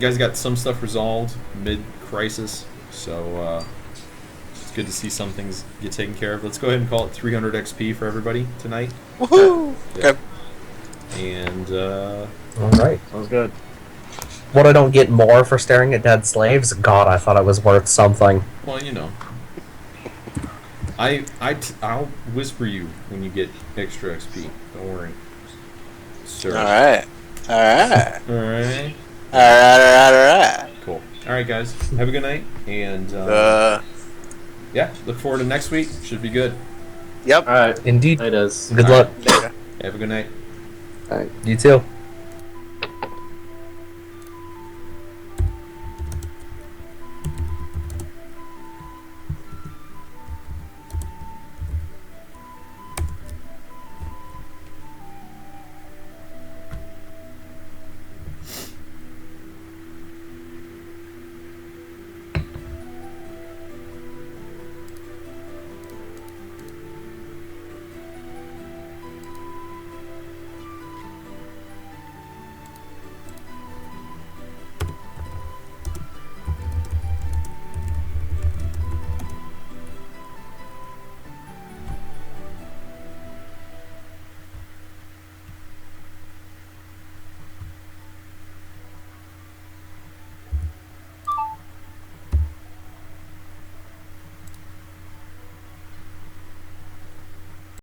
guys got some stuff resolved mid-crisis, so it's good to see some things get taken care of. Let's go ahead and call it 300 XP for everybody tonight. Woohoo! Yeah. Okay. And All right. Sounds good. What, I don't get more for staring at dead slaves? God, I thought it was worth something. well, you know, I'll whisper you when you get extra XP. Don't worry, sir. All right. All right. All right. All right. All right. All right. Cool. All right, guys. Have a good night, and yeah, look forward to next week. Should be good. Yep. Alright. Indeed. It is. Good luck. Later. Have a good night. You too.